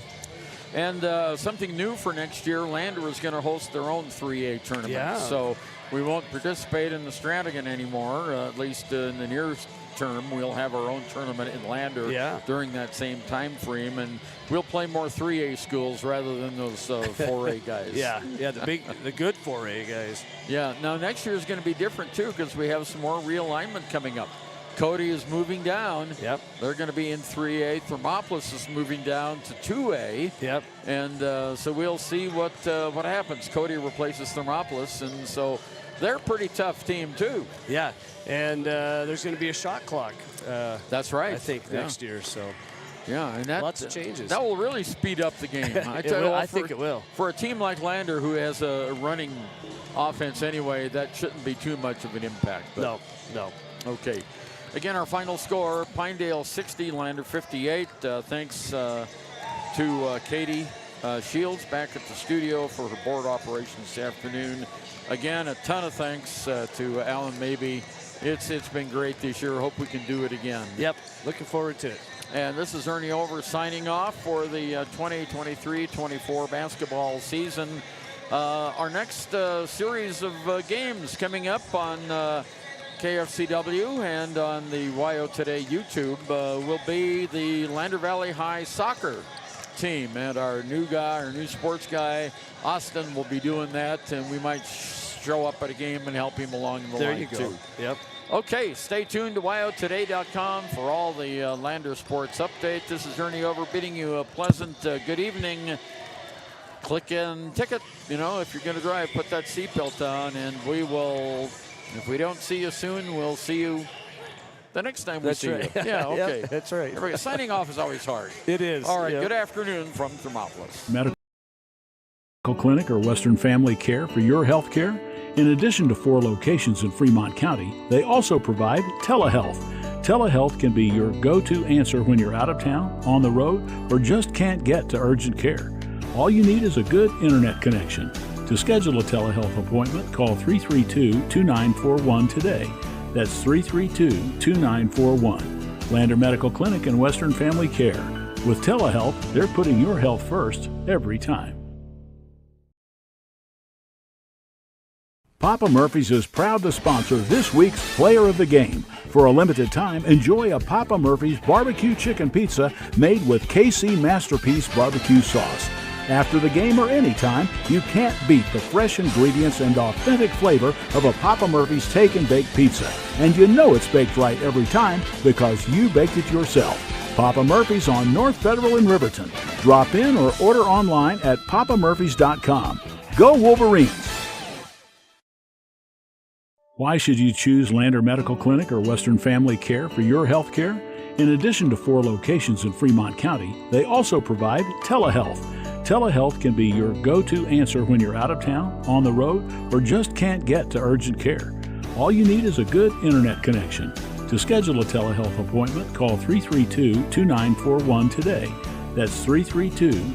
And something new for next year, Lander is going to host their own 3A tournament. Yeah. So we won't participate in the Stradigan anymore, at least in the near term. We'll have our own tournament in Lander during that same time frame, and we'll play more 3A schools rather than those 4A guys. the good 4A guys. Yeah, now next year is going to be different too, because we have some more realignment coming up. Cody is moving down. Yep. They're going to be in 3A. Thermopolis is moving down to 2A. Yep. And so we'll see what happens. Cody replaces Thermopolis, and so they're a pretty tough team too. Yeah, and there's going to be a shot clock. That's right. I think next year. So. Yeah, and that lots of changes. That will really speed up the game. I think it will. For a team like Lander, who has a running offense anyway, that shouldn't be too much of an impact. But no. Okay. Again, our final score, Pinedale 60, Lander 58. Thanks to Katie Shields back at the studio for her board operations this afternoon. Again, a ton of thanks to Alan Mabey. It's been great this year. Hope we can do it again. Yep, looking forward to it. And this is Ernie Over signing off for the 2023-24 basketball season. Our next series of games coming up on KFCW and on the YO Today YouTube will be the Lander Valley High soccer team. And our new sports guy, Austin, will be doing that. And we might show up at a game and help him along the line, too. Yep. Okay, stay tuned to yotoday.com for all the Lander sports update. This is Ernie Over bidding you a pleasant good evening. Click in ticket. If you're going to drive, put that seatbelt on, and we will... If we don't see you soon, we'll see you the next time we see you. Yeah, okay. Yep, that's right. Signing off is always hard. It is. All right, Good afternoon from Thermopolis. Medical Clinic or Western Family Care for your health care. In addition to 4 locations in Fremont County, they also provide telehealth. Telehealth can be your go-to answer when you're out of town, on the road, or just can't get to urgent care. All you need is a good internet connection. To schedule a telehealth appointment, call 332-2941 today. That's 332-2941. Lander Medical Clinic and Western Family Care. With telehealth, they're putting your health first every time. Papa Murphy's is proud to sponsor this week's Player of the Game. For a limited time, enjoy a Papa Murphy's barbecue chicken pizza made with KC Masterpiece barbecue sauce. After the game or anytime, you can't beat the fresh ingredients and authentic flavor of a Papa Murphy's Take and Bake Pizza. And you know it's baked right every time because you baked it yourself. Papa Murphy's on North Federal in Riverton. Drop in or order online at papamurphys.com. Go Wolverines! Why should you choose Lander Medical Clinic or Western Family Care for your health care? In addition to 4 locations in Fremont County, they also provide telehealth. Telehealth can be your go-to answer when you're out of town, on the road, or just can't get to urgent care. All you need is a good internet connection. To schedule a telehealth appointment, call 332-2941 today. That's 332-2941.